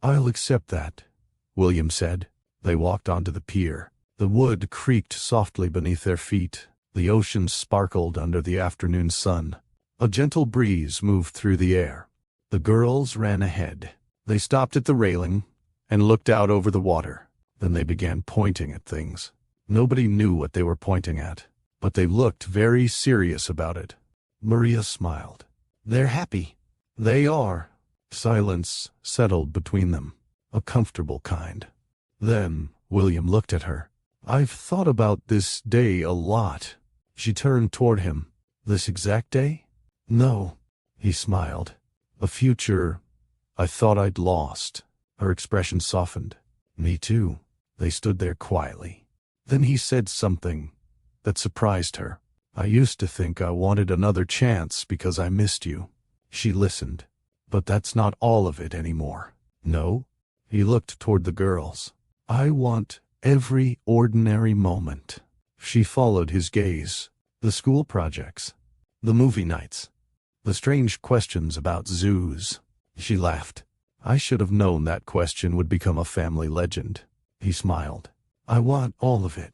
"I'll accept that," William said. They walked onto the pier. The wood creaked softly beneath their feet. The ocean sparkled under the afternoon sun. A gentle breeze moved through the air. The girls ran ahead. They stopped at the railing and looked out over the water. Then they began pointing at things. Nobody knew what they were pointing at, but they looked very serious about it. Maria smiled. "They're happy." "They are." Silence settled between them, a comfortable kind. Then William looked at her. "I've thought about this day a lot." She turned toward him. "This exact day?" "No." He smiled. "A future I thought I'd lost." Her expression softened. "Me too." They stood there quietly. Then he said something that surprised her. "I used to think I wanted another chance because I missed you." She listened. "But that's not all of it anymore." "No?" He looked toward the girls. "I want every ordinary moment." She followed his gaze. The school projects, the movie nights, the strange questions about zoos. She laughed. "I should have known that question would become a family legend." He smiled. "I want all of it."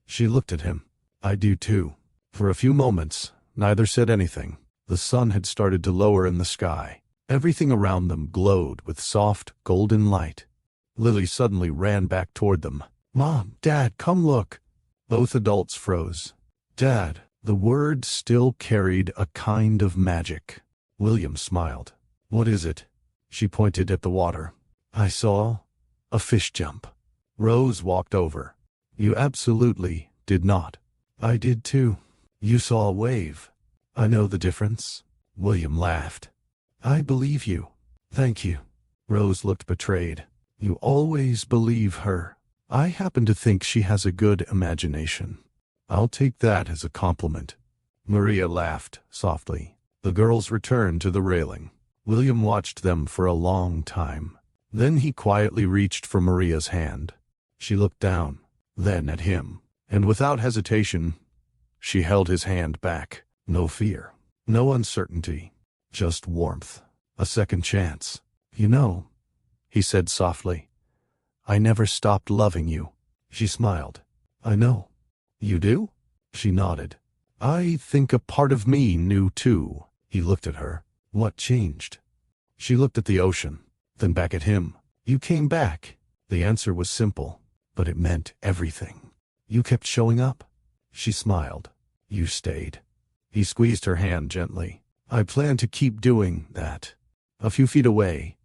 She looked at him. "I do too." For a few moments, neither said anything. The sun had started to lower in the sky. Everything around them glowed with soft, golden light. Lily suddenly ran back toward them. "Mom, Dad, come look." Both adults froze. "Dad," the word still carried a kind of magic. William smiled. "What is it?" She pointed at the water. "I saw a fish jump." Rose walked over. "You absolutely did not." "I did too." "You saw a wave." "I know the difference." William laughed. "I believe you." "Thank you." Rose looked betrayed. "You always believe her." "I happen to think she has a good imagination." "I'll take that as a compliment." Maria laughed softly. The girls returned to the railing. William watched them for a long time. Then he quietly reached for Maria's hand. She looked down, then at him, and without hesitation, she held his hand back. No fear, no uncertainty, just warmth, a second chance. "You know," he said softly, "I never stopped loving you." She smiled. "I know." "You do?" She nodded. "I think a part of me knew too." He looked at her. "What changed?" She looked at the ocean, then back at him. "You came back." The answer was simple, but it meant everything. "You kept showing up." She smiled. "You stayed." He squeezed her hand gently. I plan to keep doing that. A few feet away,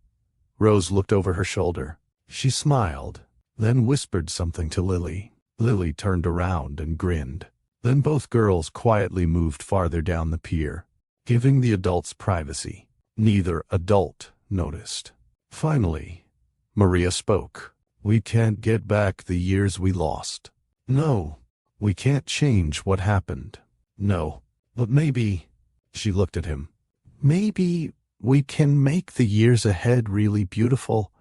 Rose looked over her shoulder. She smiled, then whispered something to Lily. Lily turned around and grinned. Then both girls quietly moved farther down the pier, giving the adults privacy. Neither adult noticed. Finally, Maria spoke. We can't get back the years we lost. No, we can't change what happened. No, but maybe, she looked at him, maybe we can make the years ahead really beautiful.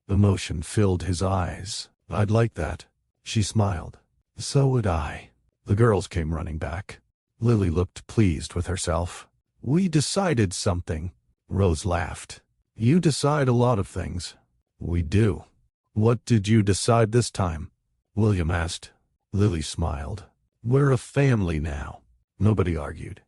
Emotion filled his eyes. I'd like that. She smiled. So would I. The girls came running back. Lily looked pleased with herself. We decided something. Rose laughed. You decide a lot of things. We do. What did you decide this time? William asked. Lily smiled. We're a family now. Nobody argued.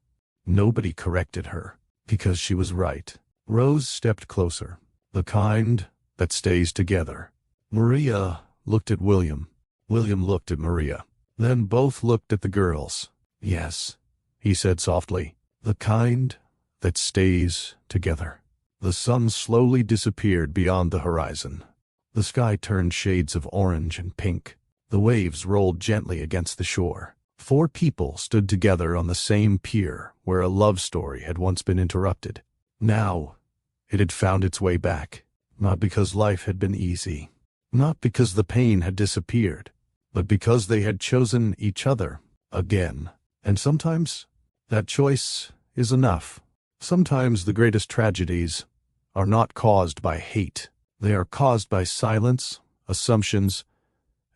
Nobody corrected her, because she was right. Rose stepped closer. The kind that stays together. Maria looked at William. William looked at Maria. Then both looked at the girls. Yes, he said softly. The kind that stays together. The sun slowly disappeared beyond the horizon. The sky turned shades of orange and pink. The waves rolled gently against the shore. 4 people stood together on the same pier where a love story had once been interrupted. Now, it had found its way back. Not because life had been easy. Not because the pain had disappeared. But because they had chosen each other again. And sometimes, that choice is enough. Sometimes the greatest tragedies are not caused by hate. They are caused by silence, assumptions,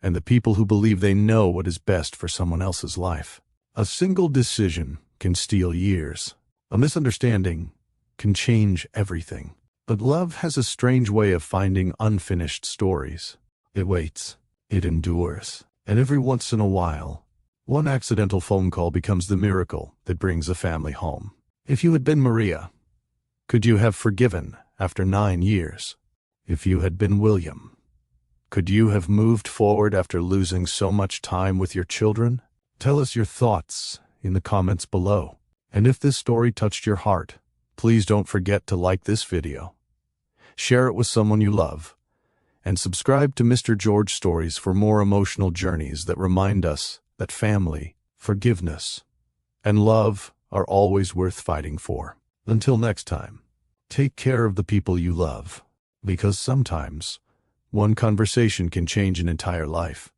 and the people who believe they know what is best for someone else's life. A single decision can steal years. A misunderstanding can change everything. But love has a strange way of finding unfinished stories. It waits. It endures. And every once in a while, one accidental phone call becomes the miracle that brings a family home. If you had been Maria, could you have forgiven after 9 years? If you had been William, could you have moved forward after losing so much time with your children? Tell us your thoughts in the comments below. And if this story touched your heart, please don't forget to like this video, share it with someone you love, and subscribe to Mr. George Stories for more emotional journeys that remind us that family, forgiveness, and love are always worth fighting for. Until next time, take care of the people you love, because sometimes one conversation can change an entire life.